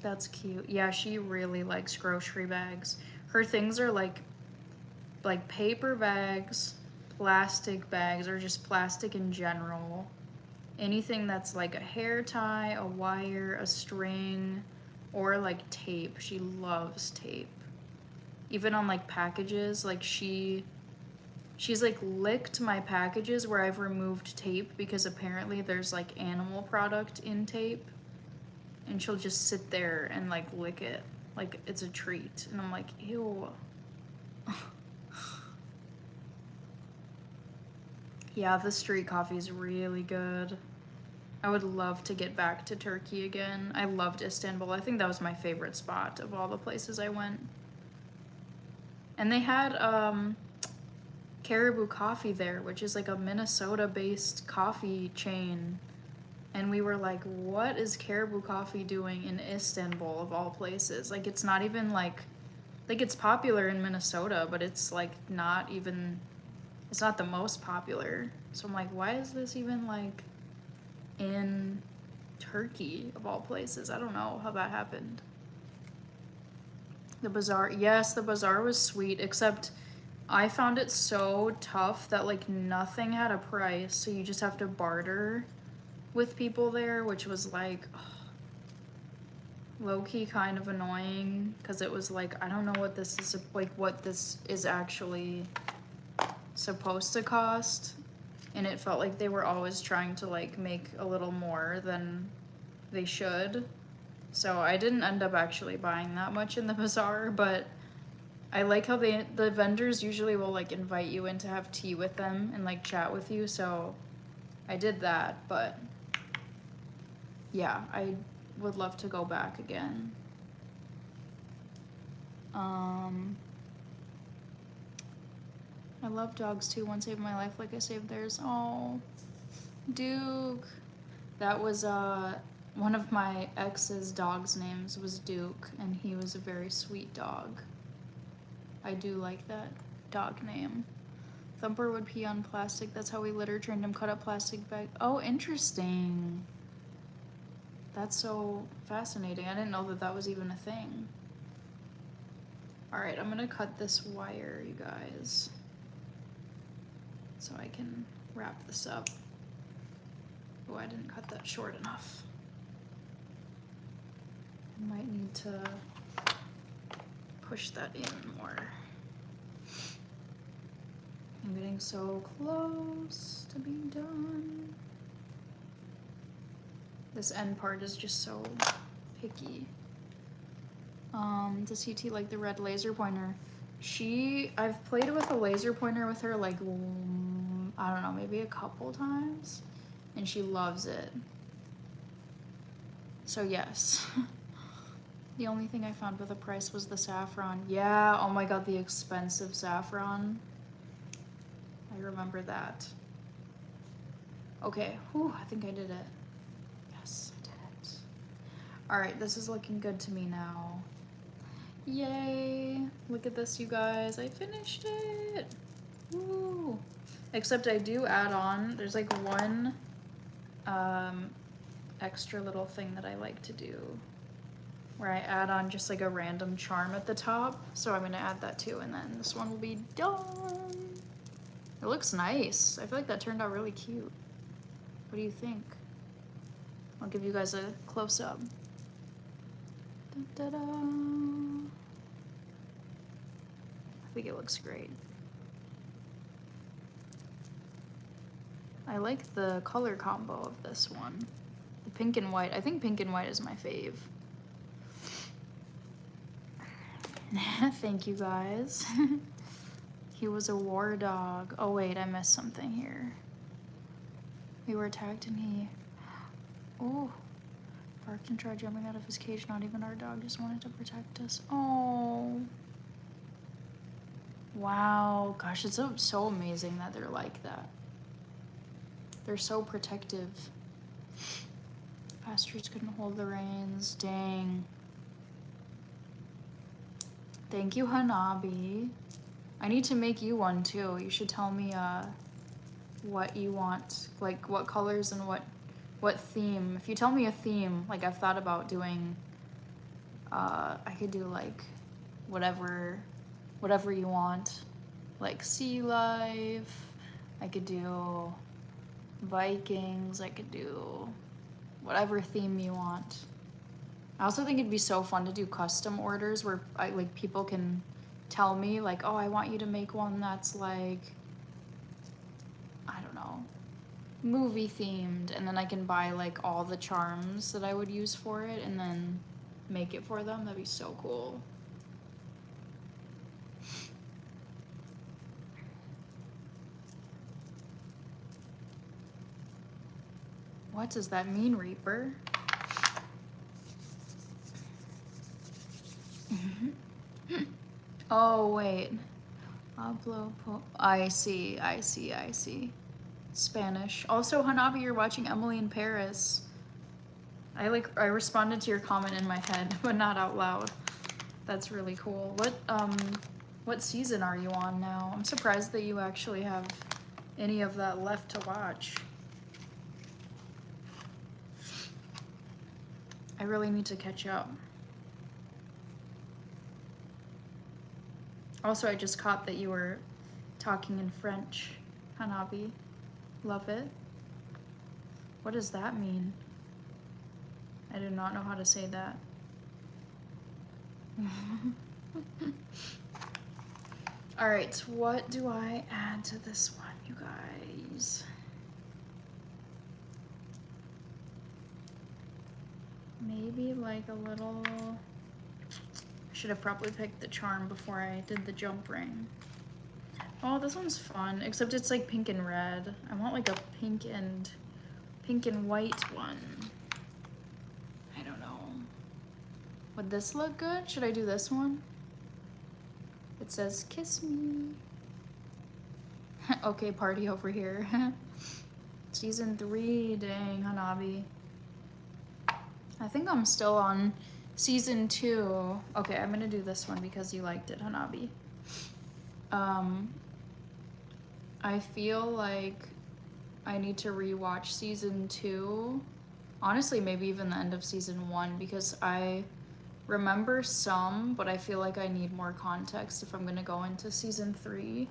that's cute. Yeah, she really likes grocery bags. Her things are like paper bags, plastic bags, or just plastic in general. Anything that's like a hair tie, a wire, a string, or like tape. She loves tape. Even on like packages, like she's like licked my packages where I've removed tape because apparently there's like animal product in tape. And she'll just sit there and like lick it like it's a treat. And I'm like, ew. Yeah, the street coffee is really good. I would love to get back to Turkey again. I loved Istanbul. I think that was my favorite spot of all the places I went. And they had Caribou Coffee there, which is like a Minnesota-based coffee chain. And we were like, what is Caribou Coffee doing in Istanbul of all places? Like, it's not even like it's popular in Minnesota, but it's like not even, it's not the most popular. So I'm like, why is this even like in Turkey of all places? I don't know how that happened. The bazaar, yes, the bazaar was sweet, except I found it so tough that like nothing had a price, so you just have to barter with people there, which was like low-key kind of annoying because it was like, I don't know what this is, like what this is actually supposed to cost, and it felt like they were always trying to like make a little more than they should. So I didn't end up actually buying that much in the bazaar, but I like how the vendors usually will like invite you in to have tea with them and like chat with you, so I did that. But yeah, I would love to go back again. I love dogs too. One saved my life like I saved theirs. Oh, Duke. That was one of my ex's dog's names was Duke, and he was a very sweet dog. I do like that dog name. Thumper would pee on plastic. That's how we litter trained him. Cut up plastic bag. Oh, interesting. That's so fascinating. I didn't know that that was even a thing. All right, I'm gonna cut this wire, you guys, so I can wrap this up. Oh, I didn't cut that short enough. I might need to push that in more. I'm getting so close to being done. This end part is just so picky. Does CT like the red laser pointer? I've played with a laser pointer with her like, I don't know, maybe a couple times, and she loves it. So yes. The only thing I found with a price was the saffron. Yeah, oh my god, the expensive saffron. I remember that. Okay, whew, I think I did it. Yes, I did it. All right, this is looking good to me now. Yay, look at this, you guys. I finished it. Woo. Except I do add on, there's like one extra little thing that I like to do where I add on just like a random charm at the top. So I'm gonna add that too, and then this one will be done. It looks nice. I feel like that turned out really cute. What do you think? I'll give you guys a close-up. Da-da-da. I think it looks great. I like the color combo of this one. The pink and white. I think pink and white is my fave. Thank you, guys. He was a war dog. Oh wait, I missed something here. We were attacked and he... Oh. Barked and tried jumping out of his cage. Not even our dog just wanted to protect us. Oh. Wow. Gosh, it's so amazing that they're like that. They're so protective. Pastures couldn't hold the reins. Dang. Thank you, Hanabi. I need to make you one too. You should tell me what you want, like what colors and what theme. If you tell me a theme, like I've thought about doing, I could do like whatever you want, like sea life. I could do Vikings. I could do whatever theme you want. I also think it'd be so fun to do custom orders where like people can tell me like, oh, I want you to make one that's like, I don't know, movie themed, and then I can buy like all the charms that I would use for it and then make it for them. That'd be so cool. What does that mean, Reaper? Oh, wait. I see. Spanish. Also, Hanabi, you're watching Emily in Paris. I responded to your comment in my head, but not out loud. That's really cool. What season are you on now? I'm surprised that you actually have any of that left to watch. I really need to catch up. Also, I just caught that you were talking in French, Hanabi. Love it. What does that mean? I do not know how to say that. All right, what do I add to this one, you guys? Maybe like a little... Should have probably picked the charm before I did the jump ring. Oh, this one's fun, except it's like pink and red. I want like a pink and white one. I don't know. Would this look good? Should I do this one? It says, kiss me. Okay, party over here. Season 3, dang, Hanabi. I think I'm still on season 2. Okay, I'm gonna do this one because you liked it, Hanabi. I feel like I need to rewatch season 2. Honestly, maybe even the end of season 1, because I remember some, but I feel like I need more context if I'm gonna go into season 3.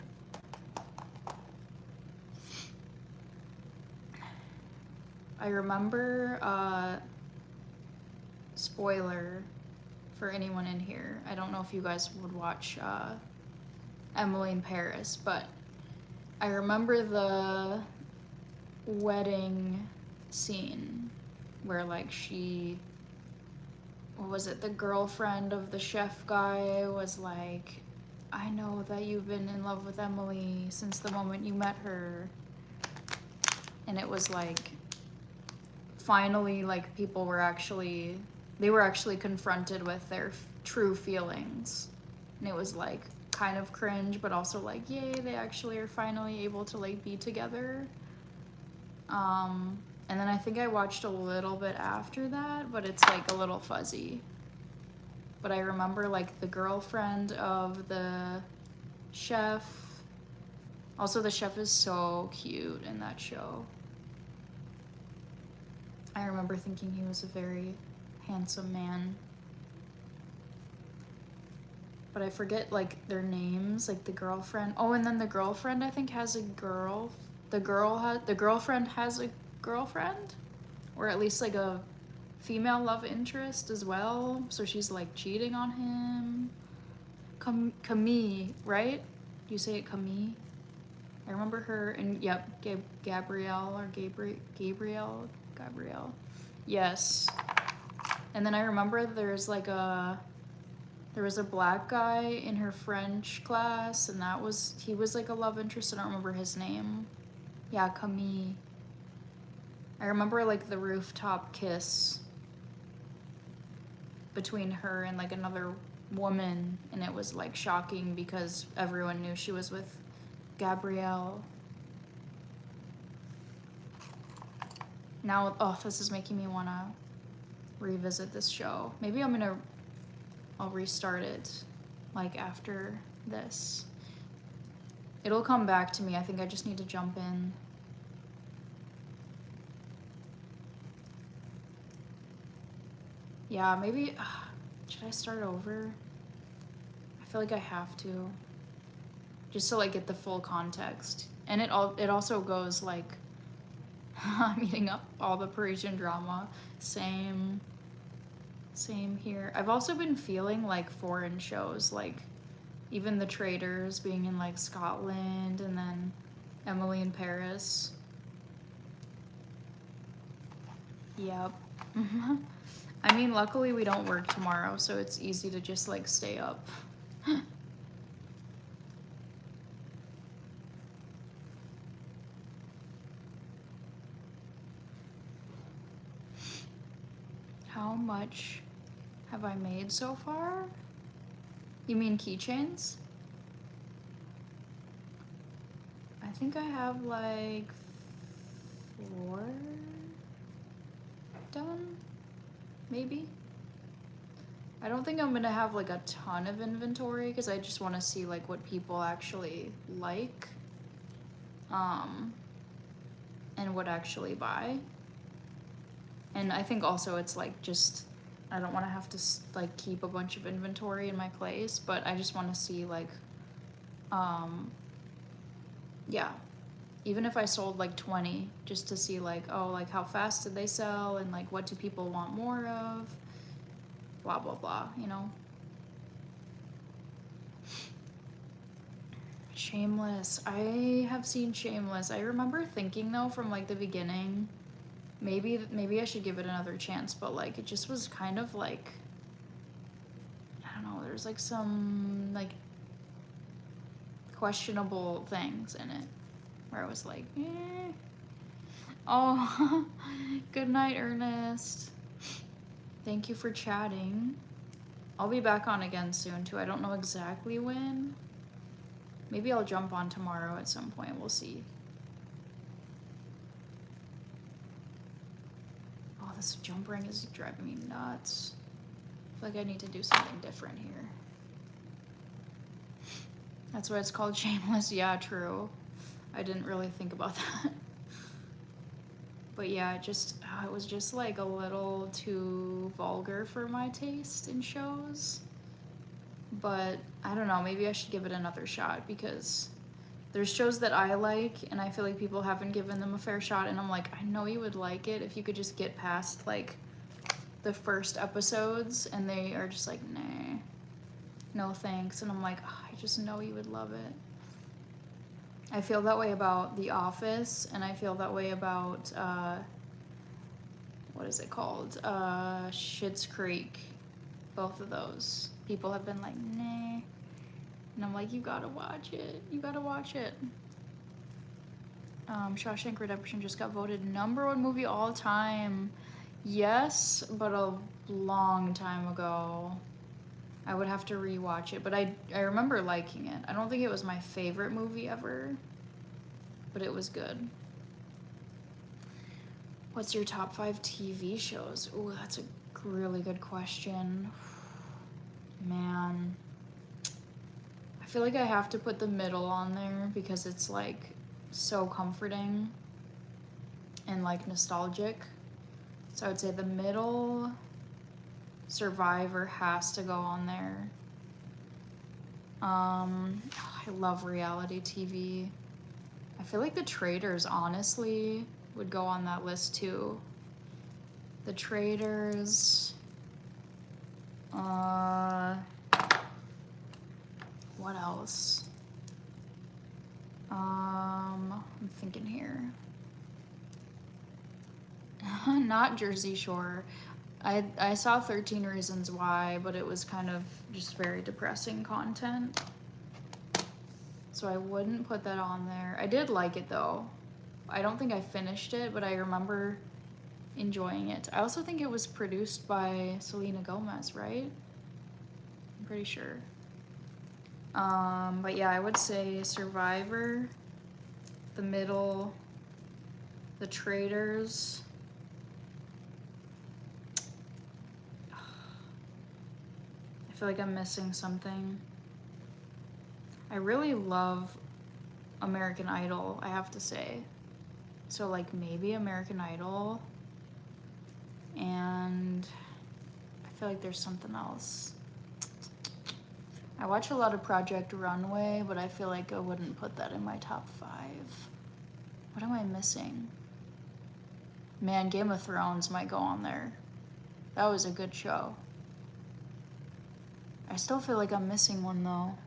I remember, spoiler for anyone in here, I don't know if you guys would watch Emily in Paris, but I remember the wedding scene where like what was it, the girlfriend of the chef guy was like, I know that you've been in love with Emily since the moment you met her. And it was like, finally, like people were actually confronted with their true feelings. And it was like kind of cringe, but also like, yay, they actually are finally able to like be together. And then I think I watched a little bit after that, but it's like a little fuzzy. But I remember like the girlfriend of the chef. Also, the chef is so cute in that show. I remember thinking he was a very handsome man. But I forget like their names, like the girlfriend. Oh, and then the girlfriend I think has a girl. The girlfriend has a girlfriend, or at least like a female love interest as well. So she's like cheating on him. Camille, right? Do you say it Camille? I remember her, and yep, Gabrielle. Yes. And then I remember there was a black guy in her French class, and he was like a love interest. I don't remember his name. Yeah, Camille. I remember like the rooftop kiss between her and like another woman, and it was like shocking because everyone knew she was with Gabrielle. Now, oh, this is making me want to revisit this show. Maybe I'll restart it like after this. It'll come back to me. I think I just need to jump in. Yeah, maybe, should I start over? I feel like I have to. Just to like get the full context. And it also goes like, I'm eating up all the Parisian drama. Same here. I've also been feeling like foreign shows, like even The Traitors being in like Scotland, and then Emily in Paris. Yep. I mean, luckily we don't work tomorrow, so it's easy to just like stay up. How much have I made so far? You mean keychains? I think I have like 4 done, maybe. I don't think I'm gonna have like a ton of inventory because I just want to see like what people actually like, and would actually buy. And I think also it's like just, I don't want to have to like keep a bunch of inventory in my place, but I just want to see like, yeah, even if I sold like 20, just to see like, oh, like how fast did they sell, and like what do people want more of, blah, blah, blah, you know? Shameless. I have seen Shameless. I remember thinking though from like the beginning, maybe I should give it another chance, but like it just was kind of like, I don't know, there's like some like questionable things in it where I was like, eh. Oh, good night, Ernest. Thank you for chatting. I'll be back on again soon too. I don't know exactly when. Maybe I'll jump on tomorrow at some point. We'll see. Oh, this jump ring is driving me nuts. I feel like I need to do something different here. That's why it's called Shameless. Yeah, true. I didn't really think about that. But yeah, it was just like a little too vulgar for my taste in shows. But I don't know, maybe I should give it another shot because there's shows that I like and I feel like people haven't given them a fair shot, and I'm like, I know you would like it if you could just get past like the first episodes, and they are just like, nah, no thanks. And I'm like, oh, I just know you would love it. I feel that way about The Office, and I feel that way about what is it called? Schitt's Creek. Both of those. People have been like, nah. And I'm like, you gotta watch it. You gotta watch it. Shawshank Redemption just got voted #1 movie all time. Yes, but a long time ago. I would have to rewatch it, but I remember liking it. I don't think it was my favorite movie ever, but it was good. What's your top 5 TV shows? Ooh, that's a really good question. Man. I feel like I have to put The Middle on there because it's like so comforting and like nostalgic. So I would say The Middle, Survivor has to go on there. I love reality TV. I feel like The Traitors honestly would go on that list too. The Traitors. What else? I'm thinking here. Not Jersey Shore. I saw 13 Reasons Why, but it was kind of just very depressing content. So I wouldn't put that on there. I did like it though. I don't think I finished it, but I remember enjoying it. I also think it was produced by Selena Gomez, right? I'm pretty sure. But yeah, I would say Survivor, The Middle, The Traitors. I feel like I'm missing something. I really love American Idol, I have to say. So like maybe American Idol, and I feel like there's something else. I watch a lot of Project Runway, but I feel like I wouldn't put that in my top 5. What am I missing? Man, Game of Thrones might go on there. That was a good show. I still feel like I'm missing one though.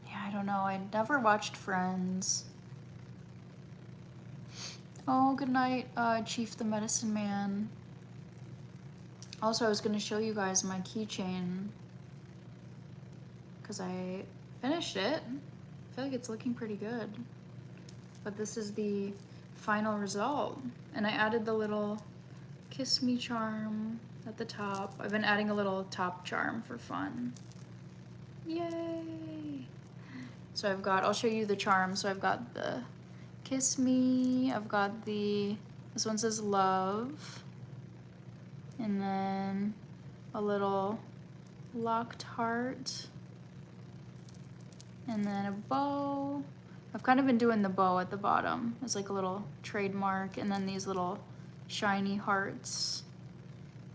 Yeah, I don't know. I never watched Friends. Oh, good night, Chief the Medicine Man. Also, I was gonna show you guys my keychain because I finished it. I feel like it's looking pretty good. But this is the final result. And I added the little kiss me charm at the top. I've been adding a little top charm for fun. Yay! So I've got, I'll show you the charm. So I've got the kiss me, I've got this one says love, and then a little locked heart, and then a bow. I've kind of been doing the bow at the bottom as like a little trademark, and then these little shiny hearts,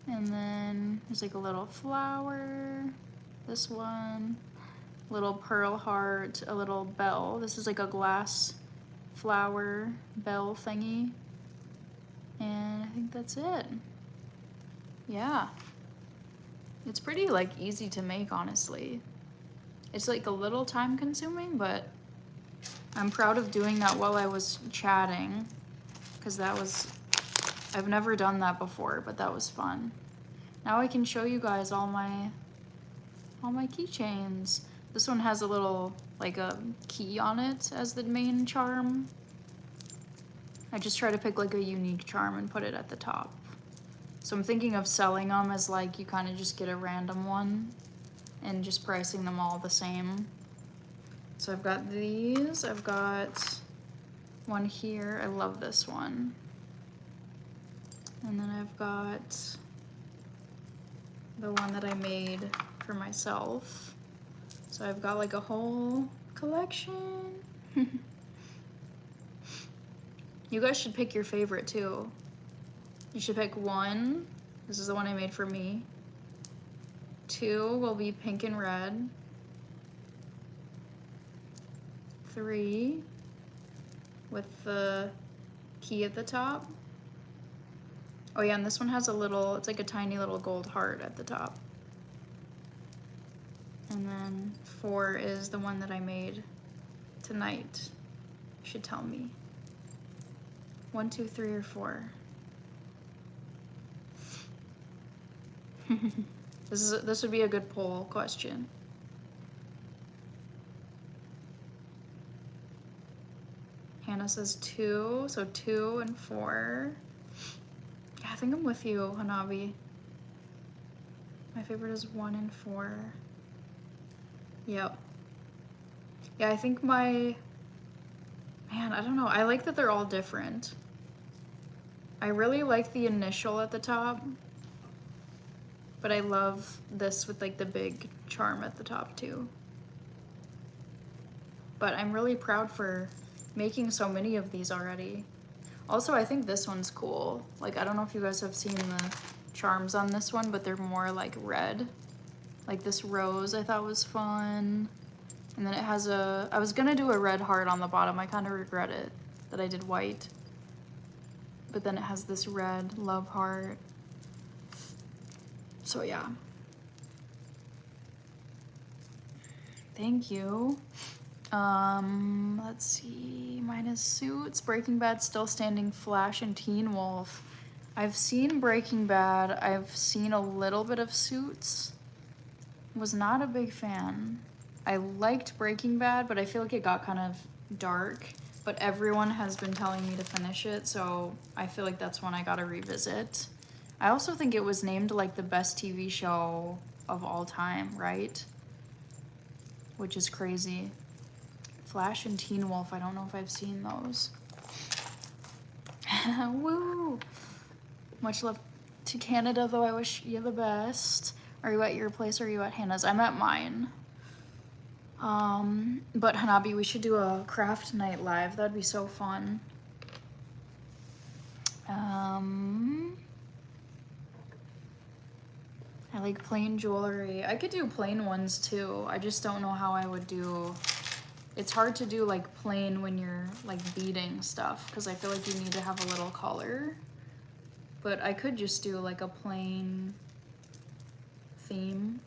and then there's like a little flower, this one, little pearl heart, a little bell. This is like a glass flower bell thingy, and I think that's it. Yeah, it's pretty like easy to make, honestly. It's like a little time consuming, but I'm proud of doing that while I was chatting, because that was, I've never done that before, but that was fun. Now I can show you guys all my keychains. This one has a little, like a key on it as the main charm. I just try to pick like a unique charm and put it at the top. So I'm thinking of selling them as like you kind of just get a random one and just pricing them all the same. So I've got these, I've got one here, I love this one. And then I've got the one that I made for myself. So I've got like a whole collection. You guys should pick your favorite too. You should pick 1. This is the one I made for me. 2 will be pink and red. 3 with the key at the top. Oh yeah, and this one has a little, it's like a tiny little gold heart at the top. And then 4 is the one that I made tonight. You should tell me. 1, 2, 3, or 4. This would be a good poll question. Hannah says 2, so 2 and 4. Yeah, I think I'm with you, Hanabi. My favorite is 1 and 4. Yep. Yeah, I think man, I don't know. I like that they're all different. I really like the initial at the top, but I love this with like the big charm at the top too. But I'm really proud for making so many of these already. Also, I think this one's cool. Like, I don't know if you guys have seen the charms on this one, but they're more like red. Like this rose I thought was fun. And then it has I was gonna do a red heart on the bottom. I kind of regret it that I did white. But then it has this red love heart. So yeah. Thank you. Let's see. Mine is Suits, Breaking Bad, Still Standing, Flash, and Teen Wolf. I've seen Breaking Bad. I've seen a little bit of Suits. Was not a big fan. I liked Breaking Bad, but I feel like it got kind of dark. But everyone has been telling me to finish it, so I feel like that's one I gotta revisit. I also think it was named like the best TV show of all time, right? Which is crazy. Flash and Teen Wolf, I don't know if I've seen those. Woo! Much love to Canada, though. I wish you the best. Are you at your place or are you at Hannah's? I'm at mine. But Hanabi, we should do a craft night live. That'd be so fun. I like plain jewelry. I could do plain ones too. I just don't know how I would do. It's hard to do like plain when you're like beading stuff because I feel like you need to have a little color. But I could just do like a plain theme.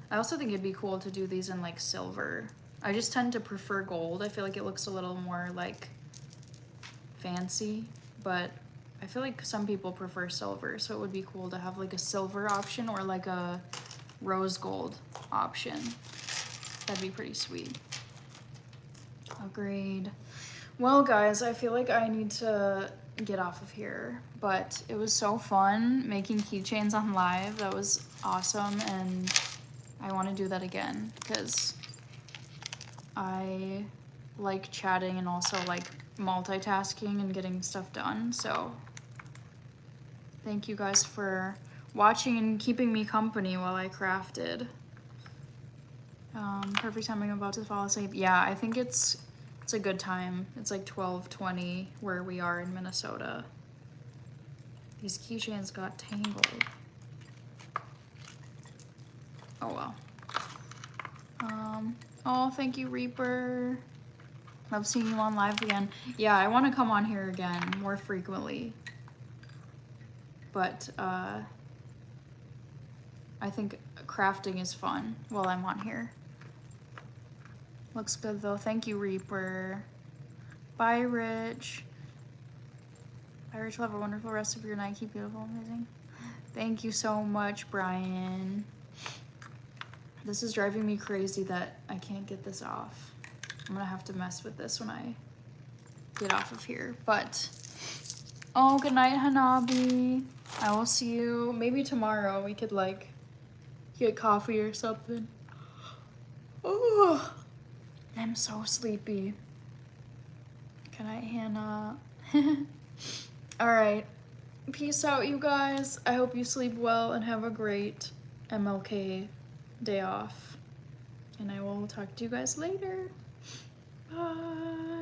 I also think it'd be cool to do these in like silver. I just tend to prefer gold. I feel like it looks a little more like fancy, but I feel like some people prefer silver, so it would be cool to have like a silver option or like a rose gold option. That'd be pretty sweet. Agreed. Well, guys, I feel like I need to get off of here, but it was so fun making keychains on live. That was awesome, and I want to do that again because I like chatting and also like multitasking and getting stuff done. So thank you guys for watching and keeping me company while I crafted. Perfect time, I'm about to fall asleep. Yeah, I think it's a good time. It's like 12:20 where we are in Minnesota. These keychains got tangled. Oh well. Oh, thank you, Reaper. Love seeing you on live again. Yeah, I want to come on here again more frequently. But I think crafting is fun while I'm on here. Looks good though. Thank you, Reaper. Bye, Rich. Bye, Rich. Have a wonderful rest of your night. Keep beautiful, amazing. Thank you so much, Brian. This is driving me crazy that I can't get this off. I'm gonna have to mess with this when I get off of here. But, oh, good night, Hanabi. I will see you maybe tomorrow. We could like get coffee or something. Oh, I'm so sleepy. Good night, Hannah. All right. Peace out, you guys. I hope you sleep well and have a great MLK day off. And I will talk to you guys later. Bye.